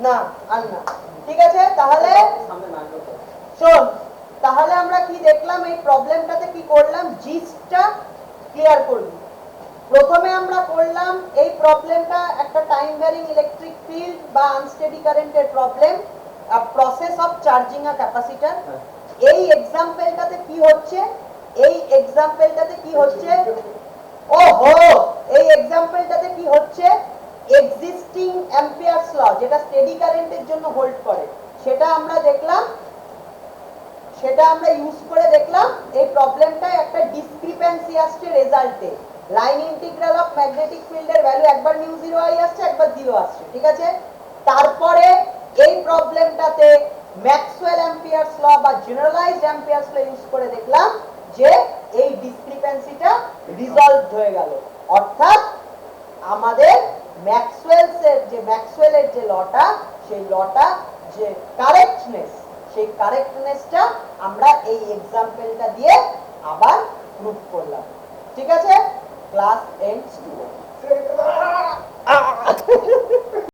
না আর না। ঠিক আছে, তাহলে শোন, তাহলে আমরা কি দেখলাম, এই প্রবলেমটাতে কি করলাম, জিস্টটা ক্লিয়ার করব। প্রথমে আমরা করলাম এই প্রবলেমটা একটা টাইম ভ্যারিং ইলেকট্রিক ফিল্ড বা আনস্টেডি কারেন্টের problem, process of charging a capacitor. এই এক্সাম্পলটাতে কি হচ্ছে, এই এক্সাম্পলটাতে কি হচ্ছে, ওহো, এই এক্সাম্পলটাতে কি হচ্ছে, এক্সিস্টিং অ্যাম্পিয়ারস ল যেটা স্টেডি কারেন্টের জন্য হোল্ড করে, সেটা আমরা দেখলাম, সেটা আমরা ইউজ করে দেখলাম। এই প্রবলেমটায় একটা ডিসক্রিপেন্সি আসছে রেজাল্টে। লাইন ইন্টিগ্রাল অফ ম্যাগনেটিক ফিল্ডের ভ্যালু একবার নিউ 0 আই আসছে, একবার 0 আসছে। ঠিক আছে, তারপরে এই প্রবলেমটাতে ম্যাক্সওয়েল অ্যাম্পিয়ারস ল বা জেনারেলাইজড অ্যাম্পিয়ারস ল ইউজ করে দেখলাম যে এই ডিসক্রিপেন্সিটা রিজলভ হয়ে গেল। অর্থাৎ আমাদের ম্যাক্সওয়েলের যে লটা, সেই লটা যে কারেক্টনেস, সেই কারেক্টনেসটা আমরা এই এক্সাম্পলটা দিয়ে আবার প্রুভ করলাম। ঠিক আছে, ক্লাস এন্ডস টুডে।